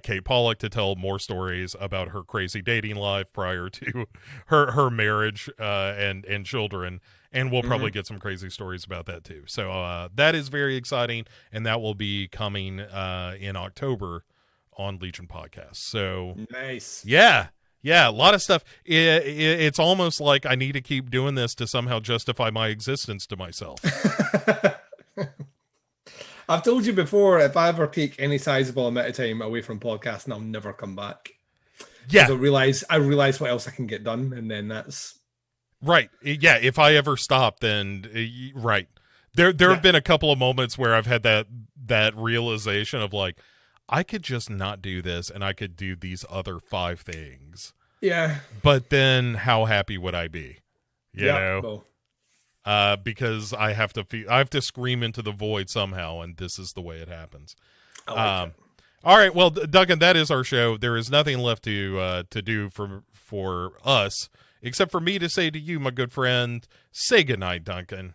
Kate Pollock to tell more stories about her crazy dating life prior to her marriage and children. And we'll probably get some crazy stories about that too. So that is very exciting, and that will be coming in October on Legion Podcast. So nice. Yeah, a lot of stuff. It's almost like I need to keep doing this to somehow justify my existence to myself. I've told you before, if I ever take any sizable amount of time away from podcasting, I'll never come back. Yeah. I realize what else I can get done, and then that's... Right. Yeah, if I ever stop, then... Right. There have been a couple of moments where I've had that realization of like, I could just not do this, and I could do these other 5 things. Yeah. But then how happy would I be? You know? Well. Because I have to scream into the void somehow, and this is the way it happens. I like it. All right, well, Duncan, that is our show. There is nothing left to do for us, except for me to say to you, my good friend, say goodnight, Duncan.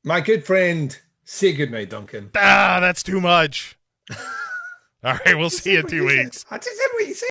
My good friend, say goodnight, Duncan. That's too much. All right, we'll see you in 2 weeks. I just said what you said.